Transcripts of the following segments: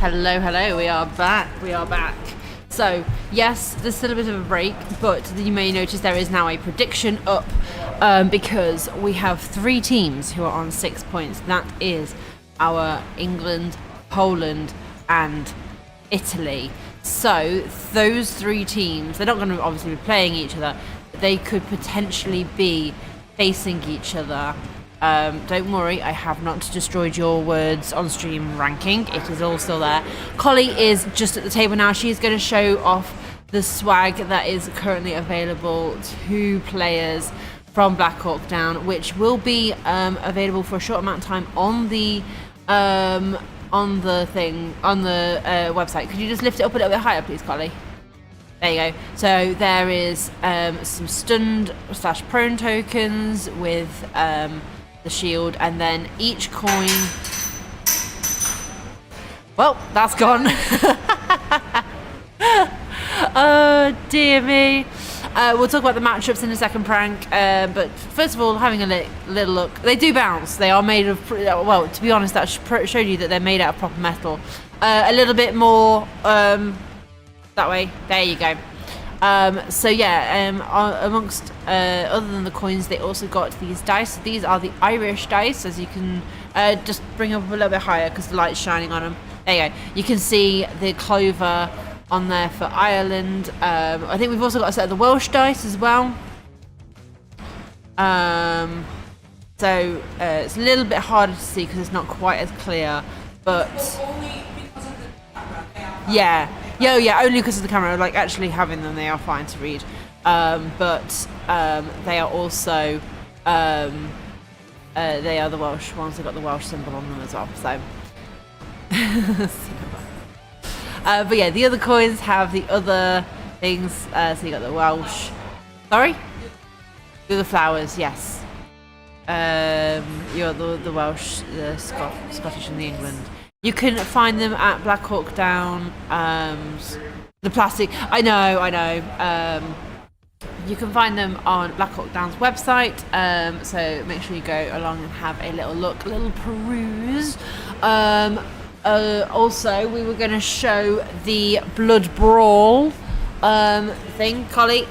Hello, we are back. So, yes, there's still a bit of a break, but you may notice there is now a prediction up because we have 3 teams who are on 6 points. That is our England, Poland, and Italy. So, those 3 teams, they're not going to obviously be playing each other, but they could potentially be facing each other. Don't worry, I have not destroyed your words on stream ranking. It is all still there. Collie is just at the table now. She's going to show off the swag that is currently available to players from Black Hawk Down, which will be available for a short amount of time on the website. Could you just lift it up a little bit higher, please, Collie? There you go. So there is some stunned/prone tokens with the shield, and then each coin. Well, that's gone. Oh dear me. We'll talk about the matchups in a second, Prank. But first of all, having a little look, they do bounce. They are made of, well, to be honest, that showed you that they're made out of proper metal. A little bit more that way. There you go. So yeah, amongst other than the coins, they also got these dice. These are the Irish dice, as you can just bring up a little bit higher because the light's shining on them. There you go. You can see the clover on there for Ireland. I think we've also got a set of the Welsh dice as well. So it's a little bit harder to see because it's not quite as clear, but only because of the camera. yeah. Yeah, only because of the camera. Like, actually having them, they are fine to read. But they are also, they are the Welsh ones. They've got the Welsh symbol on them as well. So, but yeah, the other coins have the other things. So you got the Welsh. Sorry? The flowers, yes. You're the Welsh, the Scottish, and the England. You can find them at Black Hawk Down. The plastic. I know. You can find them on Black Hawk Down's website. So make sure you go along and have a little look, a little peruse. Also, we were going to show the Blood Brawl thing, Collie.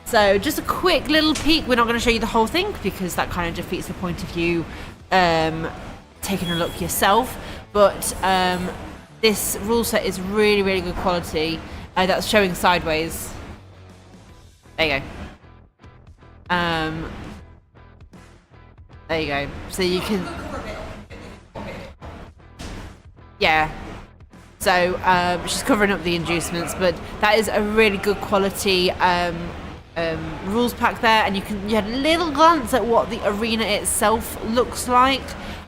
So just a quick little peek. We're not going to show you the whole thing because that kind of defeats the point of you taking a look yourself, but this rule set is really good quality. That's showing sideways. There you go. There you go. So you can, yeah. So she's covering up the inducements, but that is a really good quality rules pack there, and you had a little glance at what the arena itself looks like,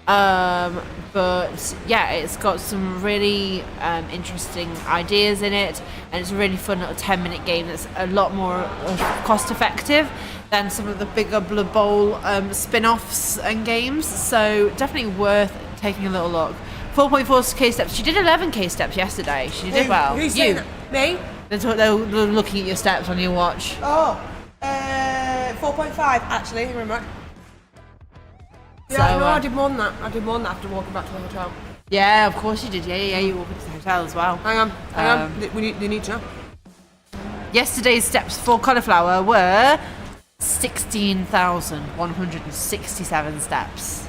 but yeah, it's got some really interesting ideas in it, and it's a really fun little 10-minute game that's a lot more cost effective than some of the bigger Blood Bowl spin-offs and games, so definitely worth taking a little look. 4.4k steps. She did 11k steps yesterday. She did well. Who's saying that? Me? They're looking at your steps on your watch. Oh, 4.5 actually. Remember? Yeah, So, no, I did more than that. After walking back to the hotel. Yeah, of course you did. Yeah. You walked into the hotel as well. Hang on. They need to know. Yesterday's steps for Cauleeflower were 16,167 steps.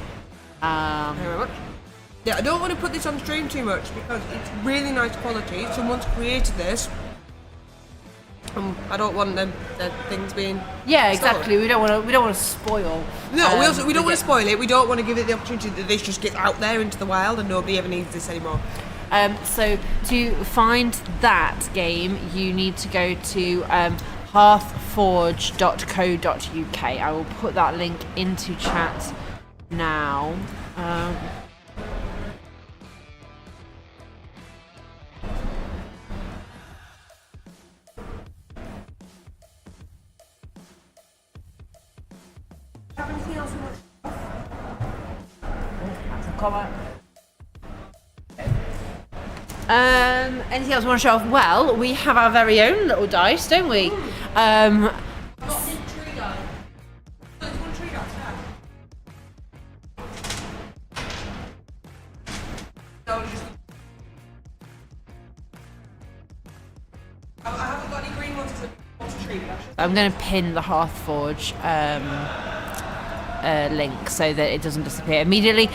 Thank you very much. Yeah, I don't want to put this on stream too much because it's really nice quality. Someone's created this. I don't want the things being. Yeah, stolen. exactly. We don't want to spoil. No, we don't want to spoil it. We don't want to give it the opportunity that this just gets out there into the wild and nobody ever needs this anymore. So to find that game, you need to go to hearthforge.co.uk. I will put that link into chat now. Anything else you want? Comment. Anything else you want to show off? Well, we have our very own little dice, don't we? I'm going to pin the Hearthforge link so that it doesn't disappear immediately.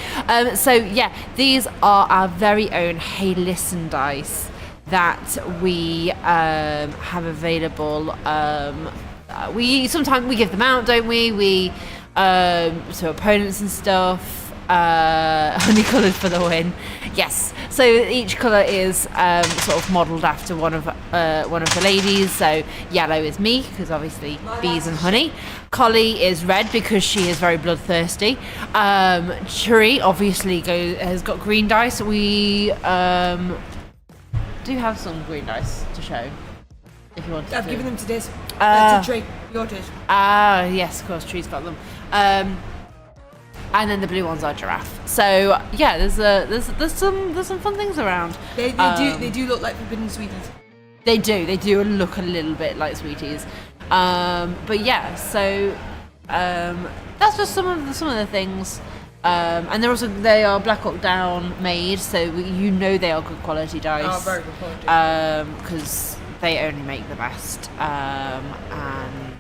So yeah, these are our very own Hey Listen dice that we have available. We sometimes give them out, don't we? To opponents and stuff. Honey coloured for the win. Yes. So each colour is sort of modelled after one of the ladies. So yellow is me because obviously bees and honey. Collie is red because she is very bloodthirsty. Churi obviously has got green dice. We do have some green dice to show. If you want to. I've given them to Diz. That's a tree. Your Diz. Yes, of course, Tree's got them. And then the blue ones are giraffe. So yeah, there's some fun things around. They do look like forbidden sweeties. They do look a little bit like sweeties. But yeah, so that's just some of the things. And they are Black Hawk Down made, so they are good quality dice. Oh, very good quality. Because they only make the best. And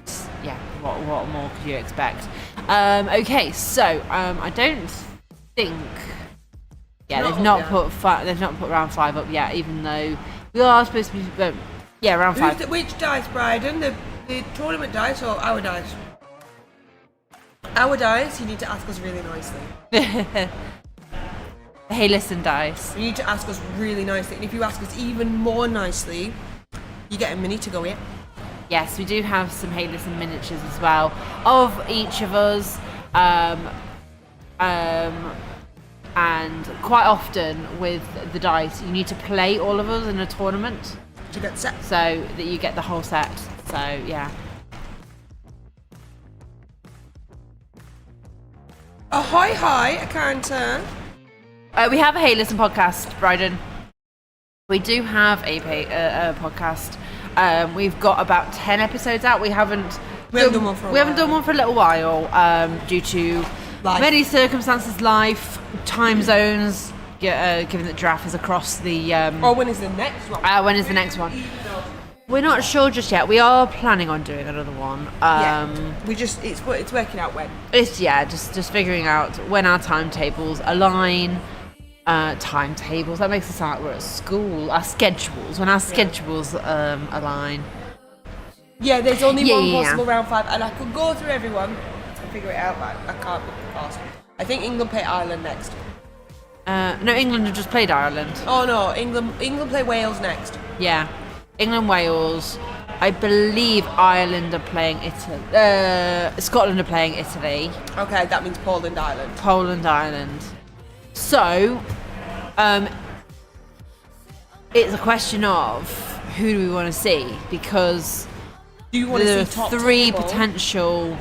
yeah, what more could you expect? Okay, so I don't think. Yeah, they've not put round 5 up yet, even though we are supposed to be. Round 5. Which dice, Bryden? The tournament dice or our dice? Our dice, you need to ask us really nicely. Hey, listen, dice. You need to ask us really nicely, and if you ask us even more nicely, you get a mini to go in. Yes, we do have some Hey Listen miniatures as well of each of us, and quite often with the dice, you need to play all of us in a tournament to get set, so that you get the whole set. So yeah. Ahoy, hi! I can't turn. We have a Hey Listen podcast, Bryden. We do have a podcast. We've got about 10 episodes out. We haven't done one for a little while due to many circumstances, life, time zones, given that Giraffe is across the... when is the next one? When is the next one? We're not sure just yet. We are planning on doing another one. It's working out when. It's just figuring out when our timetables align. Timetables, that makes it sound like we're at school. Our schedules, when our schedules align. Yeah, there's only one possible round 5, and I could go through everyone and figure it out, but I can't be fast. I think England play Ireland next. No, England have just played Ireland. Oh no, England play Wales next. Yeah, England, Wales. I believe Ireland are playing Italy. Scotland are playing Italy. Okay, that means Poland, Ireland. Poland, Ireland. So, it's a question of who do we want to see, because there are 3 potential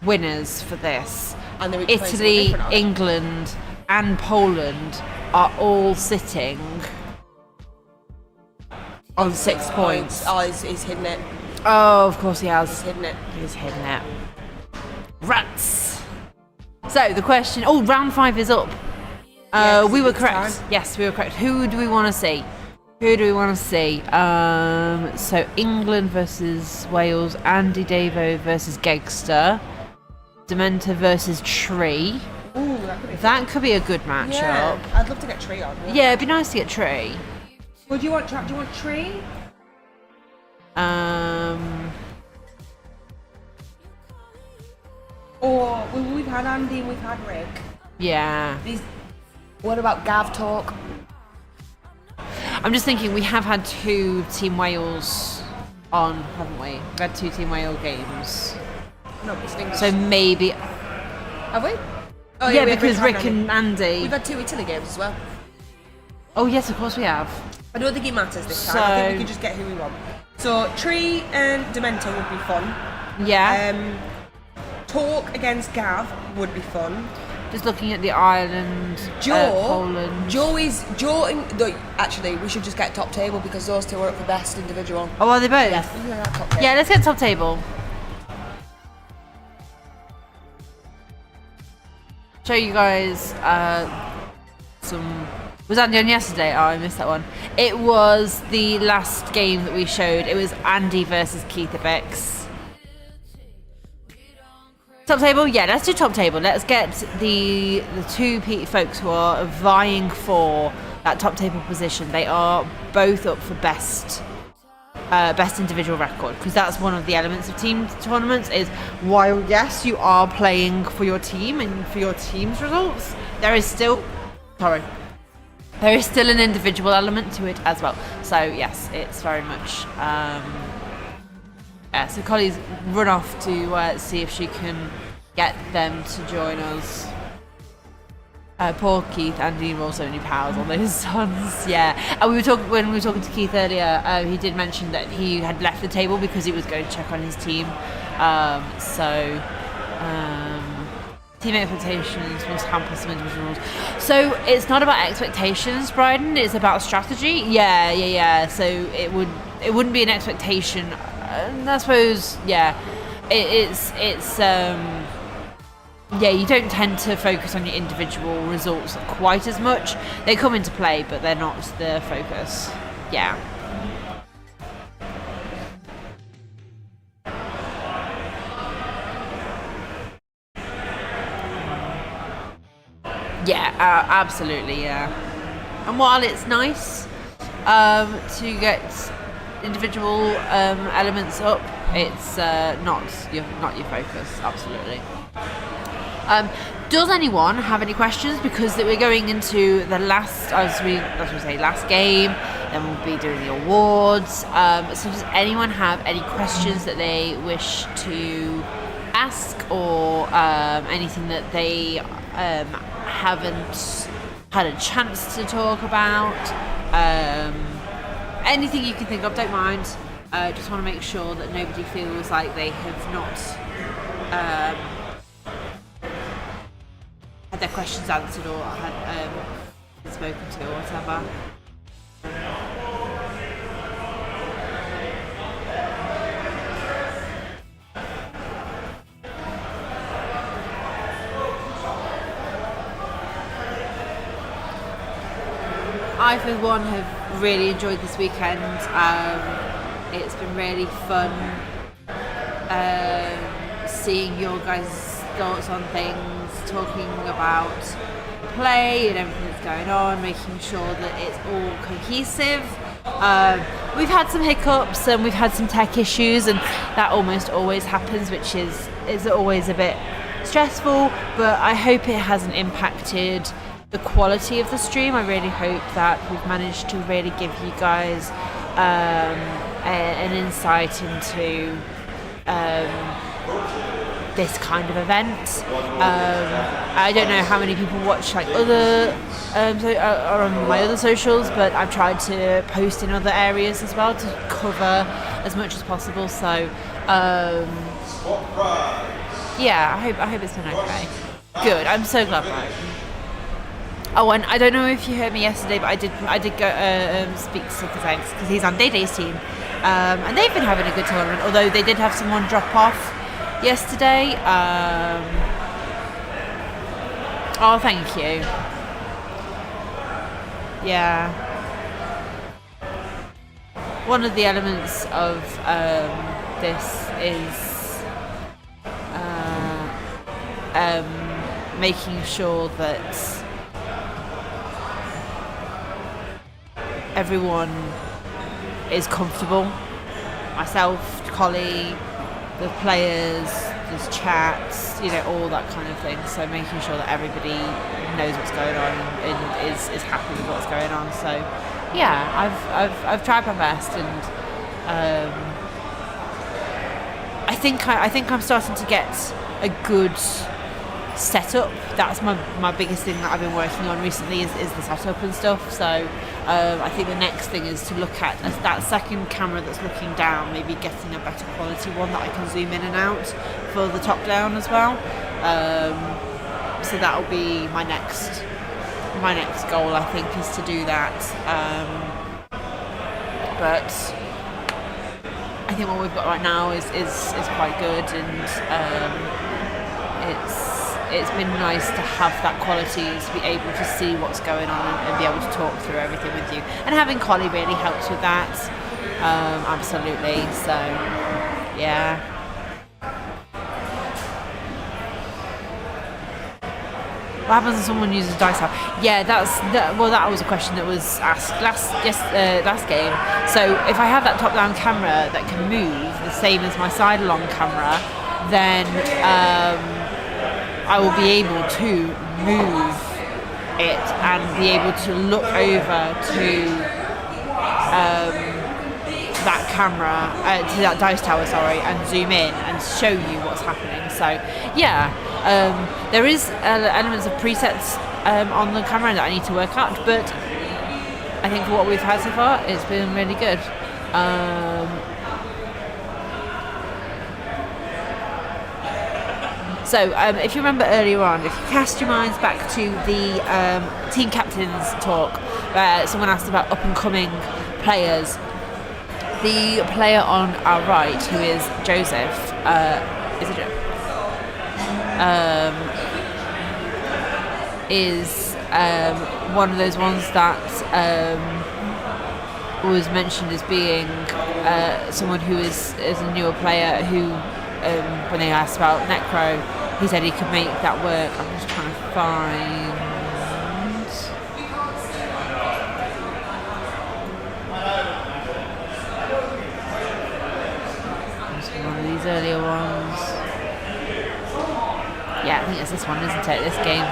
winners for this. And Italy, England, and Poland are all sitting on 6 points. Oh, he's hidden it. Oh, of course he has. He's hidden it. He's hidden it. Rats. So the question. Oh, round 5 is up. We were correct. Yes, we were correct. Who do we want to see? So England versus Wales, Andy Davo versus Gegster, Dementor versus Tree. Ooh, that could be a good matchup. Yeah, I'd love to get Tree on. Yeah, it'd be nice to get Tree. Well, do you want Tree? Or we've had Andy and we've had Rick. Yeah. What about Gav Talk? I'm just thinking, we have had 2 Team Wales on, haven't we? We've had 2 Team Wales games. No, but so maybe... Have we? Oh, yeah, because Rick and Andy... We've had 2 Italy games as well. Oh yes, of course we have. I don't think it matters this time. I think we can just get who we want. So Tree and Dementor would be fun. Yeah. Talk against Gav would be fun. Just looking at the Ireland, Poland. Actually, we should just get top table because those 2 are up for best individual. Oh, are they both? Yeah, let's get top table. Show you guys some Was Andy on yesterday? Oh, I missed that one. It was the last game that we showed. It was Andy versus Keith at Bex. Top table? Yeah, let's do top table. Let's get the two folks who are vying for that top table position. They are both up for best individual record, because that's one of the elements of team tournaments. Is while yes, you are playing for your team and for your team's results, there is still an individual element to it as well. So yes, it's very much so Collie's run off to see if she can get them to join us. Poor Keith, Andy rolls so many powers on those sons. Yeah, and when we were talking to Keith earlier, he did mention that he had left the table because he was going to check on his team. Team expectations must hamper some individual rules. So it's not about expectations, Bryden. It's about strategy. Yeah. So it wouldn't be an expectation. I suppose. Yeah, it's. Yeah, you don't tend to focus on your individual results quite as much. They come into play, but they're not the focus. Yeah. Yeah, absolutely, yeah. And while it's nice to get individual elements up, it's not your focus. Absolutely. Does anyone have any questions? Because we're going into the last game, then we'll be doing the awards. So does anyone have any questions that they wish to ask, or anything that they haven't had a chance to talk about? Anything you can think of, don't mind. Just want to make sure that nobody feels like they have not had their questions answered or had spoken to or whatever. I, for one, have really enjoyed this weekend. It's been really fun seeing your guys' thoughts on things, talking about play and everything that's going on, making sure that it's all cohesive. We've had some hiccups and we've had some tech issues, and that almost always happens, which is always a bit stressful, but I hope it hasn't impacted the quality of the stream. I really hope that we've managed to really give you guys an insight into this kind of event. I don't know how many people watch like other or on my other socials, but I've tried to post in other areas as well to cover as much as possible. So yeah, I hope it's been okay. Good. I'm so glad. Oh, and I don't know if you heard me yesterday, but I did go speak to Silvertanks because he's on Day Day's team, and they've been having a good tournament. Although they did have someone drop off yesterday. Oh, thank you. Yeah. One of the elements of this is making sure that everyone is comfortable. Myself, Collie, the players, there's chats, all that kind of thing. So making sure that everybody knows what's going on and is happy with what's going on. So yeah, I've tried my best, and I think I'm starting to get a good setup. That's my biggest thing that I've been working on recently is the setup and stuff. So I think the next thing is to look at that second camera that's looking down, maybe getting a better quality one that I can zoom in and out for the top down as well. So that'll be my next goal, I think, is to do that. But I think what we've got right now is quite good, and it's been nice to have that quality, to be able to see what's going on and be able to talk through everything with you. And having Collie really helps with that. Absolutely. So, yeah. What happens when someone uses dice out? Yeah, that was a question that was asked last game. So if I have that top-down camera that can move the same as my side-along camera, then I will be able to move it and be able to look over to that camera, to that dice tower, and zoom in and show you what's happening. So yeah. There is elements of presets on the camera that I need to work out, but I think for what we've had so far, it's been really good. So if you remember earlier on, if you cast your minds back to the team captains talk, where someone asked about up-and-coming players, the player on our right, who is Joseph, is it Joseph? Is one of those ones that was mentioned as being someone who is a newer player who, when they asked about Necro, he said he could make that work. I'm just trying to find... one of these earlier ones. Yeah, I think it's this one, isn't it? This game.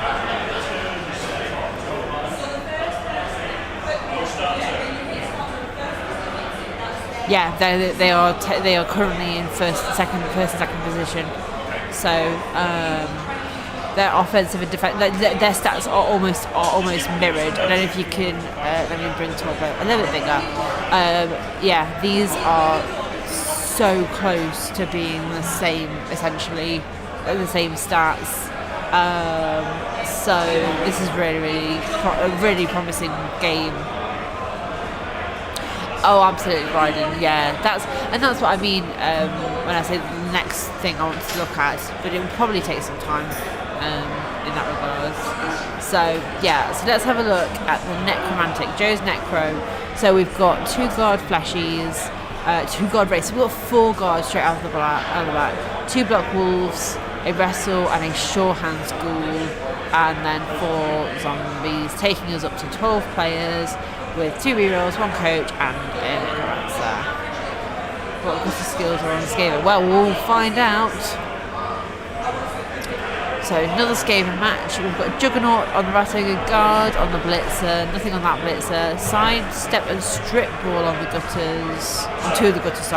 Yeah, they are currently in first and second position. So their offensive and defense, their stats are almost mirrored. I don't know if you can. Let me bring it up a little bit bigger. Yeah, these are so close to being the same, essentially. The same stats, so this is really really promising game. Oh, absolutely, Bryden. Yeah, that's what I mean when I say the next thing I want to look at, but it will probably take some time in that regard. So yeah, so let's have a look at the Necromantic, Joe's Necro. So we've got 2 guard fleshies, 2 guard races. We've got 4 guards straight out of the back, 2 block wolves, a wrestle and a sure hands ghoul, and then 4 zombies, taking us up to 12 players with 2 rerolls, 1 coach, and a necromancer. What gutter skills are on Skaven? Well, we'll find out. So another Skaven match. We've got Juggernaut on the Rattoga guard, on the Blitzer, nothing on that Blitzer. Side step and strip ball on the gutters, on 2 of the gutters,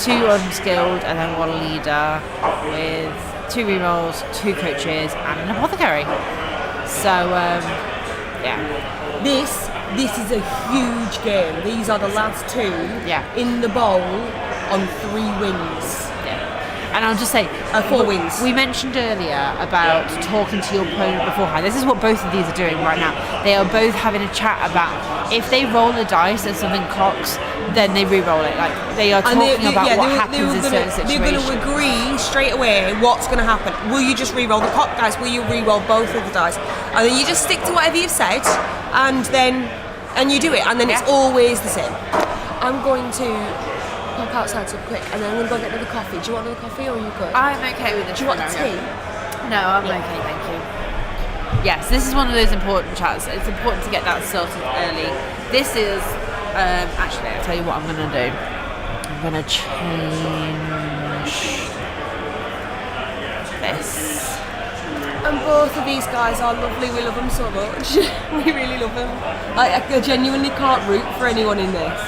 2 unskilled, and then 1 leader with 2 rerolls, 2 coaches, and an apothecary. So, yeah. This is a huge game. These are the last 2 in the bowl on 3 wins. And I'll just say, 4 wins. We mentioned earlier about talking to your opponent beforehand. This is what both of these are doing right now. They are both having a chat about if they roll a dice and something clocks, then they re-roll it. Like they are talking about what happens in certain situations. They're going to agree straight away what's going to happen. Will you just re-roll the cock dice? Will you re-roll both of the dice? And then you just stick to whatever you've said, and you do it, and then it's always the same. I'm going to pop outside so quick, and then I'm going to go get another coffee. Do you want another coffee, or are you good? I'm okay with this. Do you want a tea? No, I'm okay, thank you. Yes, this is one of those important chats. It's important to get that sorted early. This is, actually, I'll tell you what I'm going to do. I'm going to change this. And both of these guys are lovely. We love them so much. We really love them. I genuinely can't root for anyone in this.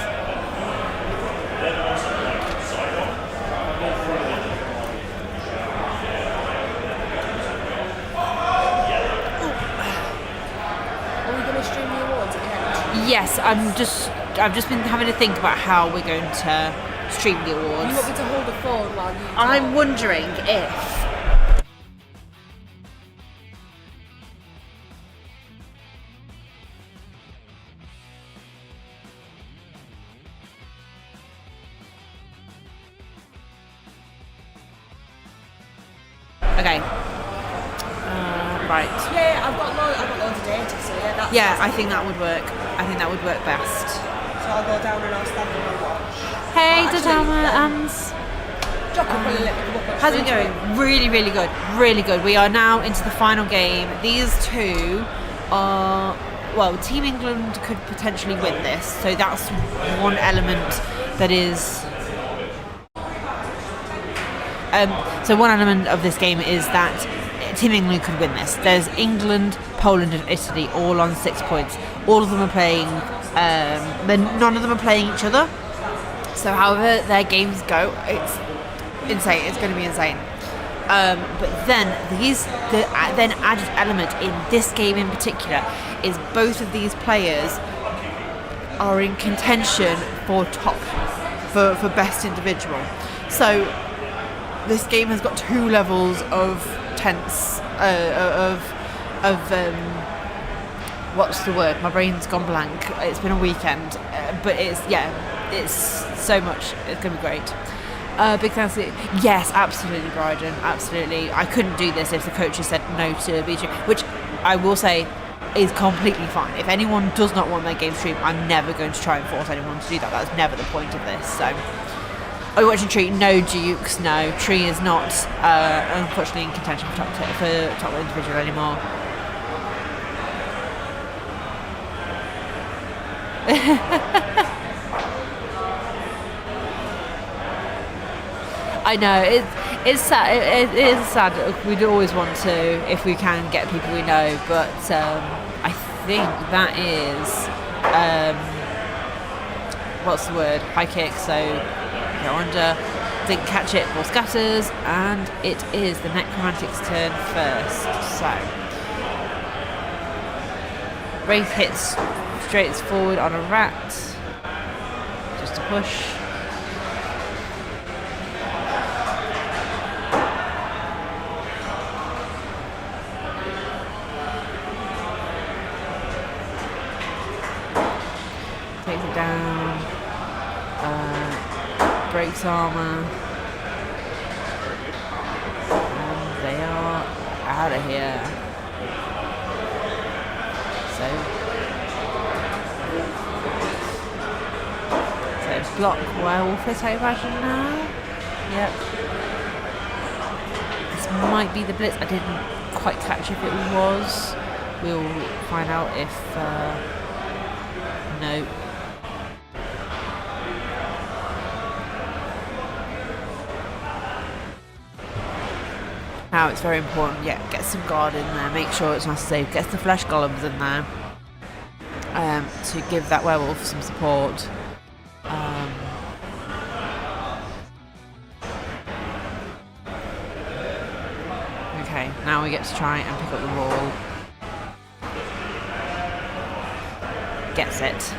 Yes, I've just been having to think about how we're going to stream the awards. You want me to hold the phone while you talk? I'm wondering if... Okay. Right. Yeah, I've got loads of data, so yeah, that's... Yeah, I think that would work. I think that would work best. So I'll go down and I'll stand on my watch. Hey, Well, Dotama, how's it going? Really, really good. Really good. We are now into the final game. These two are... Well, Team England could potentially win this. So that's one element that is... so one element of this game is that Team England could win this. There's England, Poland and Italy all on 6 points. All of them are playing... none of them are playing each other. So however their games go, it's insane. It's going to be insane. But then the then added element in this game in particular is both of these players are in contention for best individual. So this game has got 2 levels of tense what's the word? My brain's gone blank. It's been a weekend, but it's so much. It's gonna be great. Big thanks to yes, absolutely, Bryden, absolutely. I couldn't do this if the coaches said no to BG, which I will say is completely fine. If anyone does not want their game stream, I'm never going to try and force anyone to do that. That's never the point of this. So, are you watching Tree? No, Dukes. No, Tree is not unfortunately in contention for top individual anymore. I know it's sad. It is sad. We'd always want to, if we can, get people we know. But I think that is what's the word? High kick. So go under. Didn't catch it. Ball scatters, and it is the Necromantic's turn first. So Wraith hits straight forward on a rat. Just a push. Takes it down. Breaks armor. And they are out of here. So block werewolf it, I imagine now. Yep. This might be the blitz. I didn't quite catch if it was. We'll find out if no. Now it's very important, get some guard in there, make sure it's nice and safe, get the flesh golems in there to give that werewolf some support. Okay, now we get to try and pick up the ball. Gets it.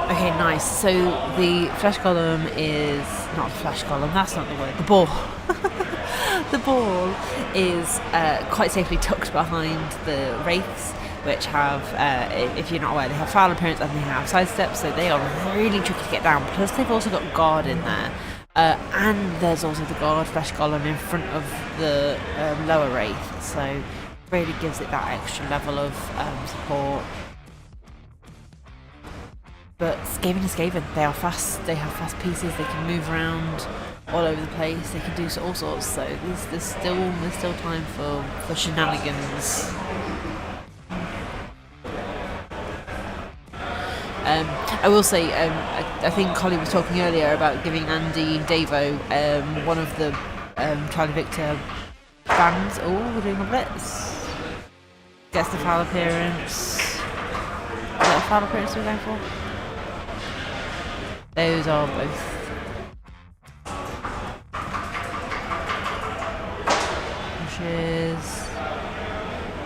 Okay, nice. So the flesh golem is not the flesh golem. That's not the word. The ball. The ball is quite safely tucked behind the wraiths, which have, if you're not aware, they have foul appearance and they have sidesteps, so they are really tricky to get down. Plus, they've also got guard in there, and there's also the guard flesh golem in front of the lower wraith. So really gives it that extra level of support. But Skaven is Skaven. They are fast. They have fast pieces. They can move around all over the place. They can do all sorts. So there's still time for shenanigans. I will say, I think Collie was talking earlier about giving Andy Davo one of the Charlie Victor bands. Oh, we're doing a blitz. Gets the foul appearance. Is that a foul appearance we're going for? Those are both. Pushes.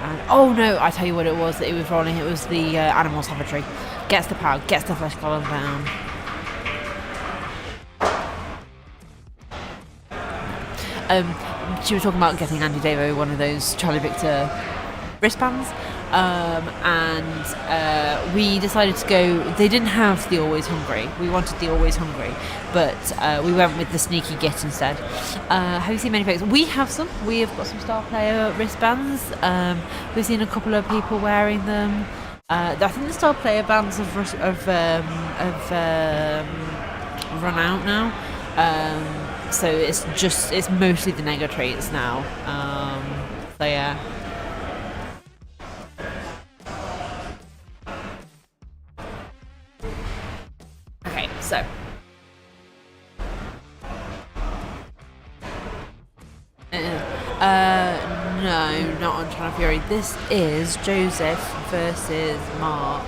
And oh no, I tell you what it was that it was rolling. It was the animal savagery. Gets the power, gets the flesh column down. She was talking about getting Andy Davo one of those Charlie Victor wristbands. and we decided to go. They didn't have the Always Hungry. We wanted the Always Hungry, but we went with the Sneaky Git instead. Have you seen many folks? We have some. We have got some Star Player wristbands. We've seen a couple of people wearing them. I think the Star Player bands have run out now. So it's mostly the Nega traits now. So yeah. Okay, so no, not on Channel Fury. This is Joseph versus Mark.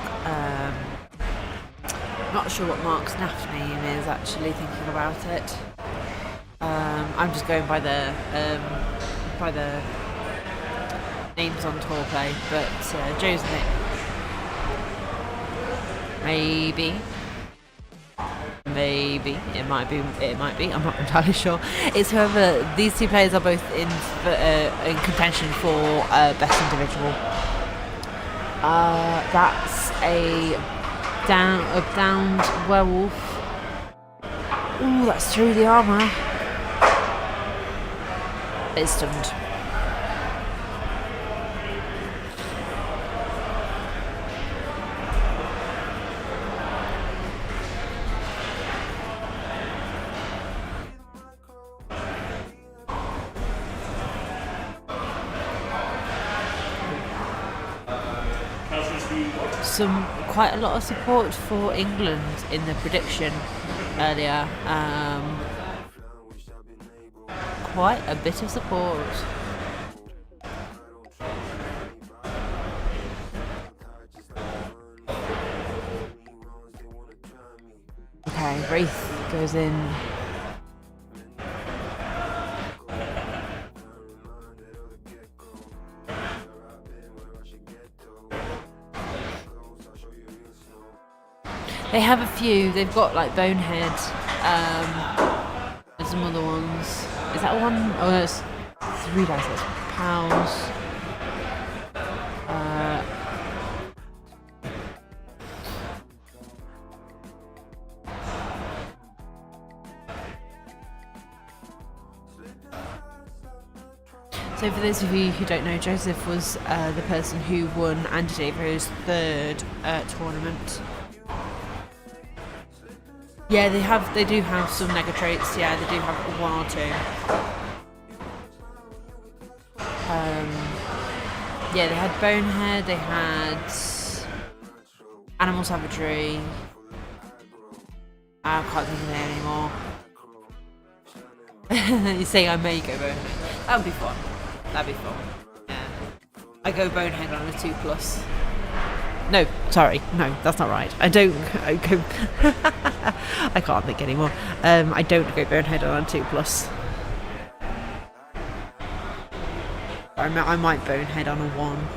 Not sure what Mark's NAF name is, actually, thinking about it. I'm just going by the names on Tourplay, but Joe's Nick. Maybe it might be. I'm not entirely sure. It's whoever. These two players are both in contention for best individual. That's a downed werewolf. Ooh, that's through the armor. It's stunned. Quite a lot of support for England in the prediction earlier. Quite a bit of support. Okay, Wraith goes in. They have a few. They've got like Bonehead. There's some other ones. Is that one? Oh, no, it's 3 dice. That's Pals. So for those of you who don't know, Joseph was the person who won Andy Davo's 3rd tournament. Yeah, they do have some nega traits. Yeah, they do have 1 or 2. Yeah, they had Bonehead, they had Animal Savagery. I can't think of it anymore. You're saying I may go Bonehead. That would be fun. That'd be fun. Yeah. I go Bonehead on a 2+. No, sorry, no, that's not right. I go. I can't think anymore. I don't go Bonehead on a 2+. I might Bonehead on a 1.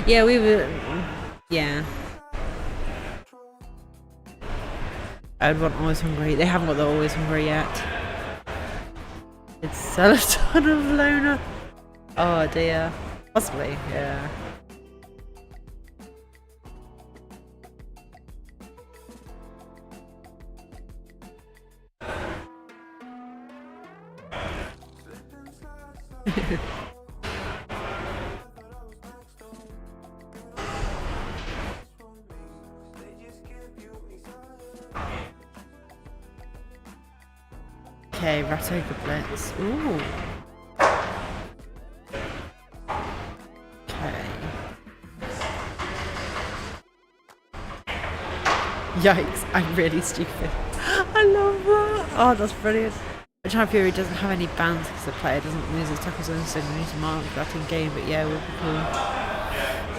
Yeah, we were. Yeah. I'd want Always Hungry. They haven't got the Always Hungry yet. It's Skeleton of Loner. Oh dear. Possibly, yeah. Okay, Ratoga Blitz. Ooh. Okay. Yikes, I'm really stupid. I love that. Oh, that's brilliant. Channel Fury doesn't have any bans because the player doesn't lose his tackle zone, so we need to mark that in game, but yeah, we'll be cool.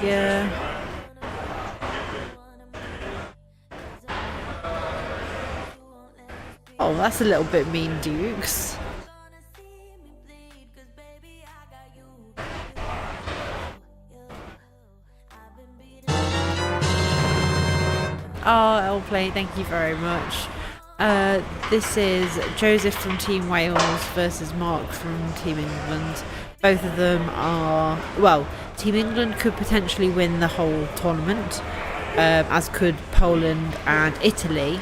Yeah. Oh, that's a little bit mean, Dukes. Oh, well played. Thank you very much. This is Joseph from Team Wales versus Mark from Team England. Both of them are... Well, Team England could potentially win the whole tournament, as could Poland and Italy.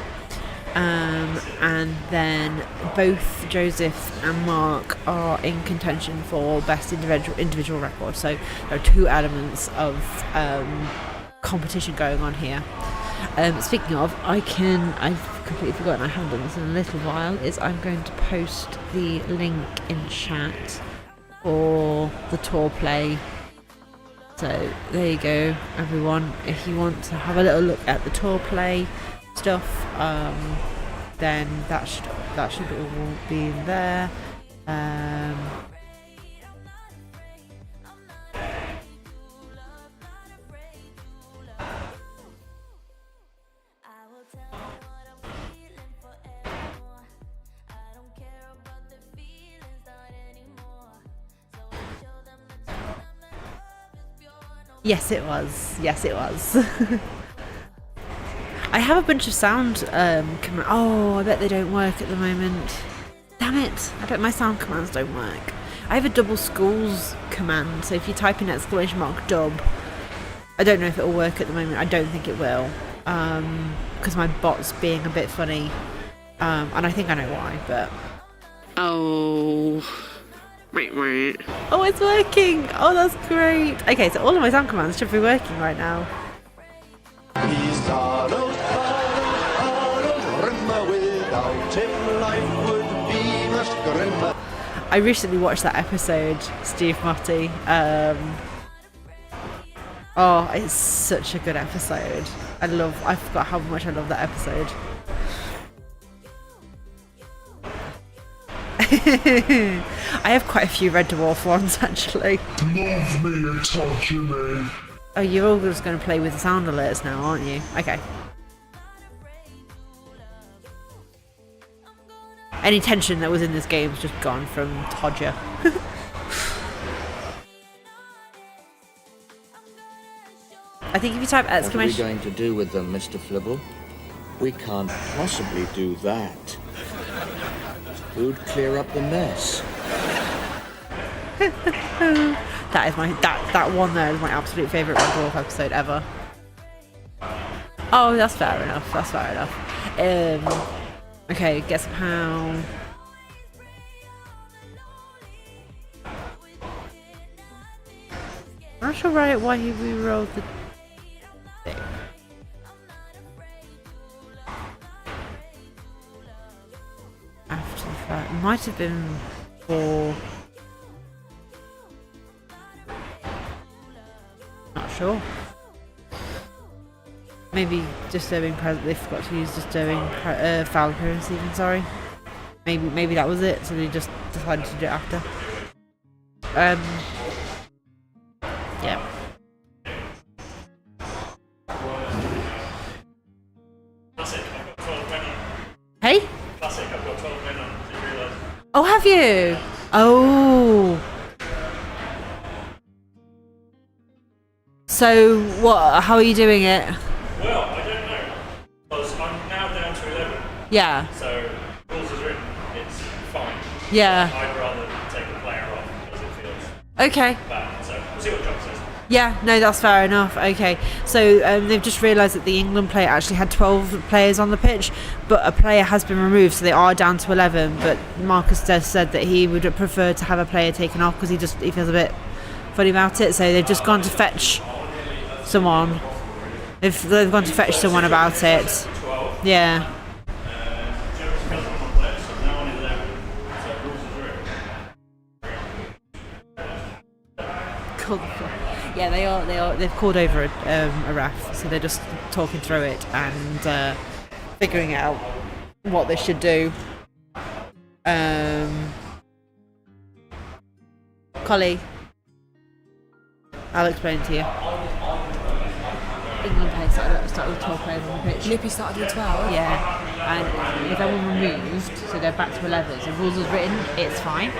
And then both Joseph and Mark are in contention for best individual record. So there are two elements of competition going on here. Speaking of, I've completely forgotten, I haven't done this in a little while, is I'm going to post the link in chat for the tour play. So there you go, everyone. If you want to have a little look at the tour play stuff, then that should all be in there. Yes, it was. I have a bunch of sound I bet they don't work at the moment. Damn it! I bet my sound commands don't work. I have a double schools command, so if you type in !dub, I don't know if it'll work at the moment. I don't think it will, because my bot's being a bit funny, and I think I know why, but... Oh, it's working! Oh, that's great! Okay, so all of my sound commands should be working right now. I recently watched that episode, Steve Motti. It's such a good episode. I forgot how much I love that episode. I have quite a few Red Dwarf ones, actually. Love me and torture me. Oh, you're all just going to play with the sound alerts now, aren't you? Okay. Any tension that was in this game is just gone from Todger. I think if you type exclamation... What are we going to do with them, Mr. Flibble? We can't possibly do that. Who'd clear up the mess? That is that one there is my absolute favourite Red Dwarf episode ever. Oh, that's fair enough. Okay, get some how. I'm not sure why he re-rolled the thing. After the fact, it might have been for... Not sure. Maybe disturbing present. They forgot to use disturbing foul appearance. Even sorry. Maybe that was it. So they just decided to do it after. Yeah. Classic, I've got 12 men on. Hey. Classic, I've got 12 men on. Did you realise? Oh, have you? Oh. So what? How are you doing it? Well, I don't know. Because I'm now down to 11. Yeah. So, rules as written, it's fine. Yeah. I'd rather take a player off because it feels Okay. bad. So, we'll see what John says. Yeah, no, that's fair enough. Okay, so they've just realised that the England player actually had 12 players on the pitch, but a player has been removed, so they are down to 11. But Marcus just said that he would prefer to have a player taken off because he feels a bit funny about it. So they've just gone to fetch someone. They've gone to fetch someone about it. Yeah. Yeah, they are. They've called over a ref, so they're just talking through it and figuring out what they should do. Collie, I'll explain it to you. England players started with 12 players on the pitch. Nippy started with 12. Yeah, and if everyone removed, so they're back to 11. So rules as written, it's fine.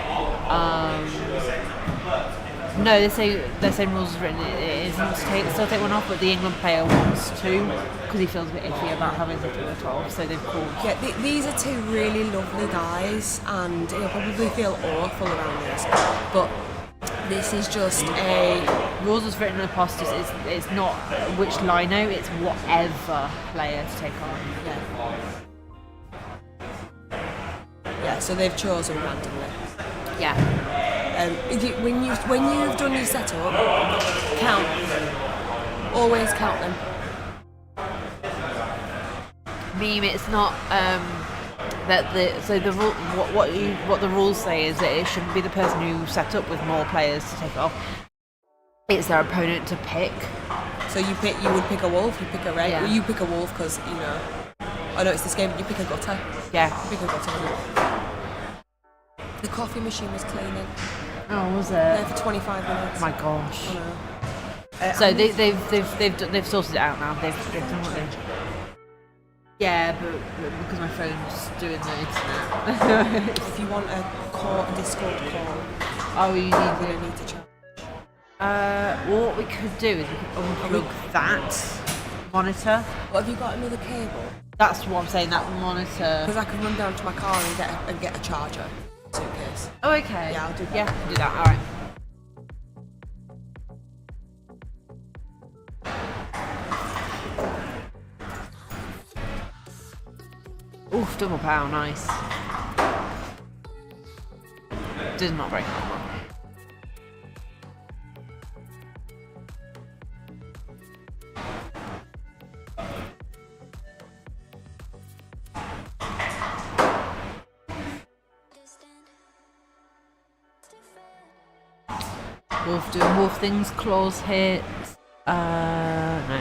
No, they're saying rules is written. It is not to still take one off, but the England player wants to because he feels a bit iffy about having to do a 12. So they've called. Yeah, these are two really lovely guys, and he'll probably feel awful around this. But this is just a Rules is written in apostles. It's not which lino. It's whatever player to take on. yeah. So they've chosen randomly. Yeah. When you've done your setup, count. Always count them. Meme. It's not that what the rules say is that it shouldn't be the person who set up with more players to take off. It's their opponent to pick. So you would pick a wolf, you pick a red. Yeah. Well, you pick a wolf because I know it's this game, but you pick a gutter. Yeah. Pick a gutter. The coffee machine was cleaning. Oh, was it? There for 25 minutes. My gosh. I know. So they've sorted it out now. They've done what they. Yeah, but because my phone's doing the internet. If you want a Discord call, Oh, you you're gonna need to charge. what we could do is we could unplug that monitor. What have you got another cable? That's what I'm saying. That monitor. Because I can run down to my car and get a charger. Suitcase. Oh, okay. Yeah, I'll do that. Yeah, do that. All right. Oof, double power, nice. Did not break that one. Wolf doing wolf things, claws hit. No.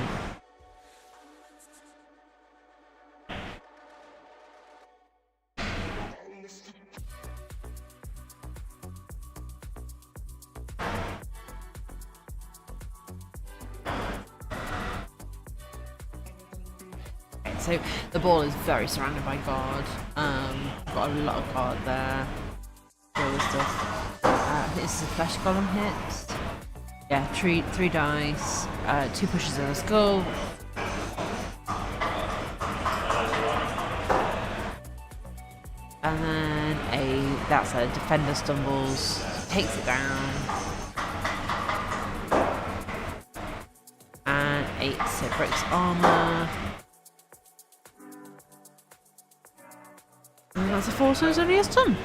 So the ball is very surrounded by guard. Got a lot of guard there. All this stuff. I think this is a flesh golem hit. Yeah, three dice, 2 pushes in a skull. And then that's a defender stumbles, takes it down. And 8, so it breaks armor. And that's a 4, so it's only a stun.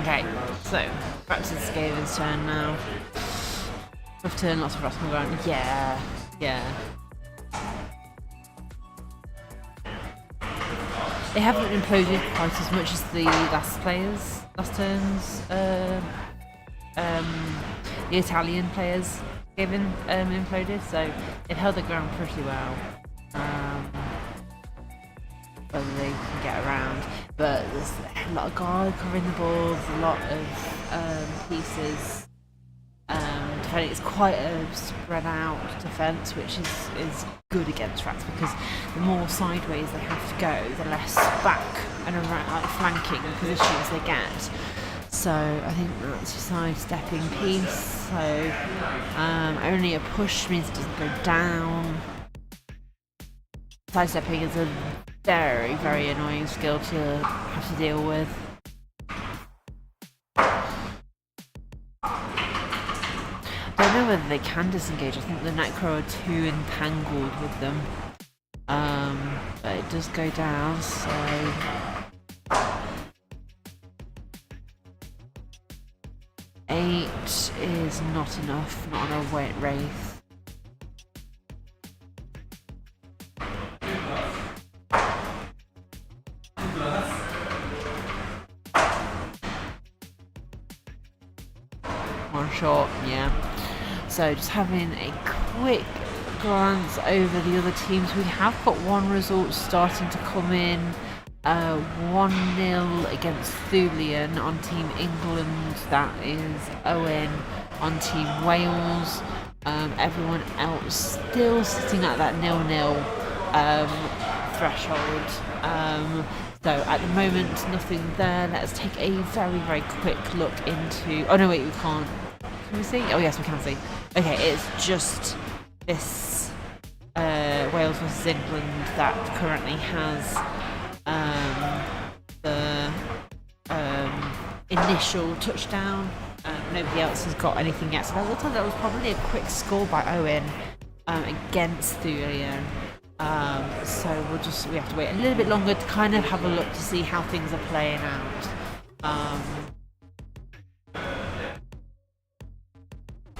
Okay, so back to the Skaven's turn now. Rough turn, lots of rats on the ground. Yeah. They haven't imploded quite as much as the last turns. The Italian players given imploded, so they've held the ground pretty well. Whether they can get around, but there's a lot of guard covering the balls, a lot of pieces. Defending, it's quite a spread out defence, which is good against rats because the more sideways they have to go, the less back and around, like flanking positions they get. So I think that's a sidestepping piece. So only a push means it doesn't go down. Sidestepping is a very, very annoying skill to have to deal with. I don't know whether they can disengage. I think the Necro are too entangled with them. But it does go down, so... Eight is not enough, not on a wet wraith. one short, yeah. So just having a quick glance over the other teams, we have got one result starting to come in. 1-0 against Thulian on Team England. That is Owen on Team Wales. Everyone else still sitting at that 0-0 threshold. So at the moment, nothing there. Let's take a very, very quick look into... Oh no, wait, we can't. Can we see? Oh yes, we can see. Okay, it's just this Wales versus England that currently has the initial touchdown. Nobody else has got anything yet, so that looks like that was probably a quick score by Owen against Thulian. So we have to wait a little bit longer to kind of have a look to see how things are playing out.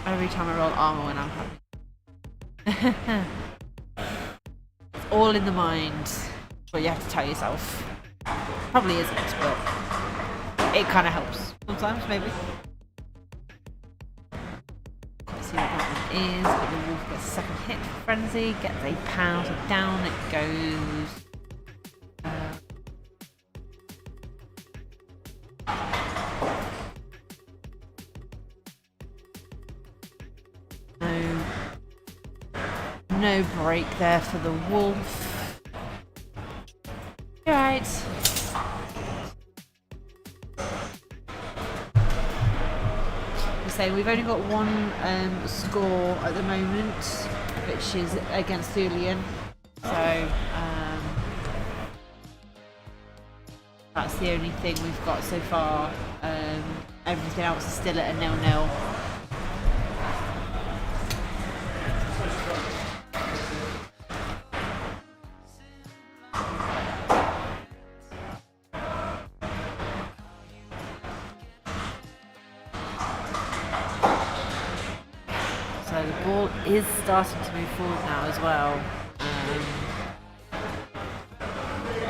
Every time I roll armor when I'm happy. It's all in the mind, but you have to tell yourself. Probably isn't, but it kind of helps sometimes, maybe. Let's see what that one is. But the wolf gets a second hit. Frenzy gets a pound, so down it goes. No break there for the wolf. Alright. So we've only got one score at the moment, which is against Thulian. So that's the only thing we've got so far. Everything else is still at a 0-0. So the ball is starting to move forward now as well.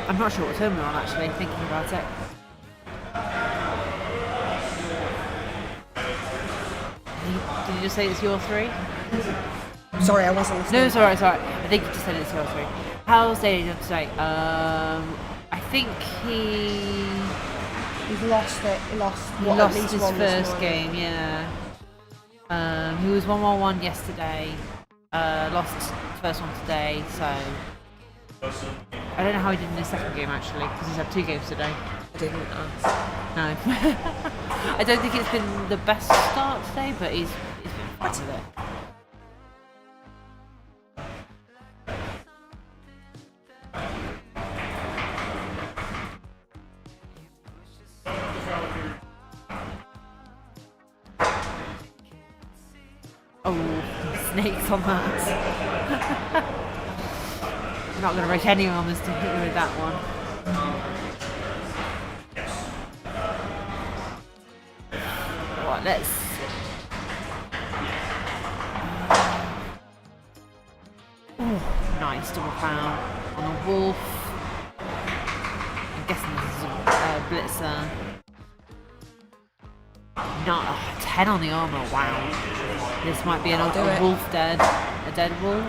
I'm not sure what turn we're on actually, thinking about it. Did you just say it's your 3? Sorry, I wasn't listening. No, it's alright, it's alright. I think you just said it's your 3. How's Daly done today? I think He's lost it. He lost his first game, yeah. He was 1-1 yesterday. Lost first one today, so I don't know how he did in his second game actually, because he's had 2 games today. I didn't ask. No. I don't think it's been the best start today, but he's been fine with it. Oh, snakes on that. I'm not going to break anyone on this to hit me with that one. Right, let's... Oh, nice double pound on a wolf. I'm guessing this is a blitzer. Not 10 on the armor, wow. This might be a wolf dead. A dead wolf?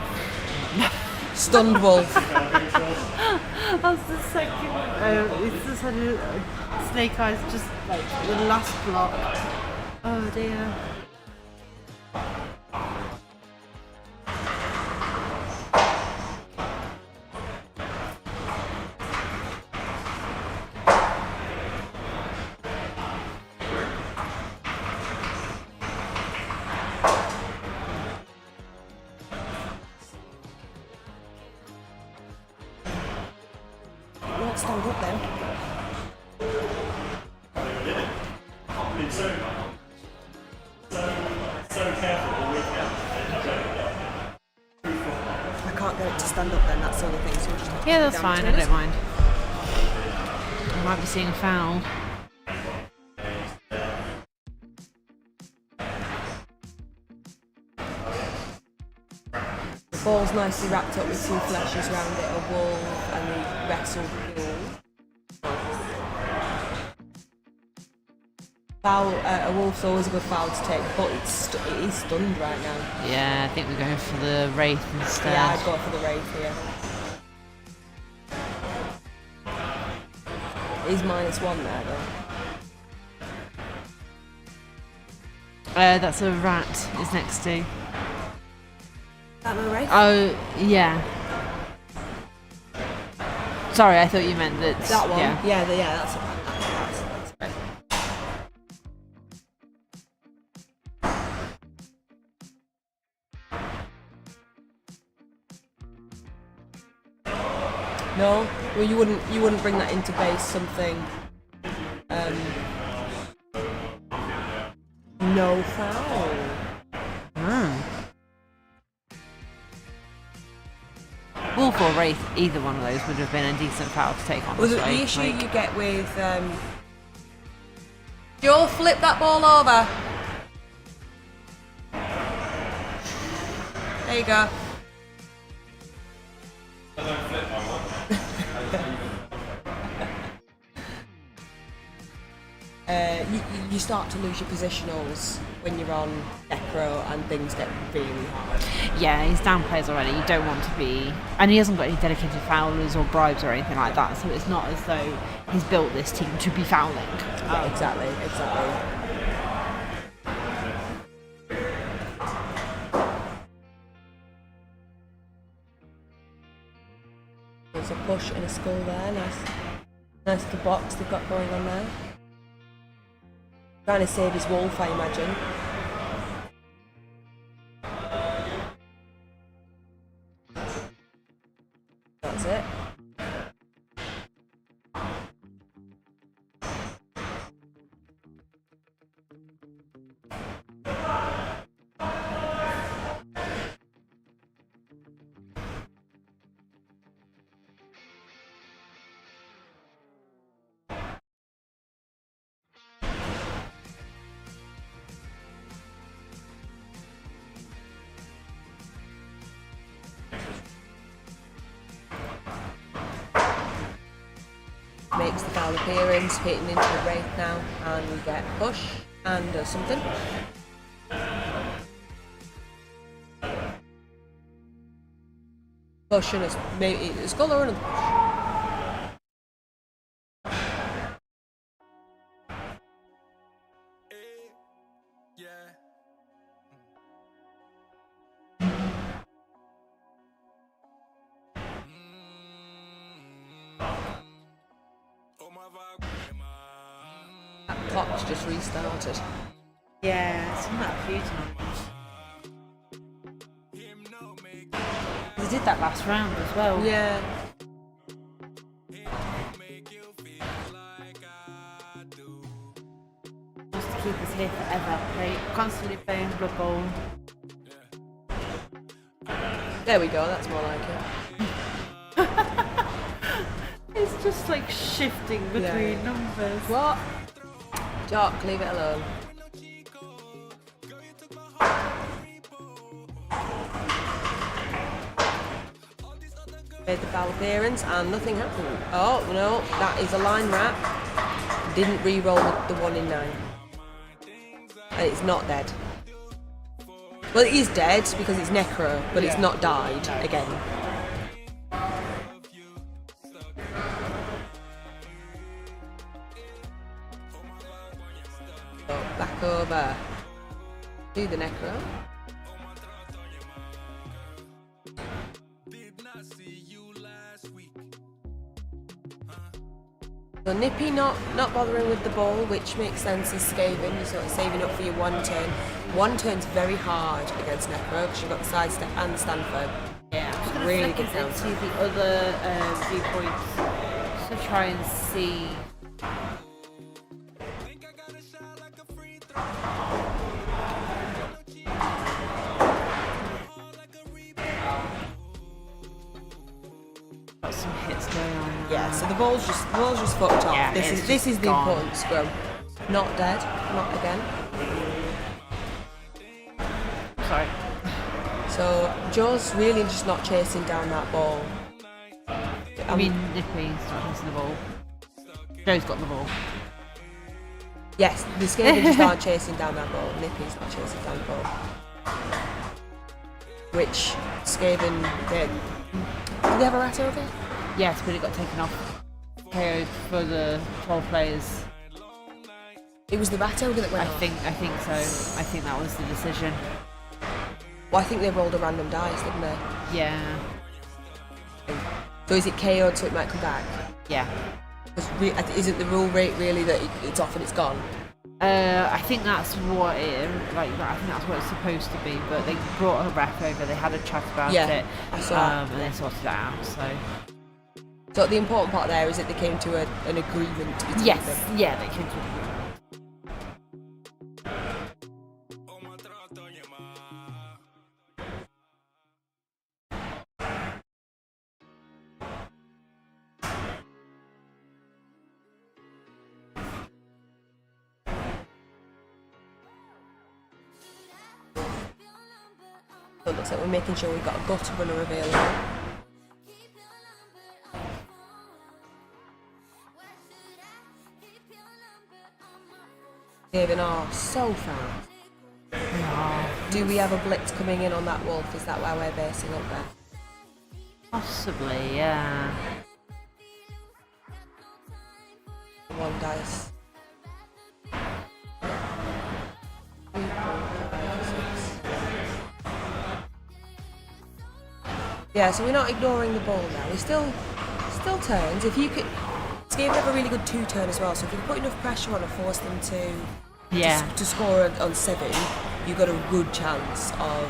Stunned wolf. That's the second. It's just had a snake eyes, just like the last block. Oh dear. Stand up then. Been so careful all weekend. I can't get it to stand up then, that's the only thing. So just Yeah, that's fine, I don't mind. I might be seeing a foul. The ball's nicely wrapped up with 2 fleshes around it, a wolf and the wrestle pool. Foul, a wolf's always a good foul to take, but it is stunned right now. Yeah, I think we're going for the Wraith instead. Yeah, I'd go for the Wraith here. He's -1 there though. That's a rat is next to. Is that my Wraith? Oh, yeah. Sorry, I thought you meant that. That one? Yeah. Yeah, that's right. No, well you wouldn't bring that into base something. No foul. Wolf or Wraith, either one of those would have been a decent foul to take on. Was this it way. the issue Like, you get with Joe, flip that ball over. There you go. You start to lose your positionals when you're on Necro and things get really hard. yeah, he's down players already. You don't want to be, and he hasn't got any dedicated foulers or bribes or anything like that. So it's not as though he's built this team to be fouling. Yeah, exactly. There's a push and a skull there. Nice little box they've got going on there. Trying to save his wolf, I imagine. That's it. Makes the foul appearance, hitting into the Wraith now, and we get push and something. Push and maybe a skull or another push. That clock's just restarted. Yeah, it's done that a few times. They did that last round as well. Yeah. Just to keep us here forever. Like, constantly playing Blood Bowl. There we go, that's more like it. It's just like shifting between Yeah. numbers. What? Jock, leave it alone. Made the foul appearance and nothing happened. Oh no, that is a line rat. Didn't re-roll the 1 in 9. And it's not dead. Well, it is dead because it's necro, but it's not died again. So back over to the necro. So Nippy not bothering with the ball, which makes sense as Skaven. You're sort of saving up for your one turn. One turn's very hard against Necro because you've got the sidestep and the stand firm. Yeah, I'm just going to Really flick good it counter. into the other viewpoints to try and see. Got some hits going on now. Yeah, so the ball's just fucked off. Yeah, this it's is just the gone. important scrum. Not dead, not again. Sorry. So Joe's really just not chasing down that ball. I mean, Nippy's not chasing the ball. Joe's got the ball. Yes, the Skaven just aren't chasing down that ball. Nippy's not chasing down the ball. Which Skaven did. Did they have a rat over? Yes, but it got taken off. KO'd for the 12 players. It was the rat ogre that went off. I think so. I think that was the decision. Well, I think they rolled a random dice, didn't they? Yeah. So is it KO'd so it might come back? Yeah. Isn't the rule rate really that it's off and it's gone? I think that's what it I think that's what it's supposed to be. But they brought a ref over. They had a chat about it. I saw that. And they sorted it out. So the important part there is that they came to an agreement between yes, them. yeah, they came to an agreement. So it looks like we're making sure we've got a gutter runner available. Skaven are so fast. Do we have a blitz coming in on that wolf? Is that why we're basing up there? Possibly, yeah. One dice. Yeah, so we're not ignoring the ball now. We still turns. If you could, Skaven have a really good 2-turn as well. So if you can put enough pressure on and force them to score on 7, you've got a good chance of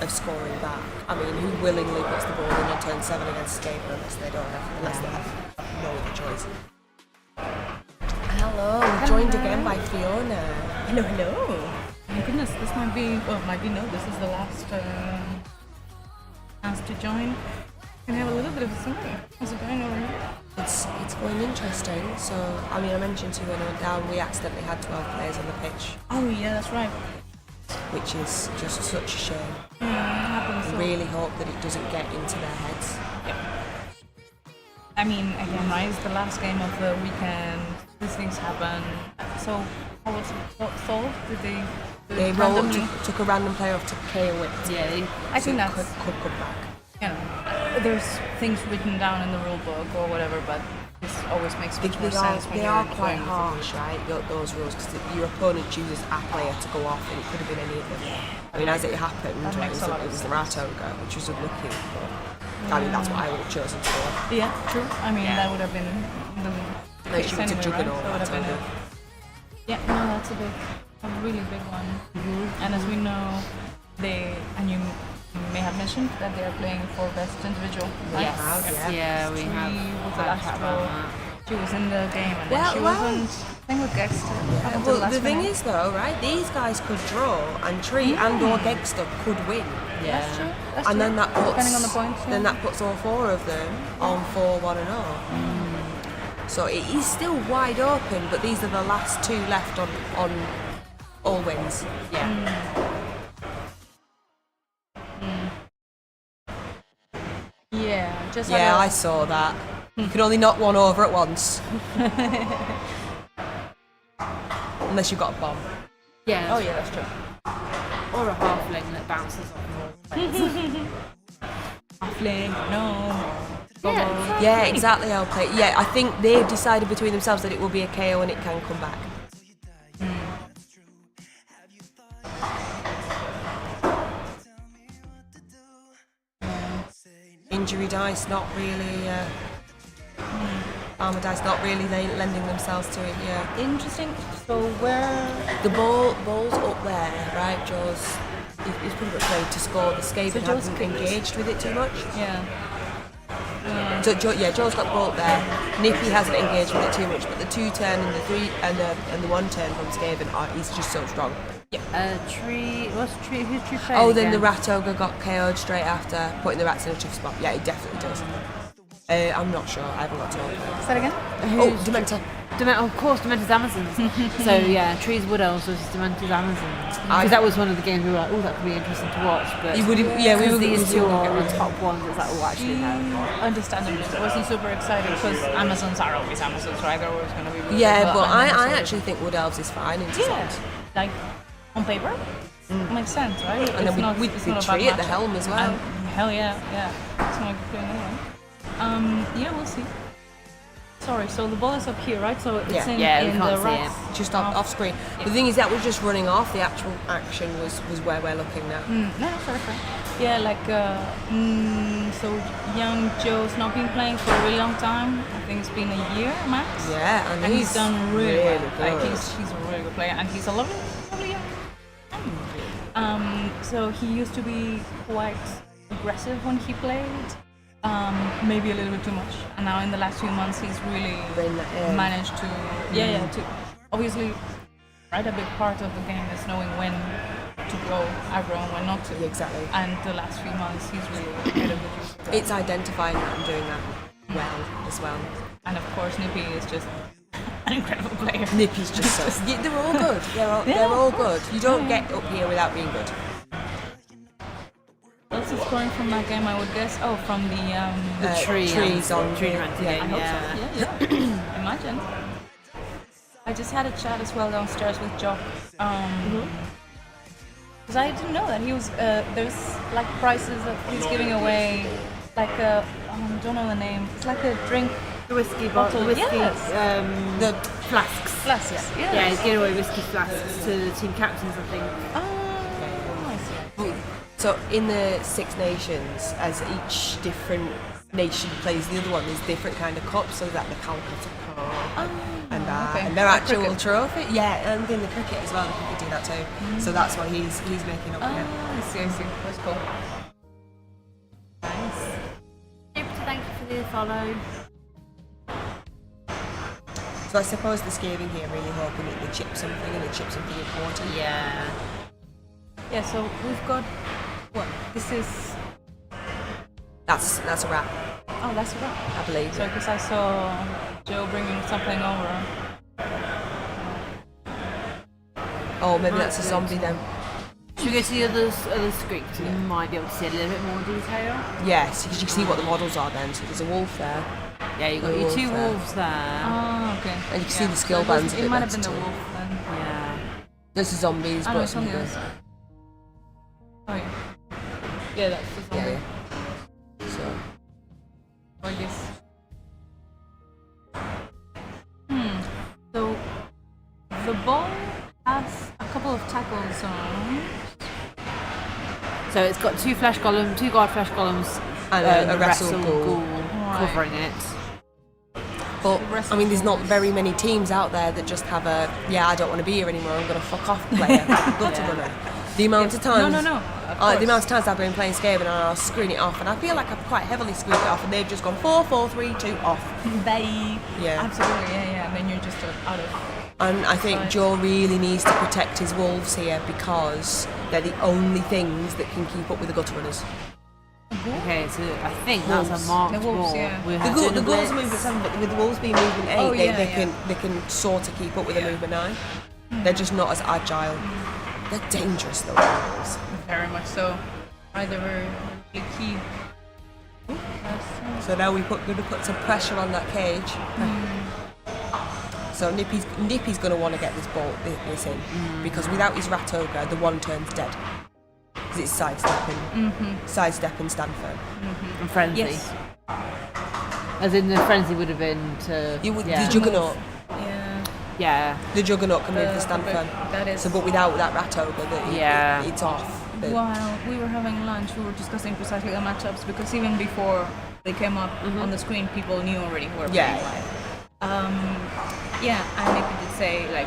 scoring back. I mean, who willingly puts the ball in on turn 7 against Skaven unless they have no other choice. Hello, we're joined again by Fiona. Hello, hello. My goodness, this might be this is the last chance to join and have a little bit of a summary. How's it going over here? It's going interesting. So, I mean, I mentioned to you when I went down, we accidentally had 12 players on the pitch, Oh yeah, that's right. which is just such a shame. It happens. I really hope that it doesn't get into their heads. I mean, again, right, it's the last game of the weekend. These things happen. So, how was it solved? Did they They took a random player off to KO it. Yeah, I think that that's, could come back. you know, there's things written down in the rule book or whatever, but this always makes much more sense when They you're are quite going harsh, right? Those rules, because your opponent chooses a player to go off, and it could have been any of them. I mean, as it happened, That makes a lot of it was the rat ogre, which was unlucky. But I mean, that's what I would have chosen to go off. Yeah, true. I mean, that would have been the Unless you were to anyway, juggernaut right? That would rat have been ogre. Yeah, no, that's a really big one. And as we know, you may have mentioned that they are playing for best individual, right? Yes. Yeah, we have. She was the had a last chat about row. that. She was in the game and Well, then she wasn't playing with Gex. Well, the thing is, though, right? These guys could draw, and Tree and or Gegster could win. Yeah. That's true. And then that puts depending on the points. Then that puts all 4 of them on 4-1-0. So it is still wide open, but these are the last 2 left on all wins. Yeah. Yeah, just Yeah, I saw that. You can only knock one over at once. Unless you've got a bomb. Yeah. Oh yeah, that's true. Or a halfling that bounces off the wall. Halfling, no. Yeah. Yeah, exactly. I'll play. Yeah, I think they've decided between themselves that it will be a KO and it can come back. Injury dice, not really. Armor dice, not really lending themselves to it. Yeah. Interesting. So where? The ball's up there, right? Jaws. He's pretty much ready to score. The Skaven Jaws hasn't kicked. engaged with it too much. Yeah. So Joel's got the ball up there. Nippy hasn't engaged with it too much, but the 2-turn and the 3 and the 1-turn from Skaven is just so strong. Tree. Who's Tree playing? Oh, then again? the rat ogre got KO'd straight after, putting the rats in a tough spot. Yeah, it definitely does. I'm not sure. I haven't got to know. Say that again? Oh, Dementor. Of course, Demented Amazons. So yeah, Trees Wood Elves versus Demented Amazons. Because that was one of the games we were like, oh, that could be interesting to watch. But You would, yeah, we were these two gonna are get the rid top ones. It's like, oh, actually, no. Understandably, wasn't super excited because Amazons are always Amazons, right? They're always going to be really Yeah, good, but I Amazons- actually think Wood Elves is fine in yeah, Saisons. like on paper, makes sense, right? And then with it's the not a bad tree at the matchup. helm as well. And hell yeah, it's not good anyway. Yeah, we'll see. Sorry, so the ball is up here, right? So it's Yeah. in, Yeah, we in can't the see right. Just off screen. The thing is that was just running off. The actual action was where we're looking now. No, fair. Yeah, like so young Joe's not been playing for a really long time. I think it's been a year max. Yeah, and he's done really well. Like good. he's a really good player, and he's a lovely young man. So he used to be quite aggressive when he played. Maybe a little bit too much, and now in the last few months he's really managed to to obviously, right, a big part of the game is knowing when to go aggro and when not to. Exactly. And the last few months he's really made a good use of that. It's identifying that and doing that well as well. And of course Nippy is just an incredible player. Nippy's just so. Yeah, they're all good. They're all good. You don't get up here without being good. What's the scoring from that game, I would guess? Oh, from the trees on Tree Demented I game, hope yeah. so. Yeah. Imagine. I just had a chat as well downstairs with Jock. Because I didn't know that he was. There's like prizes that he's giving away, like I don't know the name. It's like a drink. The whiskey bottle, whiskey, Yes. the flasks. Flasks. Yes. Yeah, he's giving away whiskey flasks to the team captains, I think. Oh, I see. So in the Six Nations, as each different nation plays the other one, there's different kind of cups. So that the Calcutta Cup and that, okay. and their Like actual cricket. trophy. Yeah, and in the cricket as well, the cricket do that too. So that's why he's making up here. I see. That's cool. Nice. Thank you for the follow. So I suppose the scaling here really hoping that they chip something and they chip something important. Yeah. Yeah. So we've got what? This is. That's a wrap, Oh, that's right. I believe. So because I saw Joe bringing something over. Oh, maybe that's a zombie then. Should we go to the other screen? Because we might be able to see a little bit more detail. Yes, because you can see what the models are then. So there's a wolf there, Yeah, you've got The your two wolf there. wolves there. Oh, okay. and you can see the skill So it bands. was- a It bit might have better been the too. wolf then. Yeah. There's the zombies, I know but it's on the other some side. Oh yeah. Yeah, that's the zombie. yeah. So Or this. So the ball has a couple of tackles on. So it's got two guard flash columns, And a the wrestle ghoul. covering it. But I mean, there's not very many teams out there that just have a I don't want to be here anymore. I'm going to fuck off player, like a gutter runner. The amount of times, No. the amount of times I've been playing Skaven and I'll screen it off, and I feel like I've quite heavily screwed it off, and they've just gone 4, 4, 3, 2 off. They. Yeah. Absolutely. Yeah. And then you're just out of. And I think Right. Joe really needs to protect his wolves here because they're the only things that can keep up with the gutter runners. Okay, so I think that's Wolves. a marked The wolves, ball. yeah. We The, have ghouls doing are blitz. movement 7, but with the wolves being movement 8, Oh, they, yeah, they yeah. can sort of keep up with the movement 9. They're just not as agile. They're dangerous though, the wolves. Very much so. Right, they were really key. So now we're going to put some pressure on that cage. So Nippy's going to want to get this in because without his rat ogre, the one turn's dead. Because it's sidestep and stand firm. And frenzy. Yes. As in the frenzy would have been to. The juggernaut, Yeah. Yeah. the juggernaut can move the stand but firm. that is- So, but without that rat ogre, it's off. The- While we were having lunch, we were discussing precisely the matchups because even before they came up on the screen, people knew already who were playing live. And Nicky did say like,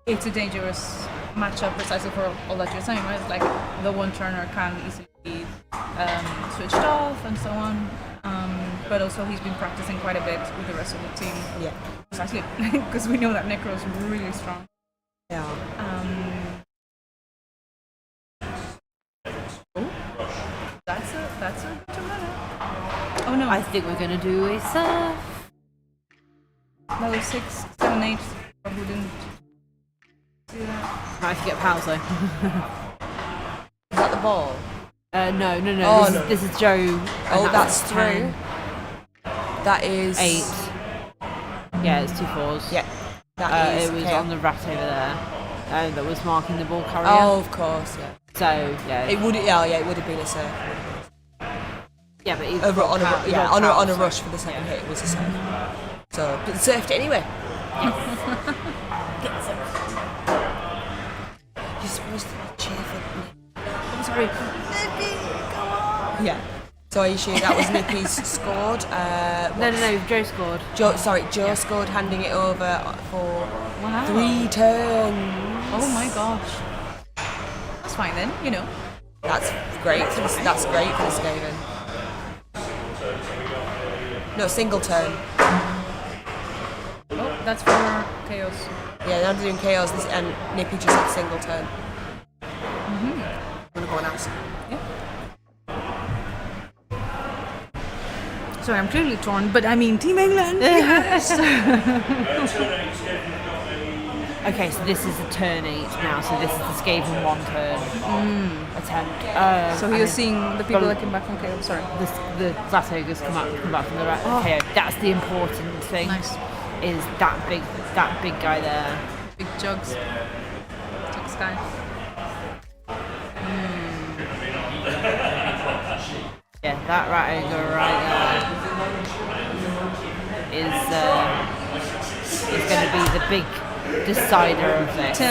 it's a dangerous matchup precisely for all that you're saying, right? It's like the one turner can easily be switched off and so on. But also he's been practicing quite a bit with the rest of the team. Yeah. Precisely because we know that Necro's really strong. Yeah. That's a turner. Oh no. I think we're gonna do a surf. No, 6, 7, 8. Who didn't see that? Might have to get pals though. Is that the ball? No. Oh, This is Joe. And Oh, that's was 3. 10. That is 8. Yeah, it's 2 4s. Yeah, that is. It was KO. on the rat over there. That was marking the ball carrier. Oh, of course, yeah. So yeah. It would, it would have been a serve. Yeah, but he On got a rush for the second hit, it was a serve. So, but served it anyway. You're supposed to cheer for me. I'm sorry. Yeah. So are you sure that was Nippy's scored? No, Joe scored. Joe scored, handing it over for Wow. 3 turns. Oh my gosh. That's fine then, you know. That's great. That's great for the Skaven. No, single turn. Oh, that's for Chaos. Yeah, now they're doing chaos, and Nippy just had single turn. I'm gonna go and ask. Sorry, I'm clearly torn, but I mean, Team England, yes! Okay, so this is a turn 8 now, so this is the Skaven 1 turn attempt. So he was seeing the people that came back from Chaos, sorry. The Glass Ogres come back from the rat. Okay, that's the important thing. Nice. Is that big guy there. Big jugs. Jugs guy. Yeah, that rat ogre right there is going to be the big decider of this. 10.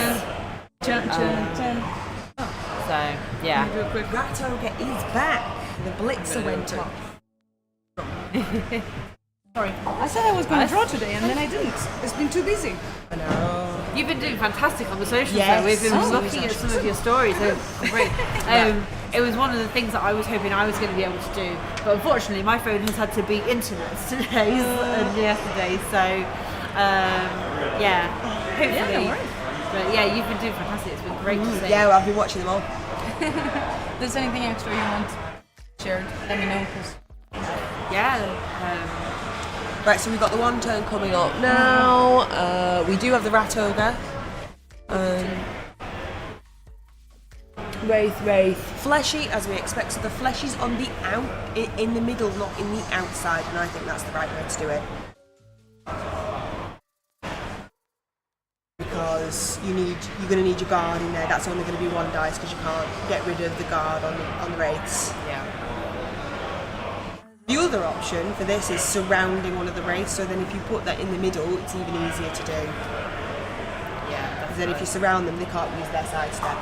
So, yeah. Do a quick. Rat Ogre is back. The blitzer went off. Sorry. I said I was going to draw today and then I didn't. It's been too busy. I know. You've been doing fantastic on the socials. Yes. Though. We've been Oh, looking at some of your stories. They're great. It was one of the things that I was hoping I was going to be able to do, but unfortunately, my phone has had to be internet today and yesterday. So, yeah, hopefully. Yeah, no worries. But yeah, you've been doing fantastic. It's been great to see. Yeah, well, I've been watching them all. If there's anything extra you want shared, let me know. Cause Yeah. Right, so we've got the 1 turn coming up now. We do have the Rat Ogre. Wraith. Fleshy, as we expect. So the flesh is on the in the middle, not in the outside, and I think that's the right way to do it. Because you're going to need your guard in there. That's only going to be 1 dice because you can't get rid of the guard on the wraiths. Yeah. The other option for this is surrounding one of the wraiths. So then, if you put that in the middle, it's even easier to do. Yeah. Because then, if you surround them, they can't use their sidestep.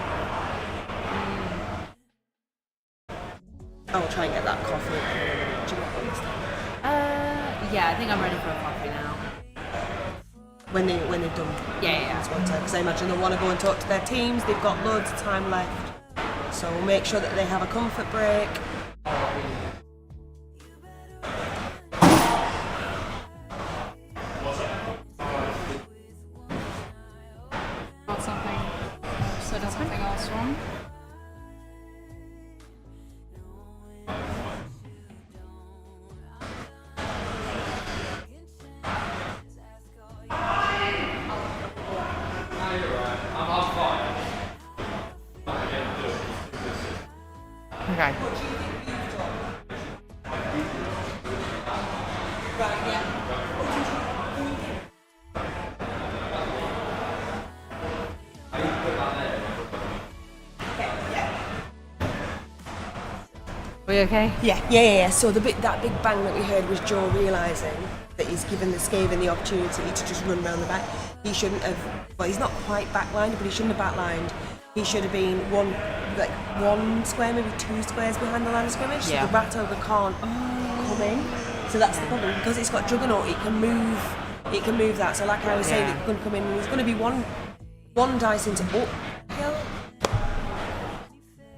I will try and get that coffee. Do you want one this time? Yeah, I think I'm ready for a coffee now. When they've done Yeah. this 1 turn, because I imagine they'll want to go and talk to their teams. They've got loads of time left, so we'll make sure that they have a comfort break. not something. Said something else wrong. Okay. Are we okay? Yeah. So that big bang that we heard was Joe realising that he's given the Skaven the opportunity to just run round the back. He shouldn't have. Well, he's not quite backlined, but he shouldn't have backlined. He should have been 1 square, maybe 2 squares behind the line of scrimmage. Yeah. So the Rat Ogre can't come in. So that's the problem, because it's got Juggernaut. It can move that. So like I was saying, it's going to come in. And it's going to be one dice into uphill.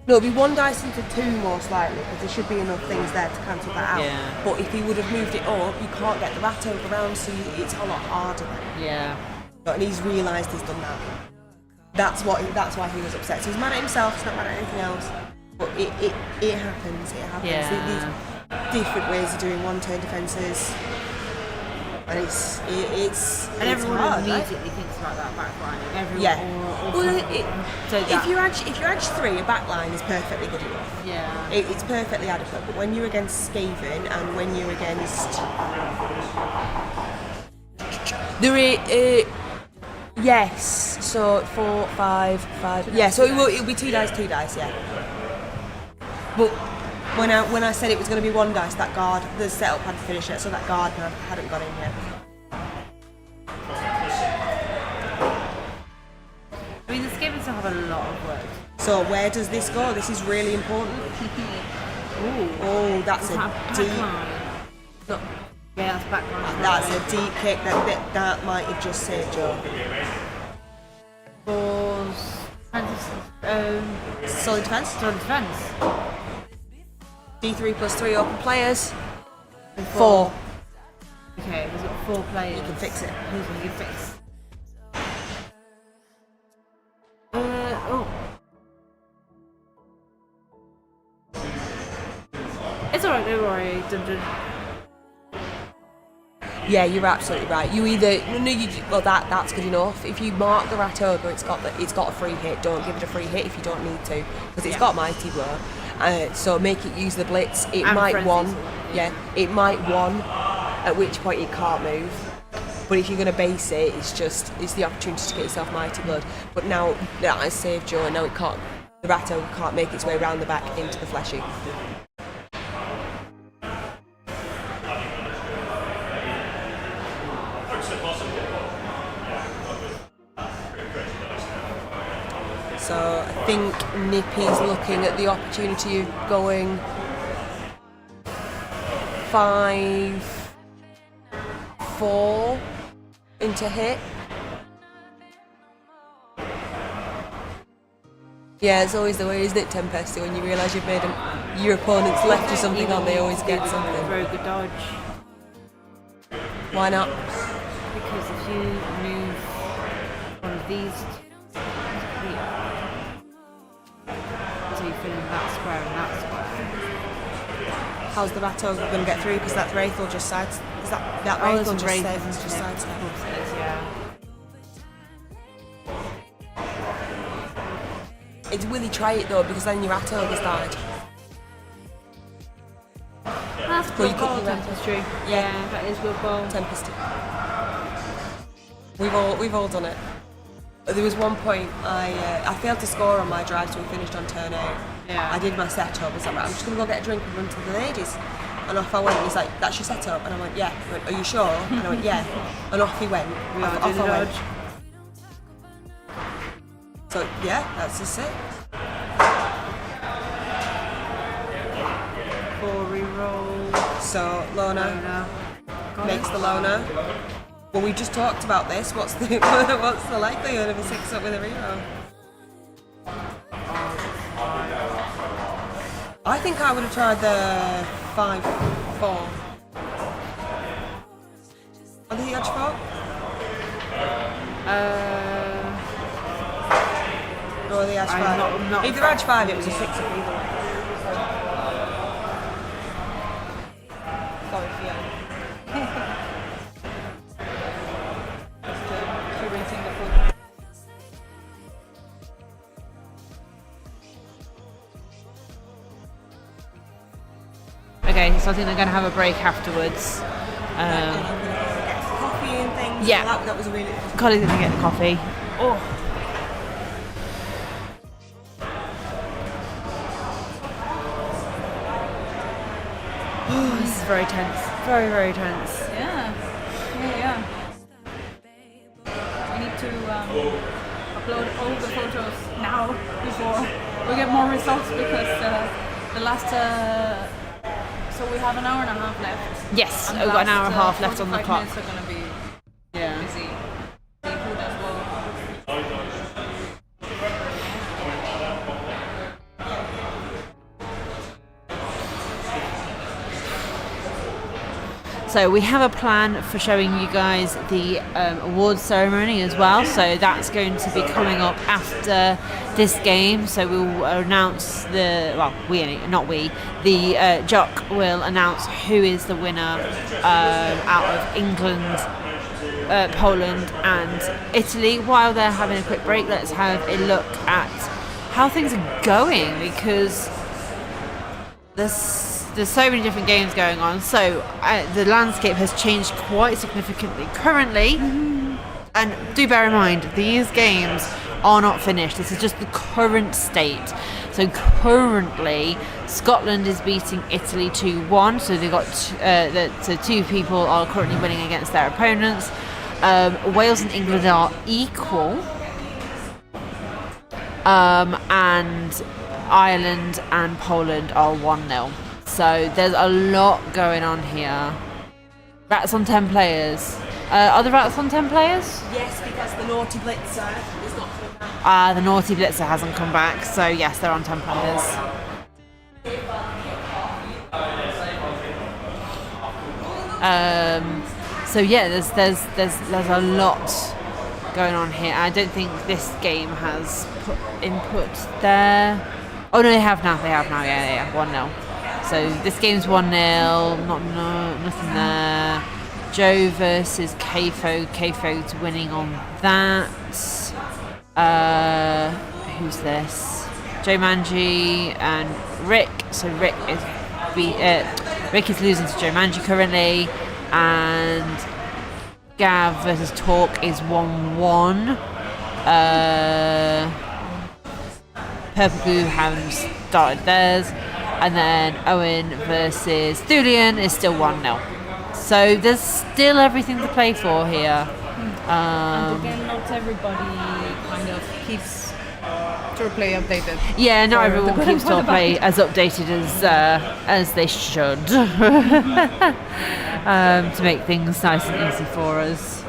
No, it'll be 1 dice into 2 most likely, because there should be enough things there to cancel that out. Yeah. But if he would have moved it up, you can't get the Rat Ogre around, so it's a lot harder then. Yeah. And he's realised he's done that. That's why he was upset. So he's mad at himself. He's not mad at anything else. But it happens. It happens. Yeah. These different ways of doing 1 turn defences. And it's And everyone hard, right? immediately thinks about that backlining. Everyone, Yeah. or Well, so if that, you're edge 3, a backline is perfectly good enough. yeah. It's perfectly adequate. But when you're against Skaven and when you're against yes. So 4, 5, 5. Yeah. So it'll be 2 dice. Yeah. But when I said it was going to be 1 dice, that guard, the setup had to finish it, so that guard hadn't gone in yet. I mean, the Skavens still have a lot of work. So where does this go? This is really important. Oh, that's a deep. Look, yeah, that's backline. That's a deep kick. That might have just saved Joe. Balls. Solid defense. Solid defense. D3 plus 3 open players. 4. Okay, we've got 4 players. You can fix it. Who's going to get fixed? Oh. It's alright, don't worry, Dungeon. Yeah, you're absolutely right. You either that's good enough. If you mark the rat ogre, it's got a free hit. Don't give it a free hit if you don't need to, because it's got mighty blow. So make it use the blitz. It And might frenzy, one, it might one, at which point it can't move. But if you're going to base it, it's the opportunity to get yourself mighty blood. But now that has saved Joe, and now it can't. The rat ogre can't make its way around the back into the fleshy. So I think Nippy's looking at the opportunity of going 5, 4 into hit. Yeah, it's always the way, isn't it, Tempesty? When you realise you've made your opponent's left you something on, they always get something. Very good dodge. Why not? Because if you move one of these here, so you fill in that square and that square. How's the rat ogre going to get through? Because that wraith will just sidestep. Is that Oh, wraith there's will a just wraith, save, isn't just it? sidestep? Of course it is, yeah. Will he try it though? Because then your rat ogre's died. That's Well, you good could ball, do that. Tempestry. Yeah. Yeah, that is good ball. Tempesty. We've all done it. There was one point I failed to score on my drive, so we finished on turn 8. Yeah. I did my setup. I was like, right, I'm just gonna go get a drink and run to the ladies. And off I went. He's like, "That's your setup," and I went, "Yeah." He went, "Are you sure?" And I went, "Yeah." And off he went. We are Off doing I the went. dodge. So yeah, that's just it. 4 reroll. So Lona Got makes it. the Lona. Well, we just talked about this. What's the likelihood of a 6-up with a reroll? I think I would have tried the 5-4. Are they the edge 4? Or the edge 5? I'm not If they're edge 5, it was a 6-up either way. Sorry, Fiona. Curating the food. Okay, so I think they're going to have a break afterwards. And I'm going to go get coffee and things. Yeah. So that was a really... Collie's going to get the coffee. Oh. This is very tense. Very, very tense. Yeah. We need to upload all the photos now before we get more results, because the last. So we have an hour and a half left. Yes, And we've got an hour and a half left on the 45 clock. minutes are going to be busy. Seafood as well. So we have a plan for showing you guys the awards ceremony as well. So that's going to be coming up after this game. So we'll announce the Jock will announce who is the winner out of England, Poland and Italy. While they're having a quick break, let's have a look at how things are going, because there's so many different games going on. So the landscape has changed quite significantly currently. And do bear in mind, these games are not finished. This is just the current state. So currently, Scotland is beating Italy 2-1. So they got so two people are currently winning against their opponents. Wales and England are equal, and Ireland and Poland are 1-0. So there's a lot going on here. Rats on 10 players. Are the rats on 10 players? Yes, because the naughty blitzer is not coming back. The naughty blitzer hasn't come back, so yes, they're on 10 players. So yeah, there's a lot going on here. I don't think this game has put input there. Oh no, they have now. Yeah, 1-0. So this game's 1-0. Nothing there. Joe versus Kafo. Kafo's winning on that. Who's this? Joe Manji and Rick. So Rick is losing to Joe Manji currently, and Gav versus Talk is 1-1. Purple Goo haven't started theirs, and then Owen versus Thulian is still 1-0. So there's still everything to play for here. And again, not everybody kind of keeps tour play updated. Yeah, not For everyone the keeps good and tour for the play as updated as they should. To make things nice and easy for us.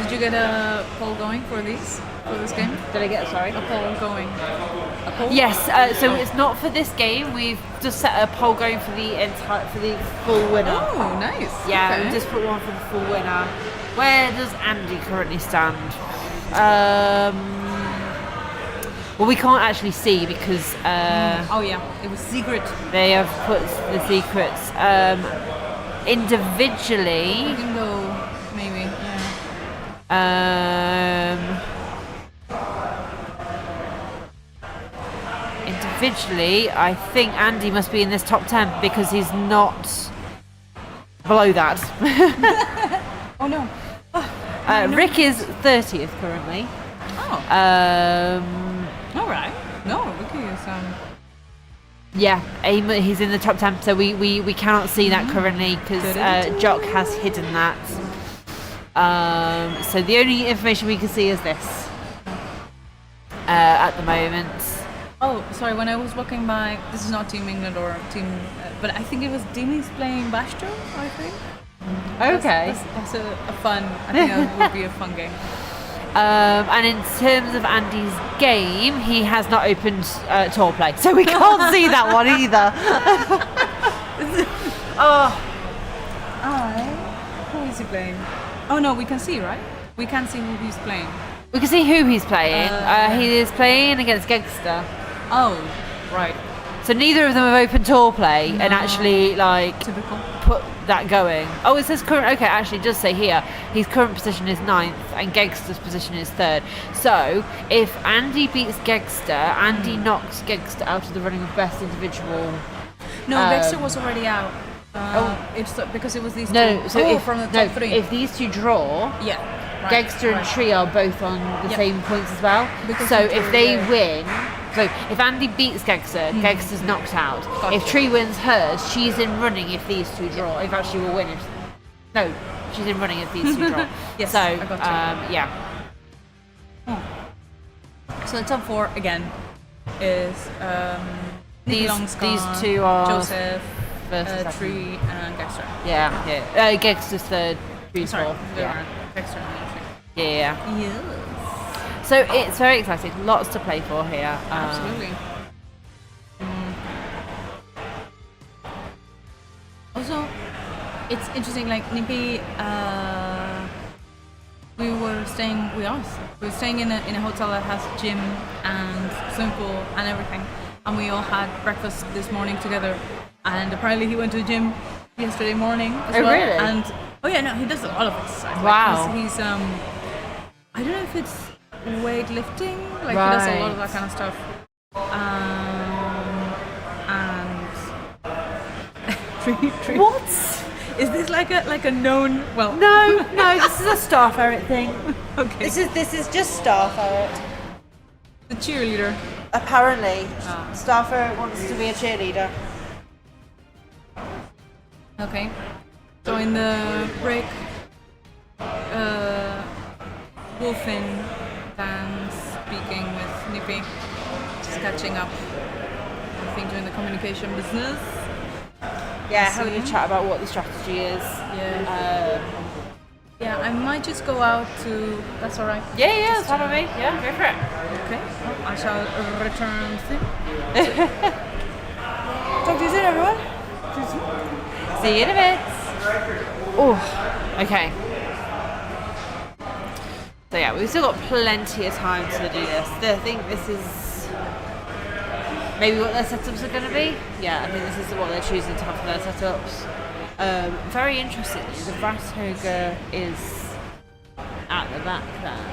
Did you get a poll going for this game? Did I get A poll going. A poll? Yes, so it's not for this game. We've just set a poll going for the full winner. Oh, nice. Yeah, Okay. we just put one for the full winner. Where does Andy currently stand? Well, we can't actually see because Oh yeah, it was secret. they have put the secrets individually. Bingo, maybe. Yeah. Individually, I think Andy must be in this top 10 because he's not below that. Oh no. Rick is 30th currently. Oh. All right. No, Ricky is Yeah, he's in the top 10, so we cannot see that currently because Jock has hidden that. So the only information we can see is this at the moment. Oh, sorry. When I was walking by, this is not Team England or Team, but I think it was Dini's playing Bastro. I think. Okay. That's a fun. I think that would be a fun game. And in terms of Andy's game, he has not opened tour play, so we can't see that one either. Who is he playing? Oh no, we can see, right? We can see who he's playing. We can see who he's playing. He is playing against Gegster. Oh, right. So neither of them have opened tour play and actually Typical. put that going. Oh, it says current. Okay, actually, it does say here his current position is 9th and Gegster's position is 3rd. So if Andy beats Gegster, Andy knocks Gegster out of the running of best individual. No, Dexter was already out. It's because it was these No, two. so from the top three. if these two draw, Yeah. Right, Gegster and right. Tree are both on the Yep. same points as well. Because So of if the- they yeah. win, so if Andy beats Gegster, Gegster's knocked out. Gotcha. If Tree wins hers, she's in running if these two draw. In fact, she will win if... No, she's in running if these two draw. Yes, so, I got you. yeah. So the top 4 again is These Longscon, two are Joseph, versus second. Tree, and Dexter. Yeah. Gegster's 3rd, Tree's Sorry, 4th. they Yeah. are Dexter and Tree. Yeah. Yes. So it's very exciting. Lots to play for here. Absolutely. it's interesting. Like Nippy, we are staying in a hotel that has gym and swimming pool and everything, and we all had breakfast this morning together. And apparently he went to the gym yesterday morning as well. Really? And no, he does a lot of exercise. Wow. Like he's I don't know if it's weightlifting. Like he does a lot of that kind of stuff. And What? is this like a known? Well, No, this is a star ferret thing. okay. This is just star ferret. The cheerleader. Apparently, star ferret wants to be a cheerleader. Okay. So in the break, Wolfin, Dan speaking with Nippy, just catching up. I think doing the communication business. Yeah, having a chat about what the strategy is. Yeah, I might just go out to. That's all right. Yeah, that's fine with me. Yeah, go for it. Okay. Well, I shall return soon. Talk to you soon, everyone. See you in a bit. Oh, okay. So yeah, we've still got plenty of time to do this. I think this is maybe what their setups are going to be. Yeah, I think this is what they're choosing to have for their setups. Very interestingly, the Rat Ogre is at the back there.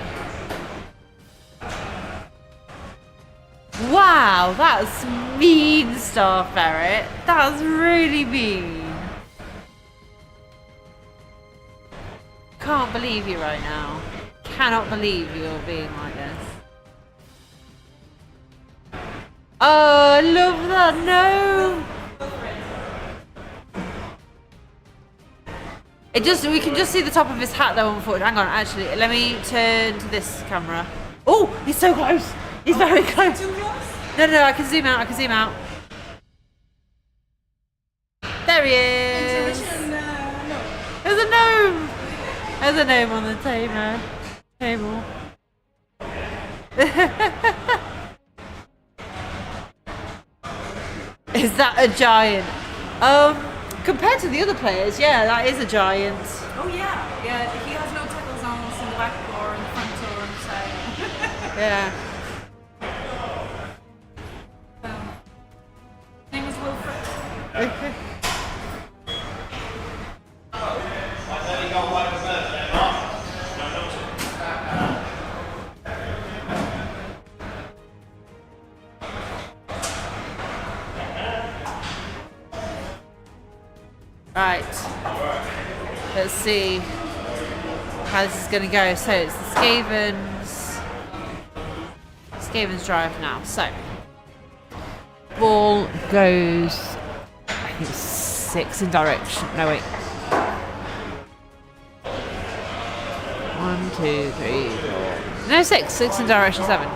Wow, that's mean, Star Ferret. That's really mean. Can't believe you right now. Cannot believe you're being like this. Oh, I love that. No. We can just see the top of his hat though, unfortunately. Hang on, actually, let me turn to this camera. Oh, he's so close. He's very close. Too close? No, I can zoom out. There he is. There's a gnome. There's a gnome on the table. Is that a giant? Compared to the other players, yeah, that is a giant. Oh yeah. He has no tackle zones in the back or in the front or on the side. Yeah. Name is Wilfred. Right. Let's see how this is going to go. So it's the Skaven's drive now. So ball goes, I think 6 in direction. No wait. 1, 2, 3, 4. No, 6. 6 in direction 7.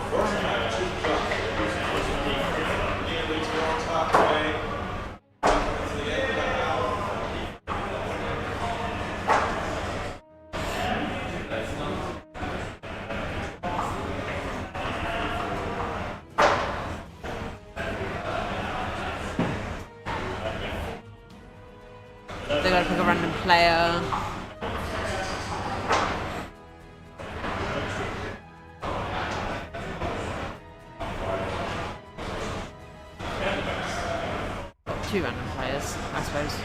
They gotta pick a random player. Two random players, I suppose.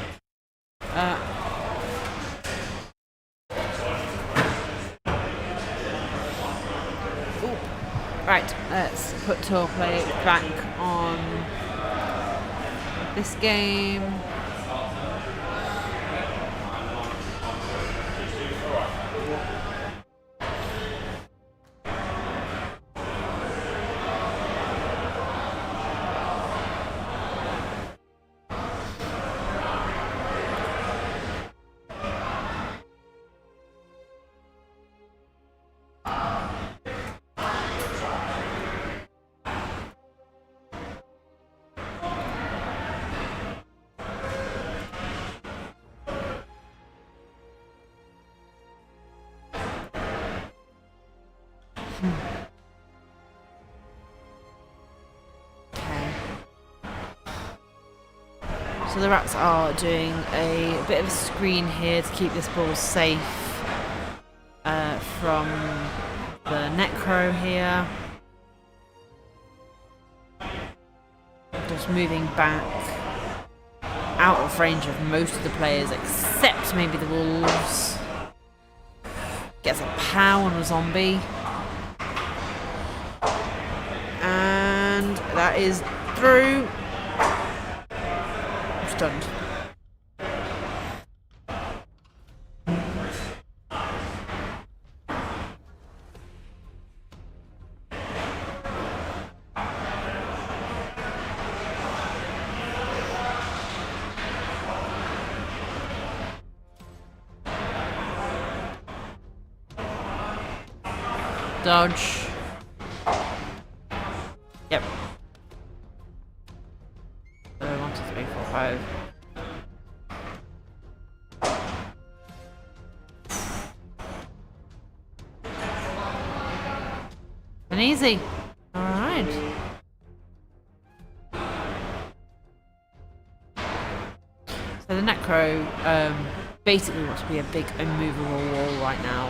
Ooh. Right, let's put tour play back on this game. So So the rats are doing a bit of a screen here to keep this ball safe from the necro here. Just moving back out of range of most of the players except maybe the wolves. Gets a pow on a zombie. And that is through. I'm stunned. Dodge. Yep. 1, 2, 3, 4, 5. And easy. Alright. So the necro basically wants to be a big immovable wall right now,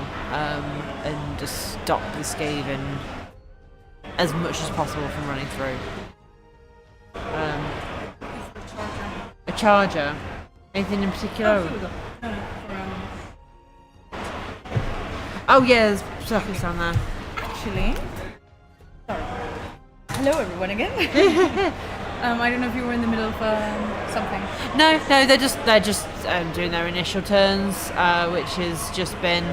and just stop the Skaven as much as possible from running through. A charger. Anything in particular? Oh yeah, there's circles down there. Actually, sorry. Hello everyone again. I don't know if you were in the middle of something. No, they're just doing their initial turns, which has just been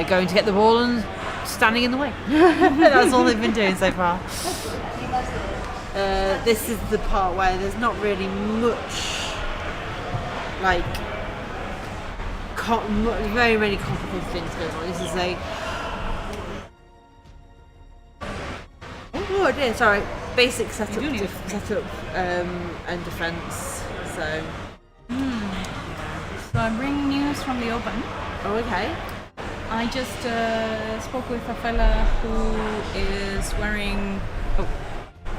going to get the ball and standing in the way. That's all they've been doing so far. This is the part where there's not really much, like, very many complicated things going on. This is a oh dear, sorry, basic setup and defense. So So I bring news from the open. oh okay. I just spoke with a fella who is wearing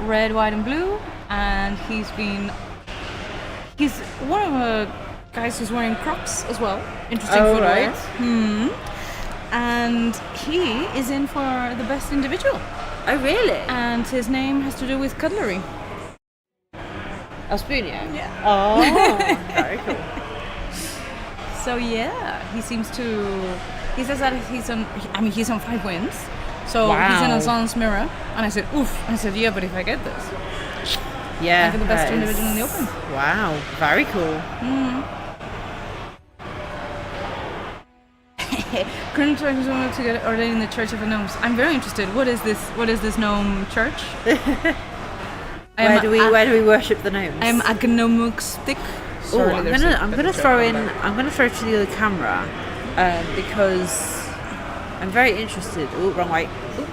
red, white, and blue, and he's one of the guys who's wearing Crocs as well. Interesting footwear. Right. And he is in for the best individual, Oh really? and his name has to do with cutlery. Alspunio? Yeah. Oh, very cool. So yeah, he seems to. He says that he's on 5 wins. So he's in Wow. a Zon's mirror, and I said, oof. And I said, yeah, but if I get this, Yeah. I'll be the best that individual in the is- open. Wow, very cool. Current tribes wanted to get ordained in the Church of the Gnomes. I'm very interested. What is this gnome church? Where do we worship the gnomes? I'm agnomustic. Oh, I'm gonna throw to the other camera because I'm very interested. Oh, wrong way. Ooh.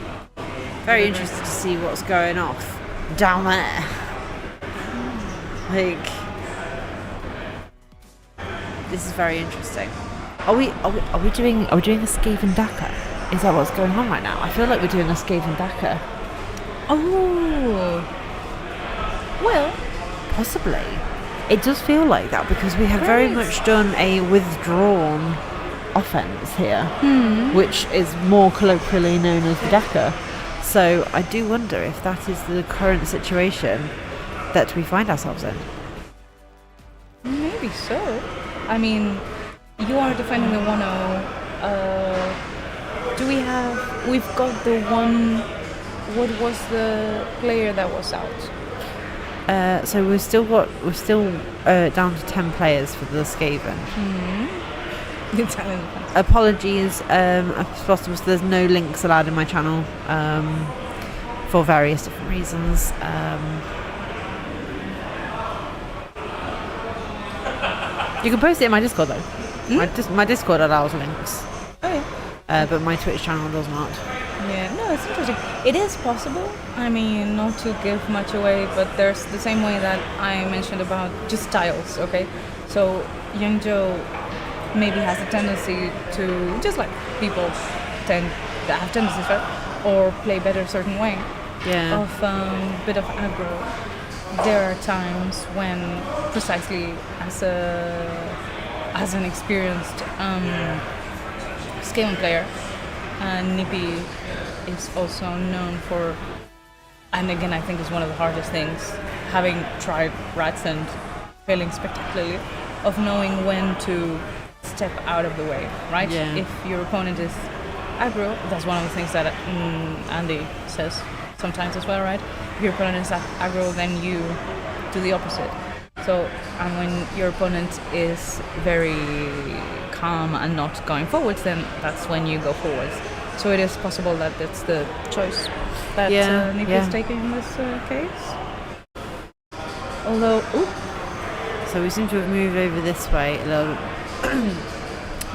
Very interested to see what's going off down there. Like, this is very interesting. Are we doing a Skaven Daka? Is that what's going on right now? I feel like we're doing a Skaven Daka. Oh, well, Possibly. It does feel like that because we have very Right. much done a withdrawn offense here, which is more colloquially known as the Daka. So I do wonder if that is the current situation that we find ourselves in. maybe so. I mean, you are defending the 1-0. We've got the one. What was the player that was out? So we're still down to 10 players for the Skaven. The Italian defense. Apologies, possible, so there's no links allowed in my channel for various different reasons. You can post it in my Discord though. My Discord allows links, Oh yeah. but my Twitch channel does not. Yeah, no, it's interesting. It is possible. I mean, not to give much away, but there's the same way that I mentioned about just styles, okay? So, Young Joe maybe has a tendency to, just like people have tendencies, right? Or play better a certain way Yeah. of bit of aggro. there are times when, precisely as an experienced Skaven player, Nippy is also known for, and again I think it's one of the hardest things, having tried rats and failing spectacularly, of knowing when to step out of the way, right? Yeah. If your opponent is aggro, that's one of the things that Andy says sometimes as well, right? If your opponent is aggro, then you do the opposite. So, and when your opponent is very calm and not going forwards, then that's when you go forwards. So it is possible that that's the choice that Nippy is taking in this case. Although, So we seem to have moved over this way a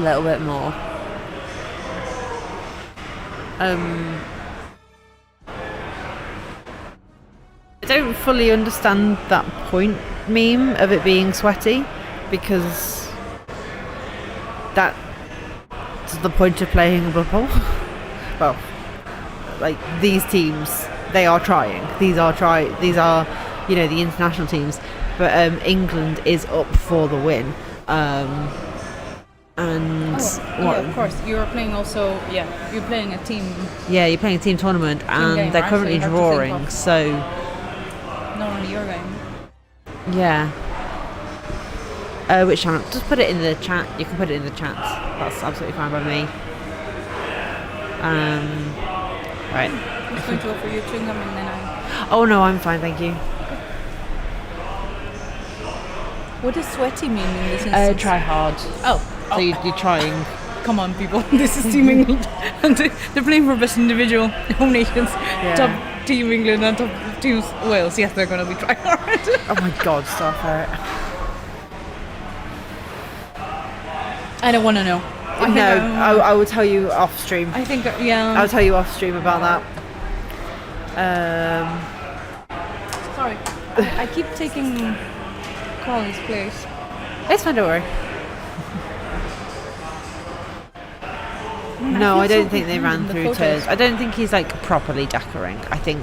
little bit more. I don't fully understand that point meme of it being sweaty, because that's the point of playing a Blood Bowl. Well, like, these teams, they are trying. These are, the international teams. But England is up for the win. of course. You're playing also, you're playing a team. Yeah, you're playing a team tournament, and game, they're right? currently So you have to drawing, think of- so Not only your game. yeah. Which channel? Just put it in the chat. You can put it in the chat. That's absolutely fine by me. Right. I was going to offer you chewing gum and then Oh no, I'm fine, thank you. What does sweaty mean in this instance? Try hard. Oh. So you're trying. Come on, people. This is Team England. And they're playing for best individual home nations. Top Team England and top teams Wales. Yes, they're going to be trying hard. Oh my god, stop it. I don't want to know. I will tell you off stream. I think, I'll tell you off stream about that. Sorry. I keep taking Colin's place. It's fine, don't worry. No, I don't think they ran through turns. I don't think he's like properly dackering. I think,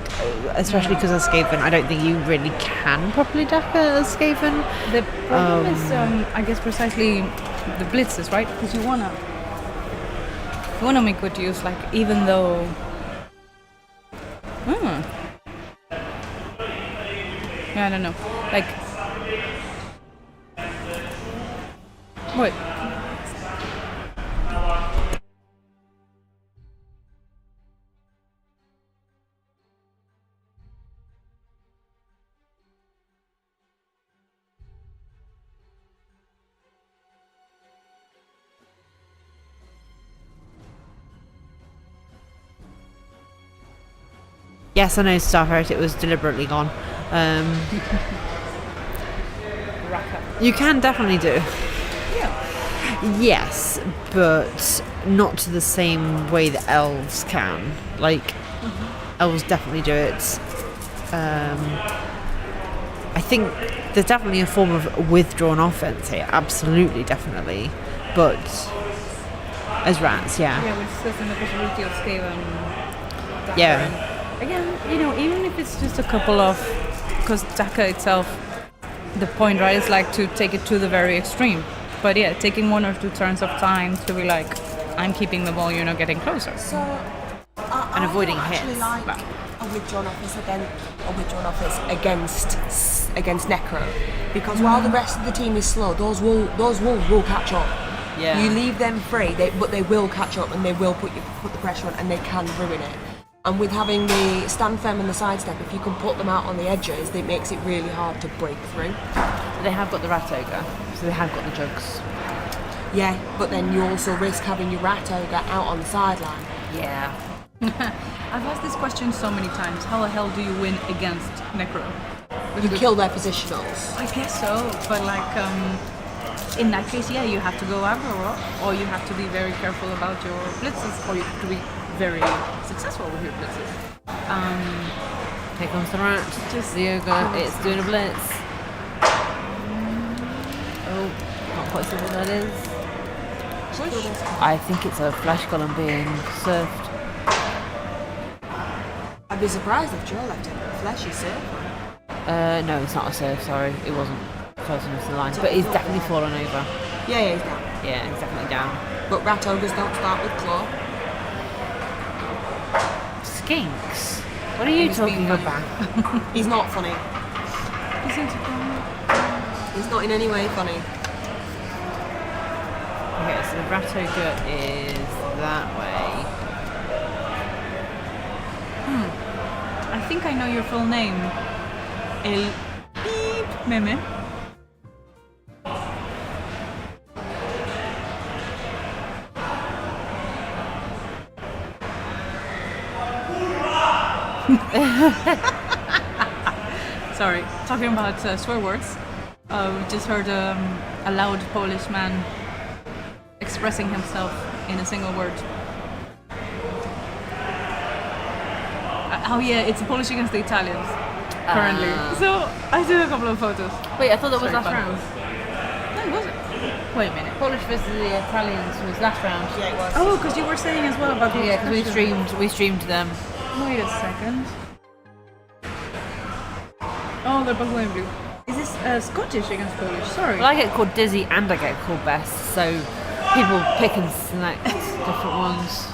especially because as Skaven, I don't think you really can properly dacker as Skaven. The problem is, I guess, precisely the blitzes, right? Because you wanna make good use, like, even though. Yeah, I don't know. Like, wait. Yes, I know, Starfert, it was deliberately gone. You can definitely do. Yeah. Yes, but not to the same way that elves can. Like, elves definitely do it. I think there's definitely a form of withdrawn offense here. Absolutely, definitely. But as rats, Yeah, which says in the possibility of Skaven. Yeah. Again, even if it's just a couple of, because Daka itself, the point, right, is like to take it to the very extreme. But yeah, taking 1 or 2 turns of time to be like, I'm keeping the ball, getting closer. So, And avoiding actually hits. like a withdrawn office against Necro, because while the rest of the team is slow, those wolves will catch up. Yeah. You leave them free, but they will catch up and they will put the pressure on, and they can ruin it. And with having the stand firm and the sidestep, if you can put them out on the edges, it makes it really hard to break through. They have got the rat ogre, so they have got the jugs. Yeah, but then you also risk having your rat ogre out on the sideline. Yeah. I've asked this question so many times. How the hell do you win against Necro? You kill their positionals. I guess so, but like, in that case, yeah, you have to go aggro, or you have to be very careful about your blitzes, or you have to be very successful with your blitzes. Here comes the rat. Just the ogre. It's doing a blitz. Oh, not quite sure what that is. I think it's a flesh golem being surfed. I'd be surprised if Joe left him a fleshy surfer. No, it's not a surf, sorry. It wasn't close enough to the line. But he's definitely fallen over. Yeah, he's down. Yeah, he's definitely down. But rat ogres don't start with claw. Skinks? What are you talking about? He's not funny. He seems to He's not in any way funny. Okay, so the rat ogre is that way. I think I know your full name. El Beep Meme. Sorry, talking about swear words. We just heard a loud Polish man expressing himself in a single word. Oh yeah, it's Polish against the Italians currently. So I did a couple of photos. Wait, I thought that was Very last fun. round. No, it wasn't. Wait a minute. Polish versus the Italians was last round. Yeah, it was. Oh, because you were saying as well about the Yeah, because we streamed them. Wait a second. Oh, they're both wearing blue. Is this Scottish against Polish? Sorry. Well, I get called Dizzy and I get called Best, so people pick and select different ones.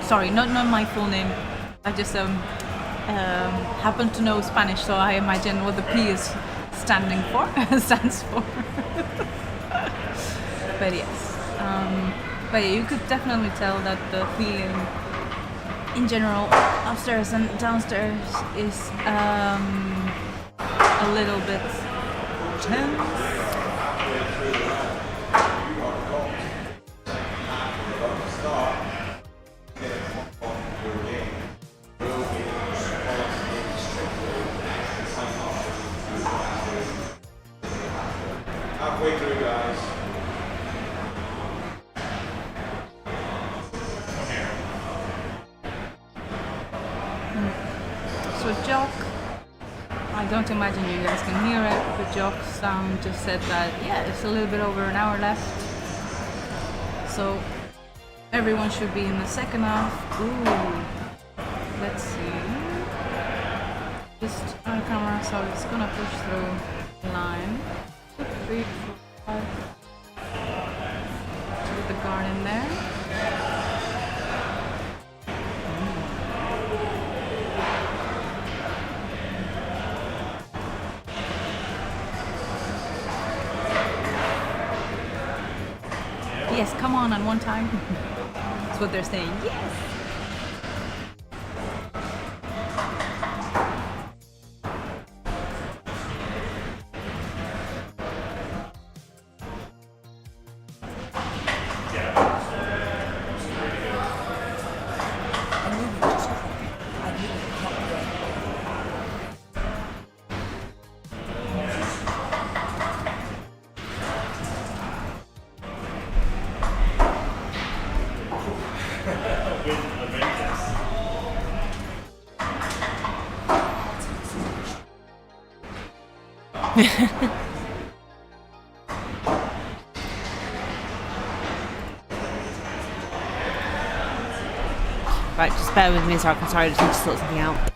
Sorry, not my full name. I just happen to know Spanish, so I imagine what the P is standing for. stands for. But yes, but yeah, you could definitely tell that the feeling in general upstairs and downstairs is a little bit tense. Halfway through, guys. So Jock, I don't imagine you guys can hear it, but Jock sound just said that, yeah, it's a little bit over an hour left. So everyone should be in the second half. Ooh, let's see. Just on camera, so it's gonna push through the line. 2, 3, 4, 5. With the guard in there. Yes, come on one time. That's what they're saying. Yes. Right, just bear with me a second. Sorry, I just need to sort something out.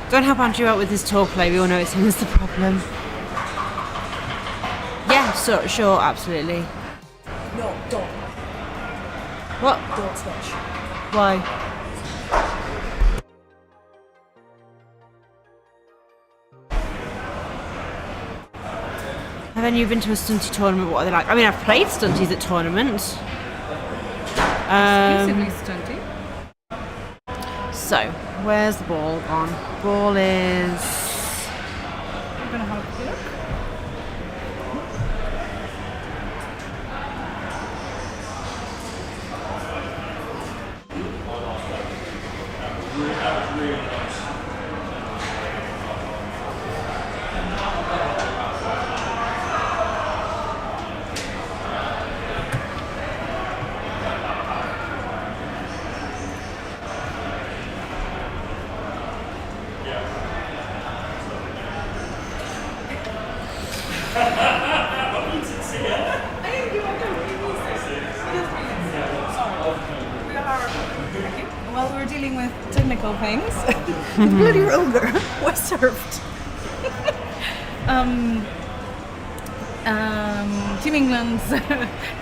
Don't help Andrew out with his tour play. We all know it's him that's the problem. Yeah, sure, absolutely. No, don't. What? Don't switch. Why? any of you been to a stunty tournament? What are they like? I mean, I've played stunties at tournaments. Exclusively stunty. So, where's the ball gone? Ball is... I'm gonna have a look. While we're dealing with technical things, the bloody roller was served. Team England's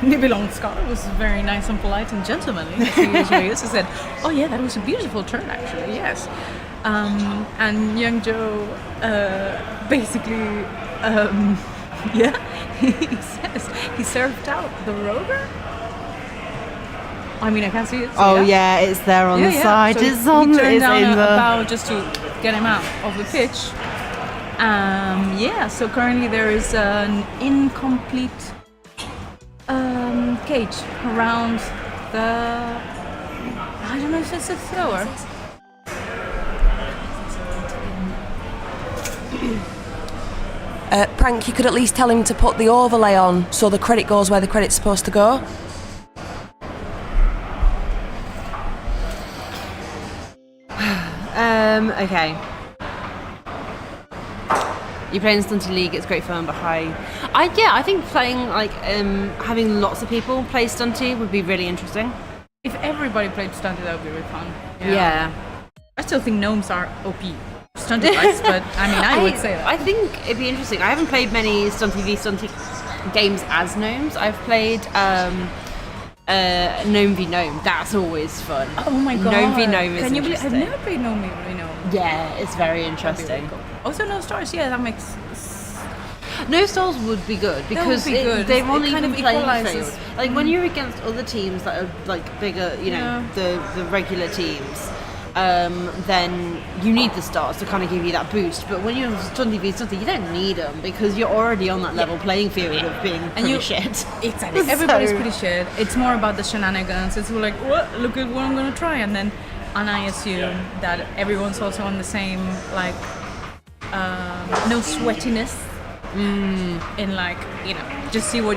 Nibelungskar was very nice and polite and gentlemanly, as he usually is. He said, "Oh yeah, that was a beautiful turn, actually. Yes." And young Joe basically, yeah, he says he served out the rover. I mean, I can't see it. So yeah, it's there on the side. So It's on. he turned It's down in a the. bow just to get him out of the pitch. So currently there is an incomplete cage around the. I don't know if it's a thrower. Prank, you could at least tell him to put the overlay on so the credit goes where the credit's supposed to go. Okay. You play in Stunty League, it's great fun, but I think playing having lots of people play Stunty would be really interesting. If everybody played stunty, that would be really fun. Yeah. I still think gnomes are OP stunty wise, but I mean, I would say that. I think it'd be interesting. I haven't played many Stunty v Stunty games as gnomes. I've played Gnome v Gnome. That's always fun. Oh my god. Gnome v Gnome is Can you believe interesting. I've never played Gnome v Gnome. Yeah, it's very interesting. Also, no stars. Yeah, that makes. No stars would be good because be good. they're on It kind even of playing equalises. field. Like when you're against other teams that are like bigger, you know, Yeah. the regular teams, then you need the stars to kind of give you that boost. But when you're Stunty v Stunty, you don't need them because you're already on that level playing field of being pretty shit. Exactly. Everybody's pretty shit. It's more about the shenanigans. It's like, what? Look at what I'm gonna try, and I assume that everyone's also on the same like no sweatiness. In like, you know, just see what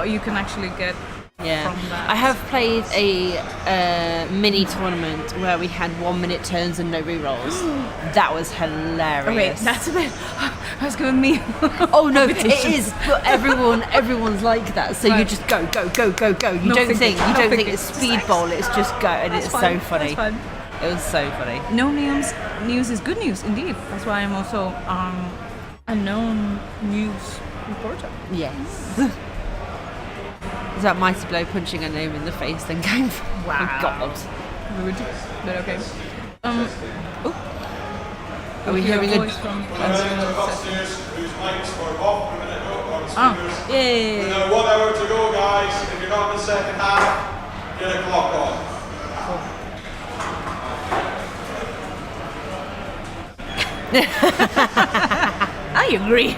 you can actually get from that. I have played a mini tournament where we had 1 minute turns and no rerolls. That was hilarious. Okay, that's a bit. I was going me. Oh no, it is. But everyone's like that. So you just go. You don't think it's speedball. It's just go, and That's it's fun. so funny. That's fun. It was so funny. No news is good news indeed. That's why I'm also a known news reporter. Yes. Is that Mighty Blow punching a gnome in the face then going? Wow. Oh God. Rude, but okay. Are we hear hearing a a? voice from Upstairs, whose mics were off a minute ago, on speakers. Yay! We've got 1 hour to go, guys. If you're not in the second half, get a clock on. I agree.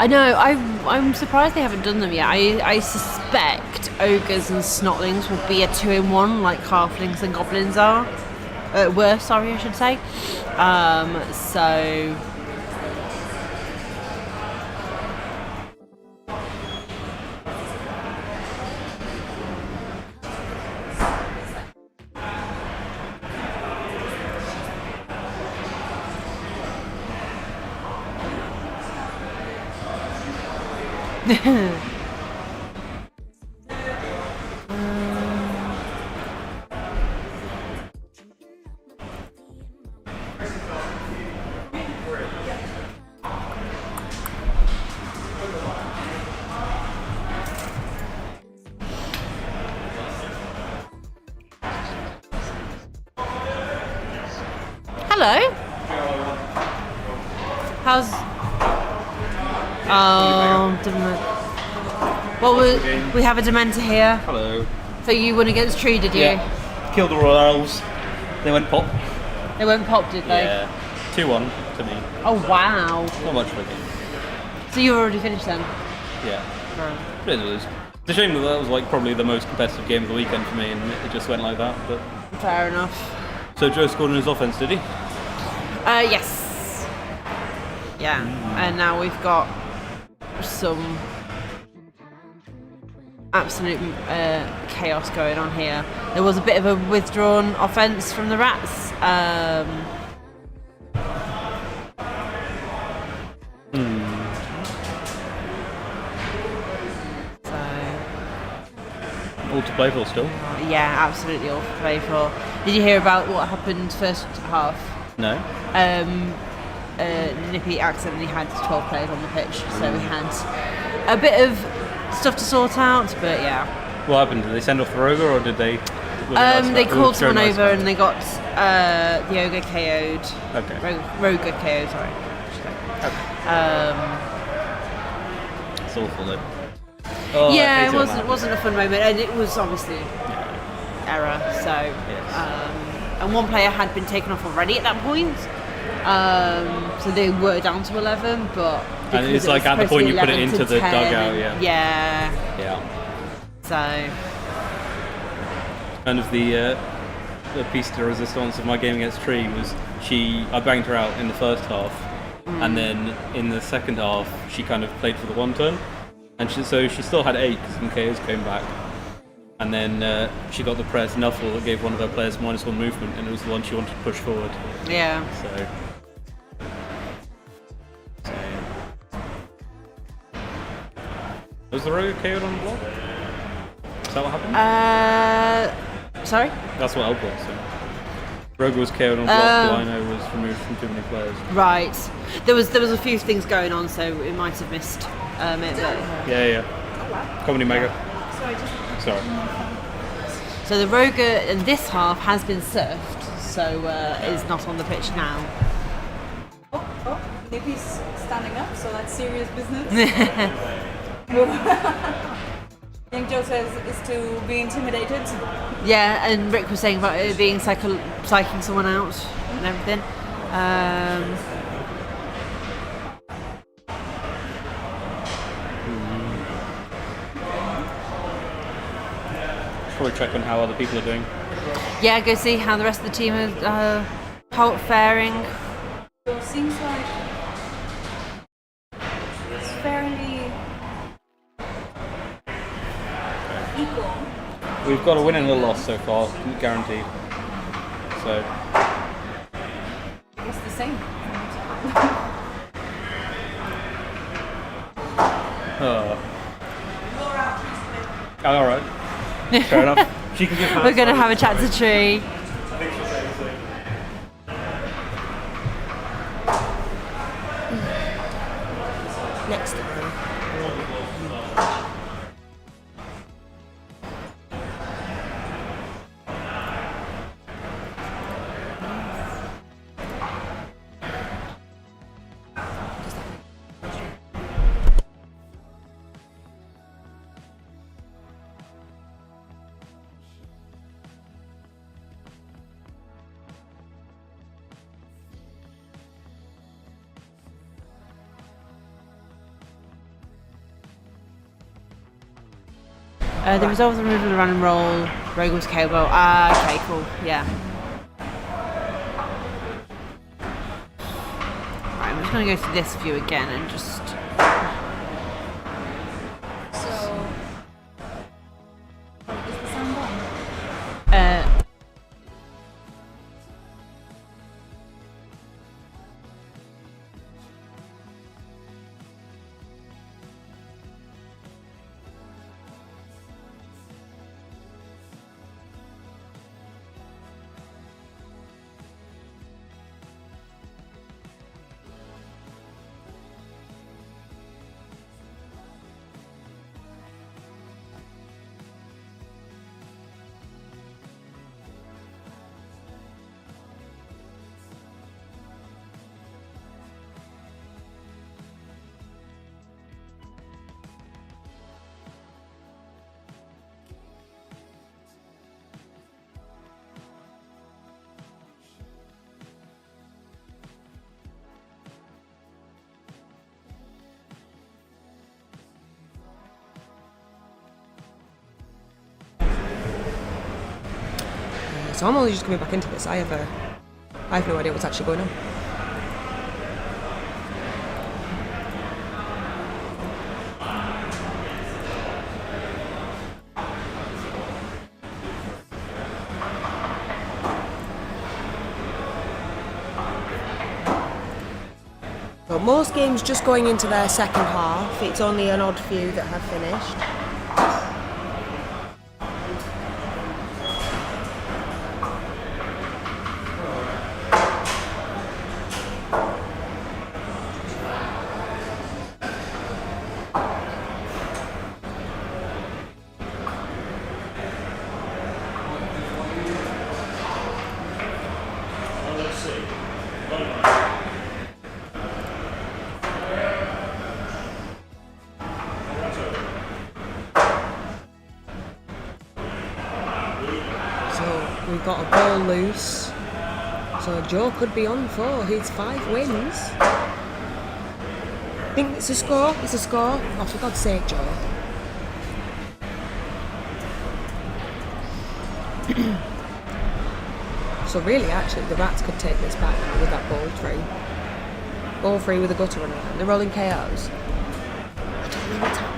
I know. I'm surprised they haven't done them yet. I suspect ogres and snotlings will be a 2-in-1 like halflings and goblins are. Were, sorry, I should say. So. Hello. How's? Oh, well, we have a Dementor here. Hello. So you won against Tree, did you? Yeah. Killed the Royal Elves. They went pop. They went pop, did they? Yeah. 2-1 to me. Oh wow. Not much for a game. So you've already finished then? Yeah. Right. It is what it is. It's a shame that that was like probably the most competitive game of the weekend for me, and it just went like that. But Fair enough. so Joe scored in his offense, did he? Yes. Yeah. And now we've got some absolute chaos going on here. There was a bit of a withdrawn offence from the Rats. All to play for still. Yeah, absolutely all to play for. Did you hear about what happened first half? No. Nippy accidentally had 12 players on the pitch, so we had a bit of stuff to sort out, but yeah. What happened? Did they send off the Roger, or did they? They called someone over and they got the Ogre KO'd. Okay. Roger KO'd, sorry. It's awful though. Oh, Yeah, I hate it wasn't a fun moment, and it was obviously error. So, and one player had been taken off already at that point, so they were down to 11. But And it's it like was at the supposed to point be you put it 11 into to the 10, dugout, and yeah. yeah. So, Kind of the piece de resistance of my game against Tree was I banged her out in the first half, and then in the second half she kind of played for the one turn, and she still had 8 because some KOs came back, and then she got the press Nuffle that gave one of her players -1 movement, and it was the one she wanted to push forward. yeah. So was the Rogue KO'd on the block? Is that what happened? Sorry? That's what helped us. So. Rogue was KO'd on block, Lino was removed from too many players. Right. There was a few things going on, so it might have missed it. But Yeah. Comedy Mega. Sorry. so the Rogue in this half has been surfed, so is not on the pitch now. Oh, Nippy's standing up, so that's serious business. I think Joe says is to be intimidated. Yeah, and Rick was saying about it being psyching someone out and everything. Probably check on how other people are doing. Yeah, go see how the rest of the team are faring. So it seems like it's fairly equal. We've got a win and a loss so far, guaranteed. So It's the same. all right. Fair enough. She can give We're going to have a chat to Tree. Next up then. The result of the removal of the random roll, Rogue was KO. Okay, cool. Yeah. Right, I'm just going to go to this view again and just. So is the sound on? So I'm only just coming back into this. I have no idea what's actually going on. But most games just going into their second half. It's only an odd few that have finished. Let's see. We've got a ball loose. So Joe could be on for his 5 wins. I think it's a score. It's a score. Oh, for God's sake, Joe. So really, actually, the Rats could take this back with that ball free. Ball free with a gutter on it. And they're rolling KOs. I don't know what's happening.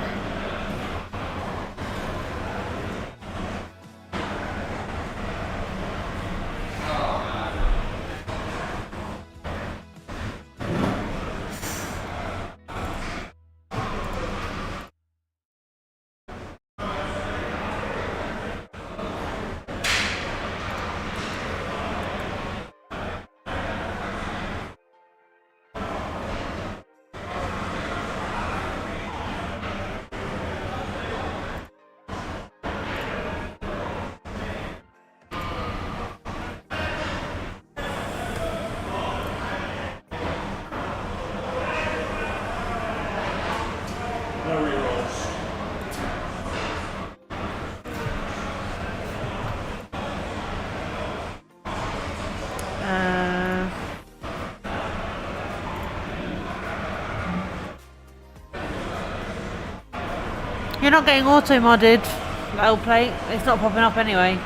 No rerolls. You're not getting auto-modded, L plate. It's not popping up anyway.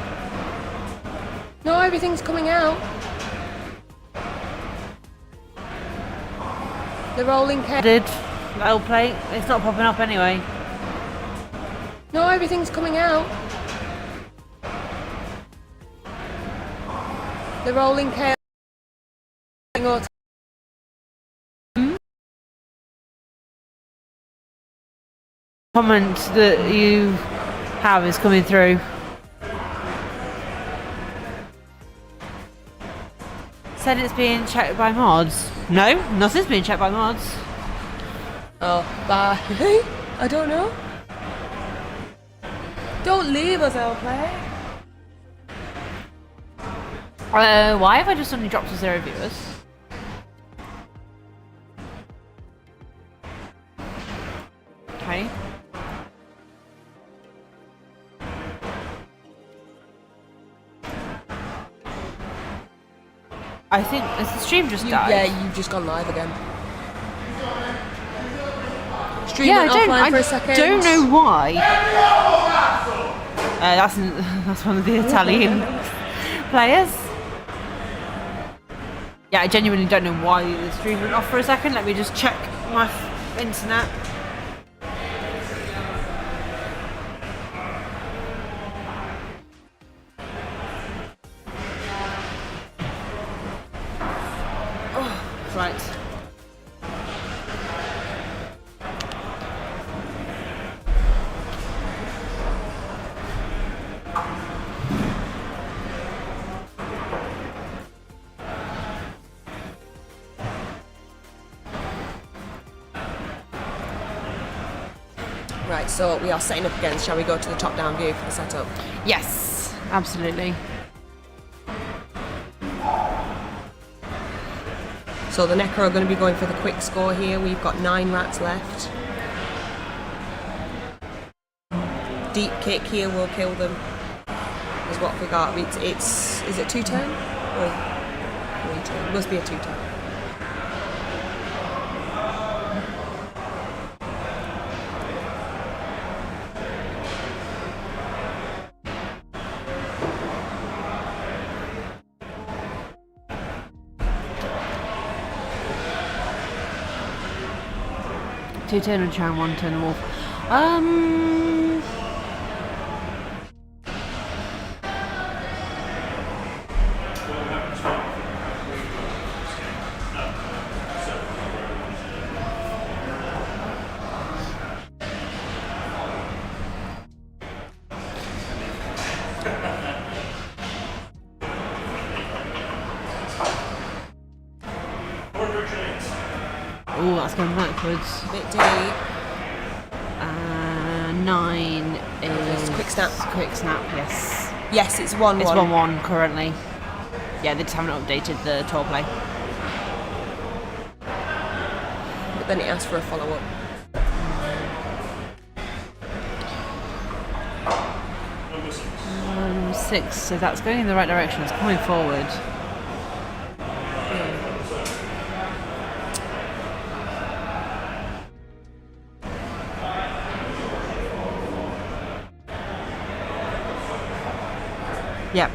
No, everything's coming out. The rolling Modded, L plate. It's not popping up anyway. No, everything's coming out. The rolling K. Comment that you have is coming through. Said it's being checked by mods. No, nothing's being checked by mods. Oh, bye. I don't know. Don't leave us, L-Play. Why have I just suddenly dropped to 0 viewers? Okay. I think has the stream just died? Yeah, you've just gone live again. Stream Yeah, went offline for a second. I don't know why. That's one of the Italian players. Yeah, I genuinely don't know why the stream went off for a second. Let me just check my internet. Oh, right. Right, so we are setting up again. Shall we go to the top-down view for the setup? Yes, absolutely. So the Necker are going to be going for the quick score here. We've got 9 rats left. Deep kick here will kill them. Is what we got. It's is it 2-turn? Or 3-turn? Must be a 2-turn. 2 turn Chow, 1 turn Wolf. Oh, that's going backwards. Bit deep. 9 is Quick snap. Quick snap, yes. Yes, it's 1-1. It's 1-1 currently. Yeah, they just haven't updated the tour play. But then it asks for a follow-up. Number 6. 6, so that's going in the right direction. It's coming forward. Yep.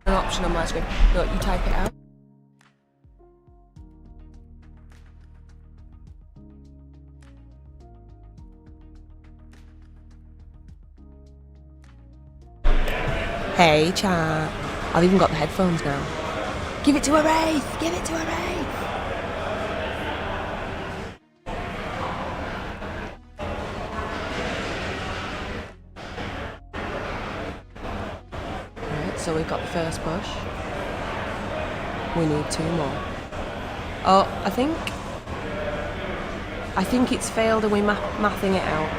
An option on my screen. Look, you type it out. Hey, chat. I've even got the headphones now. Give it to a Wraith! Give it to a Wraith! Right, so we've got the first push. We need 2 more. Oh, I think it's failed and we're mathing it out.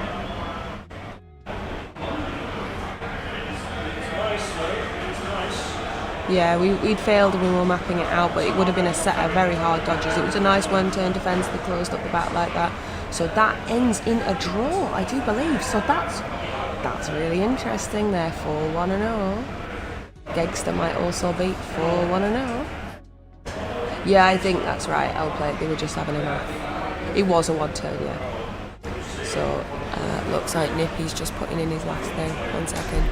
Yeah, we'd failed and we were mapping it out, but it would have been a set of very hard dodges. It was a nice 1-turn defence, they closed up the back like that. So that ends in a draw, I do believe. So that's really interesting there, 4-1-0. Gegster might also beat 4-1-0. Yeah, I think that's right, I'll play it. They were just having a math. It was a 1-turn, yeah. So, looks like Nippy's just putting in his last thing. 1 second.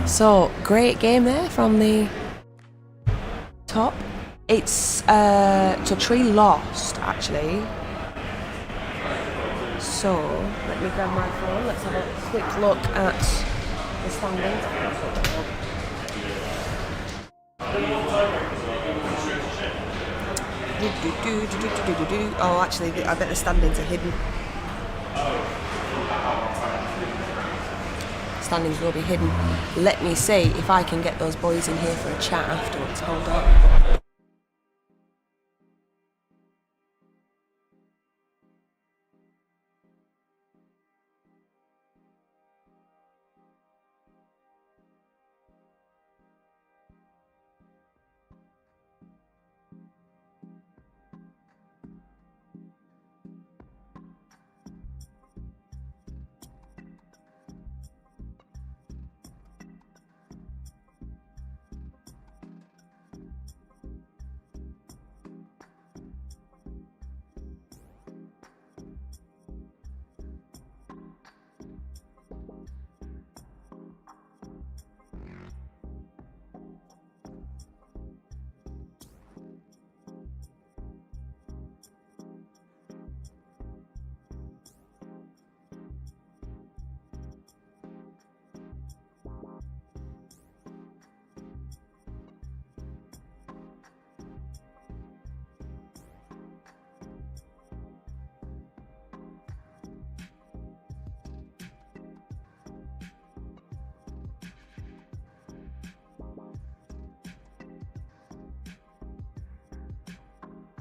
So, great game there from the top. It's, so Tree lost, actually. So, let me grab my phone. Let's have a quick look at the standings. Oh, actually, I bet the standings are hidden. Standings will be hidden. Let me see if I can get those boys in here for a chat afterwards. Hold on.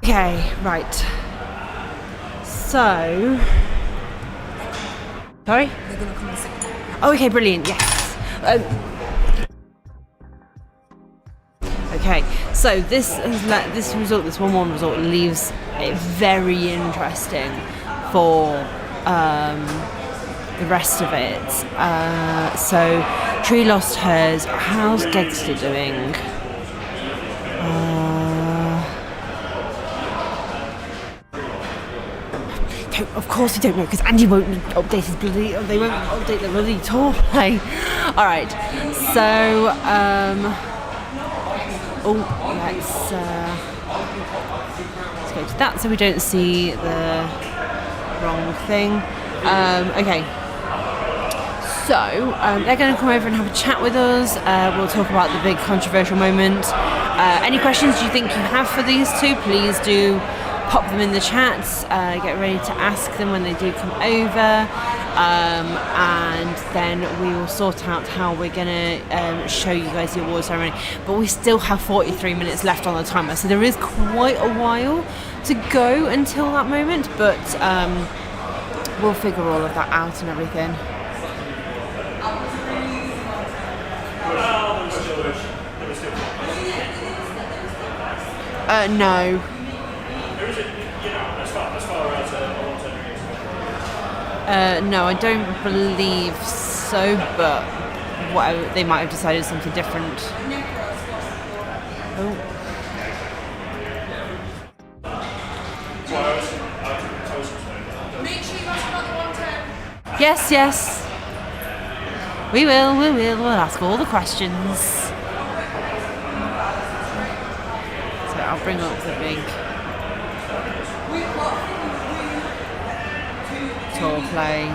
Okay, right. So... Sorry? They're going to come and sit. Oh, okay, brilliant, yes. Okay, so this result, this 1-1 result, leaves it very interesting for the rest of it. So Tree lost hers. How's Gegster doing? Of course we don't know, because Andy won't update his bloody. They won't update the bloody tour play. All right. So let's go to that so we don't see the wrong thing. Okay. So they're going to come over and have a chat with us. We'll talk about the big controversial moment. Any questions you think you have for these two, please do pop them in the chat. Get ready to ask them when they do come over. And then we will sort out how we're going to show you guys the award ceremony. But we still have 43 minutes left on the timer, so there is quite a while to go until that moment. But we'll figure all of that out and everything. No. No, I don't believe so, but whatever, they might have decided something different. Oh. Yes. We will. We'll ask all the questions. So I'll bring up the big tour play.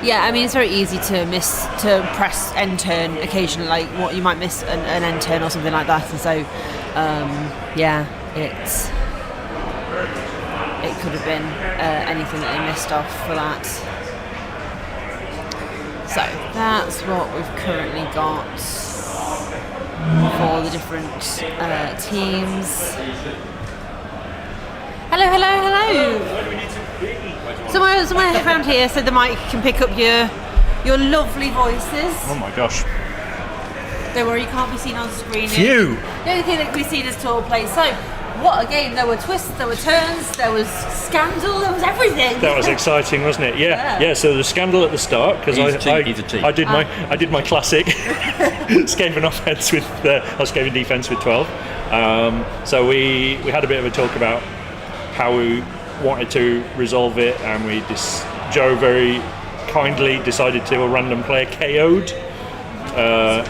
Yeah, I mean, it's very easy to press end turn occasionally, like what you might miss an end turn or something like that, and so yeah, it could have been anything that they missed off for that. So that's what we've currently got for the different teams. Hello. Somewhere around here so the mic can pick up your lovely voices. Oh my gosh. Don't worry, you can't be seen on screen. Phew! The only thing that can be seen is tour play. So, what a game. There were twists, there were turns, there was scandal, there was everything. That was exciting, wasn't it? Yeah. So the scandal at the start, because I did my classic Skaven offense with Skaven defense with 12. So we had a bit of a talk about how we wanted to resolve it, and Joe very kindly decided to a random player KO'd.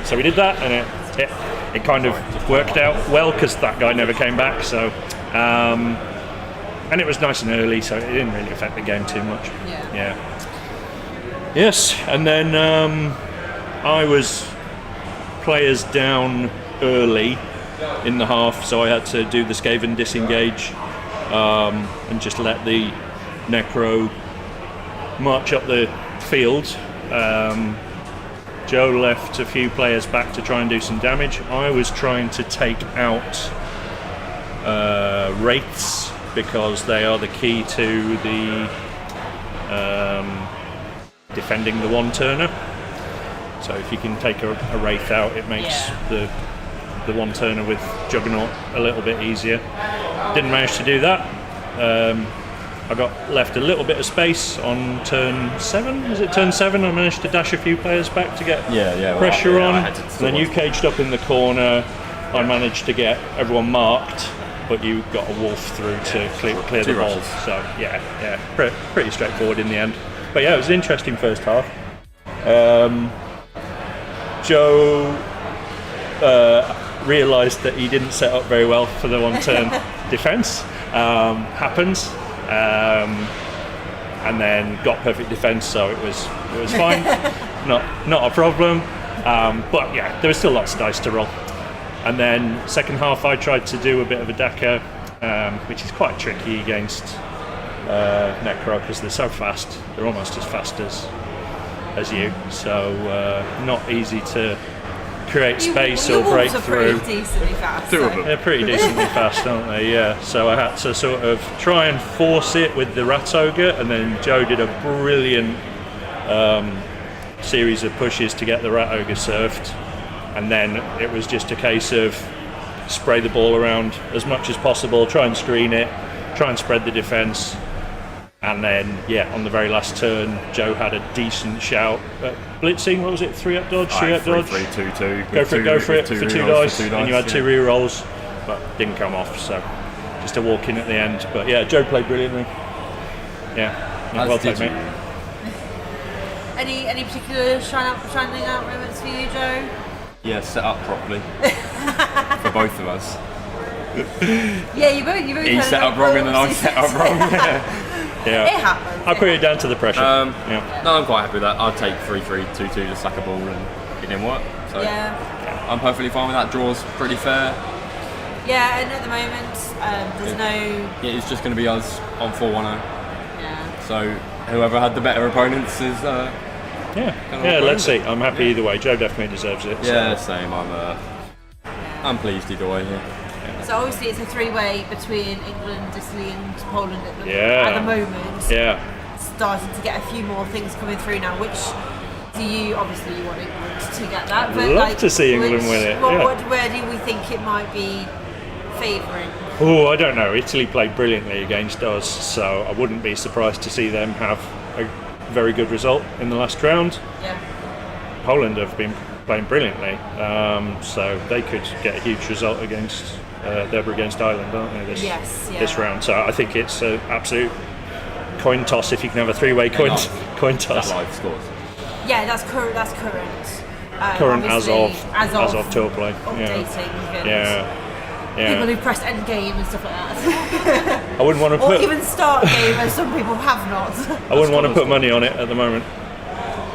So we did that, and it kind of worked out well because that guy never came back. So and it was nice and early, so it didn't really affect the game too much. Yeah. Yes, and then I was players down early in the half, so I had to do the Skaven disengage. And just let the Necro march up the field. Joe left a few players back to try and do some damage. I was trying to take out Wraiths because they are the key to the defending the one-turner. So if you can take a Wraith out, it makes the one-turner with Juggernaut a little bit easier. Didn't manage to do that. I got left a little bit of space on turn 7. Was it turn 7? I managed to dash a few players back to get pressure on. Then you caged up in the corner. I managed to get everyone marked, but you got a wolf through to clear the ball. So yeah, pretty straightforward in the end. But yeah, it was an interesting first half. Joe realised that he didn't set up very well for the one-turn defence. Happens, and then got perfect defence, so it was fine, not a problem. But yeah, there was still lots of dice to roll. And then second half, I tried to do a bit of a Daka, which is quite tricky against Necro because they're so fast. They're almost as fast as as you, so not easy to create space Your or break wolves are through. pretty decently fast. Two of so- them. They're pretty decently fast, aren't they? Yeah. So I had to sort of try and force it with the rat ogre, and then Joe did a brilliant series of pushes to get the rat ogre surfed, and then it was just a case of spray the ball around as much as possible, try and screen it, try and spread the defence, and then on the very last turn, Joe had a decent shout at blitzing. What was it? 3-up dodge, 3-up dodge. 3-3-2-2. Go for it for two dice, and you had two yeah. re-rolls, but didn't come off. So just a walk in at the end. But yeah, Joe played brilliantly. Yeah, well played, mate. Any particular shining out moments for you, Joe? Yeah, set up properly for both of us. Yeah, you both. He had set a up wrong and then I wolves. set up wrong. Yeah, It happens. I put it down to the pressure. Yeah. No, I'm quite happy with that. I'd take 3-3-2-2 to sack a ball, and it didn't work. So Yeah. I'm perfectly fine with that. Draw's pretty fair. Yeah, and at the moment, there's no. Yeah, it's just going to be us on 4-1-0. Yeah. So whoever had the better opponents is. Yeah, let's see. I'm happy either way. Joe definitely deserves it. Yeah, So. same. I'm pleased either way here. So obviously it's a three-way between England, Italy, and Poland at Yeah. the moment. Yeah. Starting to get a few more things coming through now. Which do you obviously you want England to get that? But Love to see England which- win it, yeah. Where do we think it might be favouring? Oh, I don't know. Italy played brilliantly against us, so I wouldn't be surprised to see them have a very good result in the last round. Yeah. Poland have been playing brilliantly, so they could get a huge result against Ireland, aren't they? Yes, yeah. This round. So I think it's an absolute coin toss if you can have a three-way coin toss. That live scores. Yeah, that's current. Current as obviously, of tour play. Updating. and Yeah. People who pressed end game and stuff like that. I wouldn't want to Or put. even start game, as some people have not. I wouldn't want to put money on it at the moment.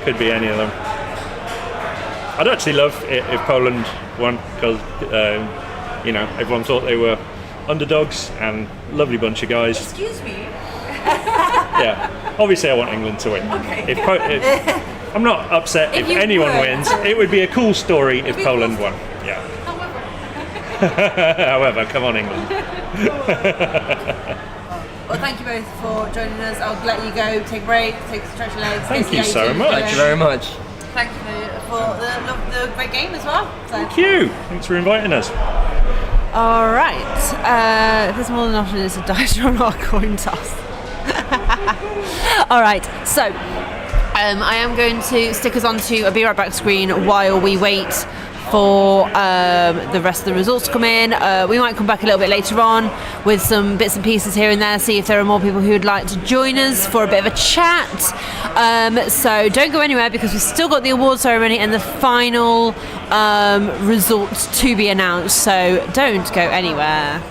Could be any of them. I'd actually love it if Poland won, because everyone thought they were underdogs and lovely bunch of guys. Excuse me. Yeah, obviously I want England to win. Okay. I'm not upset if you anyone were. wins. It would be a cool story if be Poland cool. won. Yeah. However. However, come on, England. Well, thank you both for joining us. I'll let you go, take a break, stretch your legs. Thank you so gated, much. Thank you very much. Thank you for the great game as well. So. Thank you. Thanks for inviting us. All right. If there's more than enough of this, a dice roll or a coin toss. All right. So I am going to stick us onto a Be Right Back screen while we wait for the rest of the results to come in. We might come back a little bit later on with some bits and pieces here and there, see if there are more people who would like to join us for a bit of a chat. So don't go anywhere, because we've still got the award ceremony and the final results to be announced. So don't go anywhere.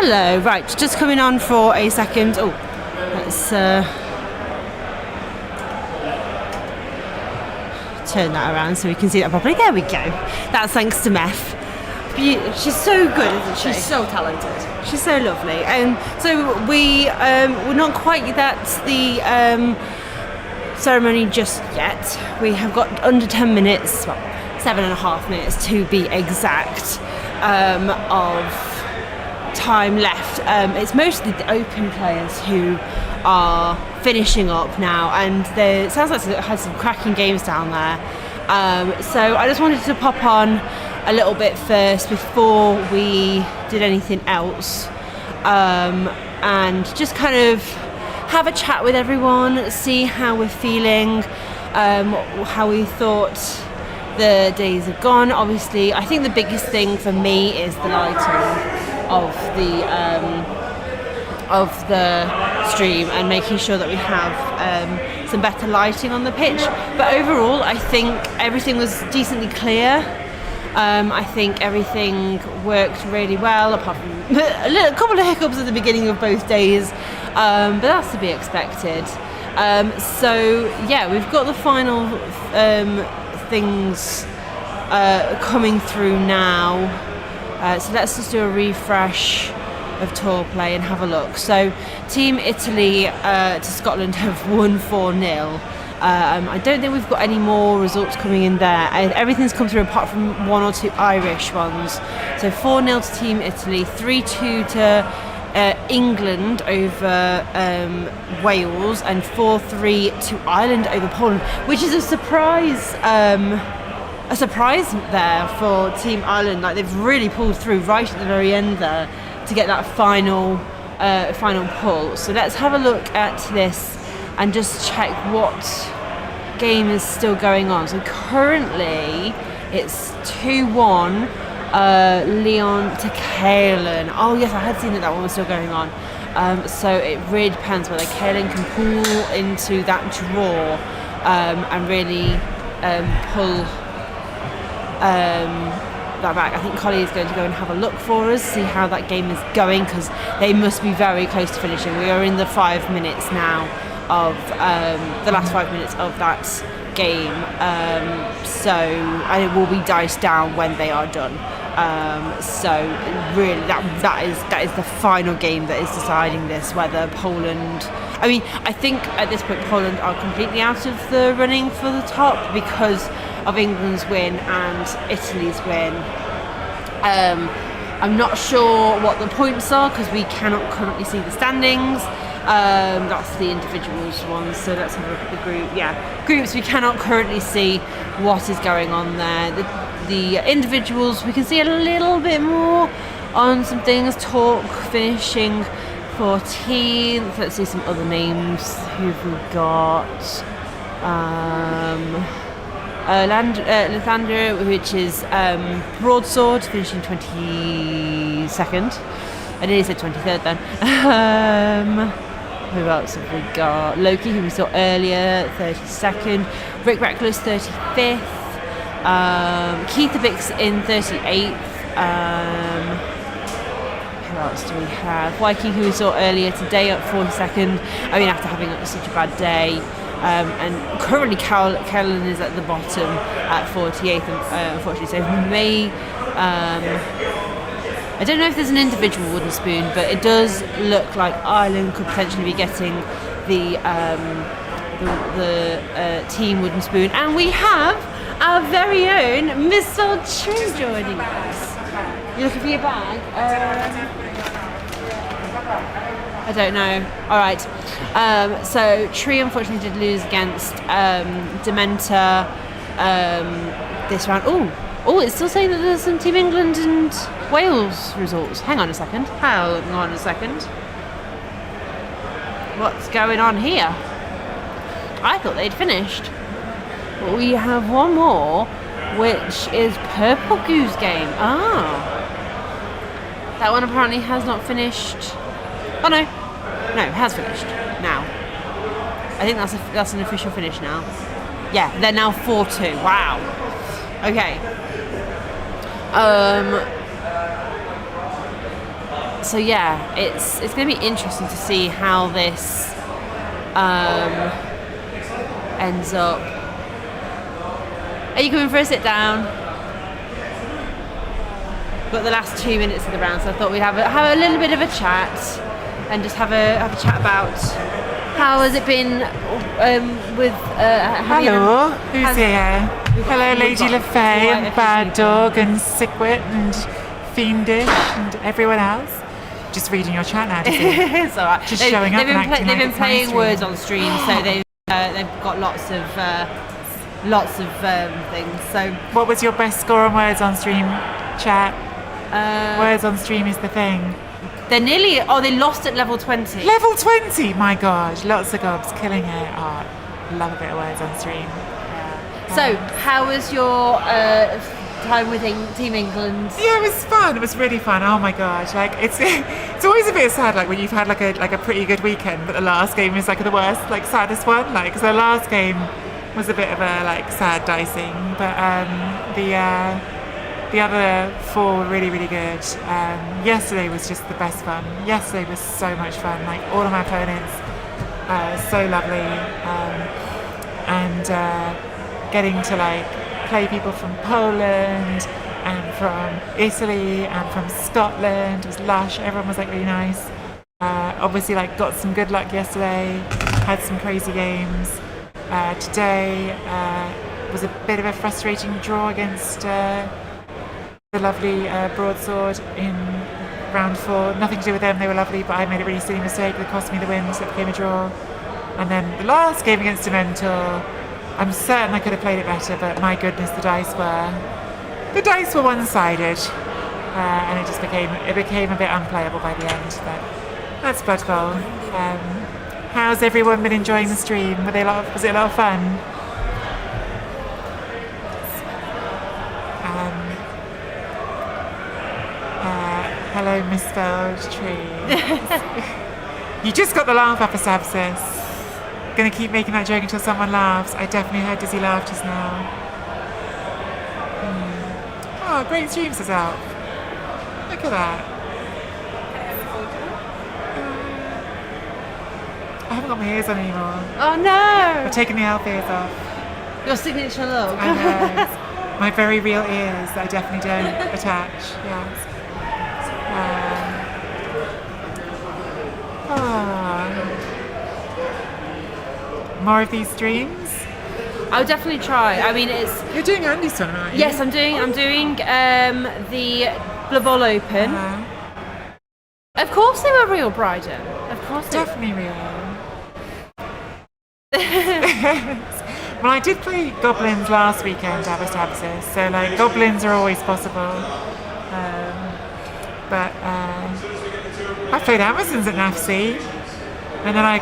Hello, right, just coming on for a second. Oh, let's turn that around so we can see that properly. There we go. That's thanks to Meth. She's so good, isn't she? She's so talented. She's so lovely. And so we're not quite at the ceremony just yet. We have got under 10 minutes, well, 7.5 minutes to be exact, of time left. It's mostly the open players who are finishing up now, and it sounds like it has some cracking games down there. So I just wanted to pop on a little bit first before we did anything else, and just kind of have a chat with everyone, see how we're feeling, how we thought the days have gone. Obviously, I think the biggest thing for me is the lighting of the stream and making sure that we have some better lighting on the pitch. But overall, I think everything was decently clear. I think everything worked really well, apart from a couple of hiccups at the beginning of both days, but that's to be expected. So yeah, we've got the final things coming through now. So let's just do a refresh of tour play and have a look. So Team Italy to Scotland have won 4-0. I don't think we've got any more results coming in there. Everything's come through apart from one or two Irish ones. So 4-0 to Team Italy, 3-2 to England over Wales, and 4-3 to Ireland over Poland, which is a surprise. A surprise there for Team Ireland. Like, they've really pulled through right at the very end there to get that final pull. So let's have a look at this and just check what game is still going on. So currently it's 2-1 Leon to Kalen. Oh yes, I had seen that one was still going on. So it really depends whether Kalen can pull into that draw and really pull that back. I think Collie is going to go and have a look for us, see how that game is going, because they must be very close to finishing. We are in the 5 minutes now of the last 5 minutes of that game, and it will be diced down when they are done. So really, that is the final game that is deciding this, whether Poland. I mean, I think at this point Poland are completely out of the running for the top because of England's win and Italy's win. I'm not sure what the points are because we cannot currently see the standings. That's the individuals ones, so let's have a look at the group. Yeah, groups, we cannot currently see what is going on there. The individuals, we can see a little bit more on some things. Talk finishing 14th. Let's see some other names. Who've we got? Lathander, which is broadsword, finishing 22nd. I nearly said 23rd then. Who else have we got? Loki, who we saw earlier, 32nd. Rick Reckless, 35th. Keith the Bix in 38th. Who else do we have? Waiki, who we saw earlier today, at 42nd. I mean, after having such a bad day. And currently Kellen is at the bottom at 48th, unfortunately. So we may... I don't know if there's an individual wooden spoon, but it does look like Ireland could potentially be getting the team wooden spoon. And we have our very own Miss Tree joining us. You looking for your bag? I don't know. All right. So Tree unfortunately did lose against Dementor this round. Oh, it's still saying that there's some Team England and Wales results. Hang on a second. What's going on here? I thought they'd finished. But we have one more, which is Purple Goose Game. That one apparently has not finished. Oh no, it has finished now. I think that's an official finish now. Yeah, they're now 4-2. Wow. Okay. So yeah, it's going to be interesting to see how this ends up. Are you coming for a sit down? Got the last 2 minutes of the round, so I thought we'd have a little bit of a chat and just have a chat about how has it been with. Hello, who's here? Hello, Lady LaFay and Bad Dog and Sickwit and Fiendish and everyone else. Just reading your chat now. It's all right. Just showing up and acting they've like been it's my playing stream. words on stream, so they've got lots of things. So what was your best score on words on stream, chat? Words on stream is the thing. They're nearly. They lost at level 20. Level 20, my God, lots of gobs, killing it. Oh, love a bit of words on stream. So, how was your time with Team England? Yeah, it was fun. It was really fun. Oh my gosh, like it's always a bit sad, like when you've had like a pretty good weekend, but the last game is like the worst, like saddest one. Like, because the last game was a bit of a like sad dicing, but the other 4 were really, really good. Yesterday was just the best fun. Yesterday was so much fun. Like all of my opponents, so lovely, and getting to like play people from Poland and from Italy and from Scotland. It was lush. Everyone was like really nice. Obviously, like got some good luck yesterday. Had some crazy games. Today was a bit of a frustrating draw against. The lovely broadsword in round 4. Nothing to do with them, they were lovely, but I made a really silly mistake that cost me the win, so it became a draw. And then the last game against Dementor, I'm certain I could have played it better, but my goodness, the dice were one-sided, and it became a bit unplayable by the end. But that's Blood Bowl. How's everyone been enjoying the stream? Was it a lot of fun? Hello, misspelled trees. You just got the laugh up for Sabsis. Gonna keep making that joke until someone laughs. I definitely heard Dizzy laugh just now. Oh, great stream, says out. Look at that. I haven't got my ears on anymore. Oh no! I've taken the elf ears off. Your signature look. I know. My very real ears that I definitely don't attach. Yes. More of these streams? I'll definitely try. I mean, it's. You're doing Andy's tournament, aren't you? Yes, I'm doing the Blood Bowl Open. Of course they were real, Bryden. Of course they definitely real. Well, I did play goblins last weekend, Abbastances, so like goblins are always possible. But I played Amazons at NAFC, and then I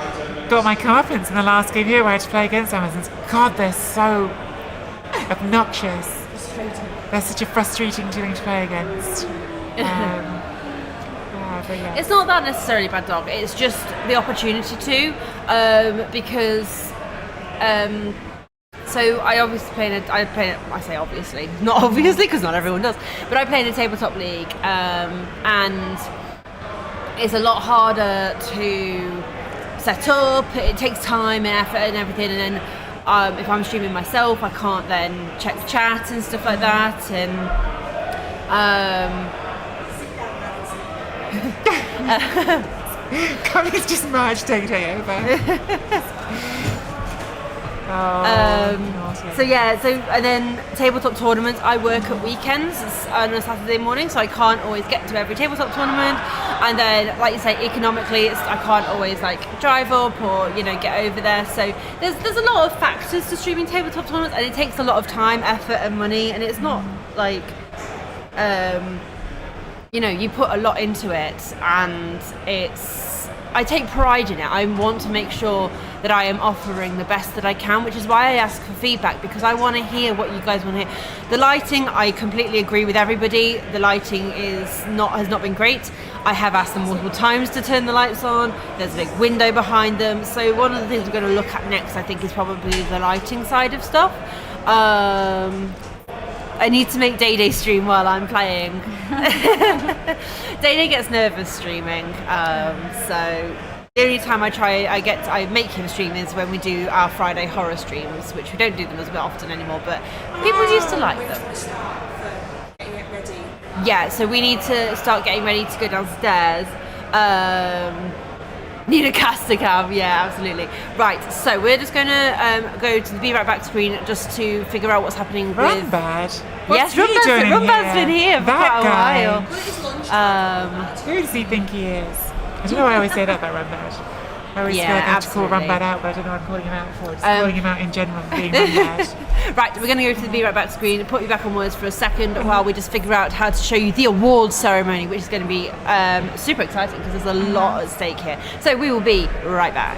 got my comeuppance in the last game here where I had to play against Amazons. God, they're so obnoxious. They're such a frustrating team to play against. But yeah. It's not that necessarily bad dog. It's just the opportunity to, because. So I obviously I say obviously, not obviously because not everyone does, but I play in a tabletop league, and it's a lot harder to set up. It takes time and effort and everything, and then if I'm streaming myself, I can't then check the chat and stuff like that, and Connie's just Marge taking over. So yeah, and then tabletop tournaments, I work at weekends on a Saturday morning, so I can't always get to every tabletop tournament, and then like you say, economically I can't always like drive up or get over there, so there's a lot of factors to streaming tabletop tournaments, and it takes a lot of time, effort and money, and it's not like you put a lot into it, and I take pride in it. I want to make sure that I am offering the best that I can, which is why I ask for feedback, because I want to hear what you guys want to hear. The lighting, I completely agree with everybody. The lighting has not been great. I have asked them multiple times to turn the lights on. There's a big window behind them. So one of the things we're going to look at next, I think, is probably the lighting side of stuff. I need to make Day stream while I'm playing. Day gets nervous streaming, so the only time I make him stream is when we do our Friday horror streams, which we don't do them as often anymore, but people used to like them. Yeah, so we need to start getting ready to go downstairs. Need a caster cam, yeah, absolutely. Right, so we're just going to go to the Be Right Back screen just to figure out what's happening with... Rumbad? Yes, Rumbad's been here for quite a while. Who does he think he is? I don't know why I always say that about Rumbad. I always feel like I have to call Rumbad out, but I don't know what I'm calling him out for. Just calling him out in general for being Rumbad. Right, we're going to go to the Be Right Back screen, put you back on words for a second while we just figure out how to show you the awards ceremony, which is going to be super exciting because there's a lot at stake here. So we will be right back.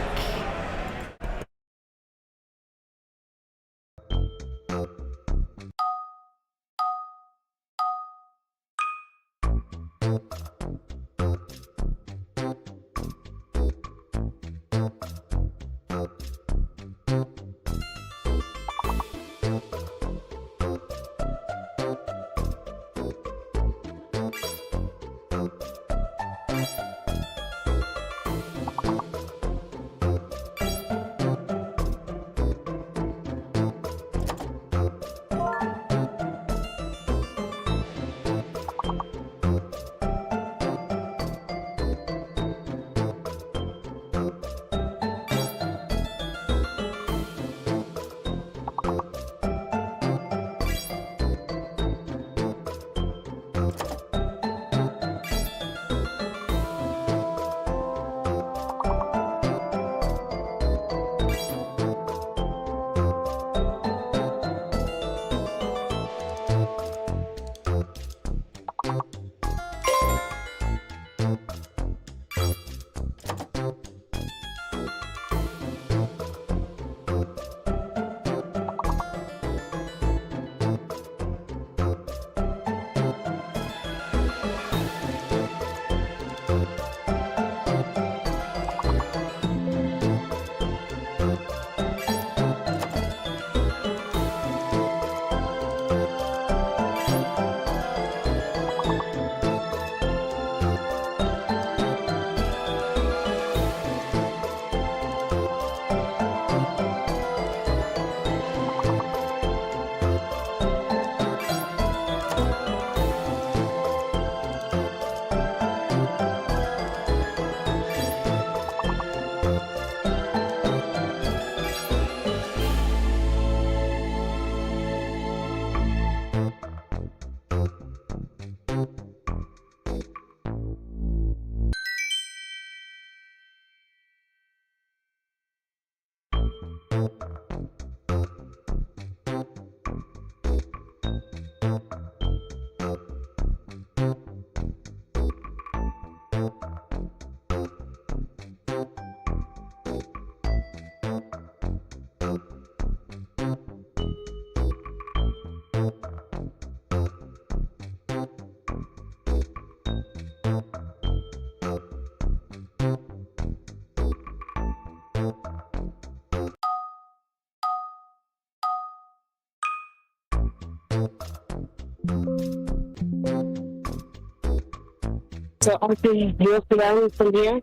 So I can walk around from here.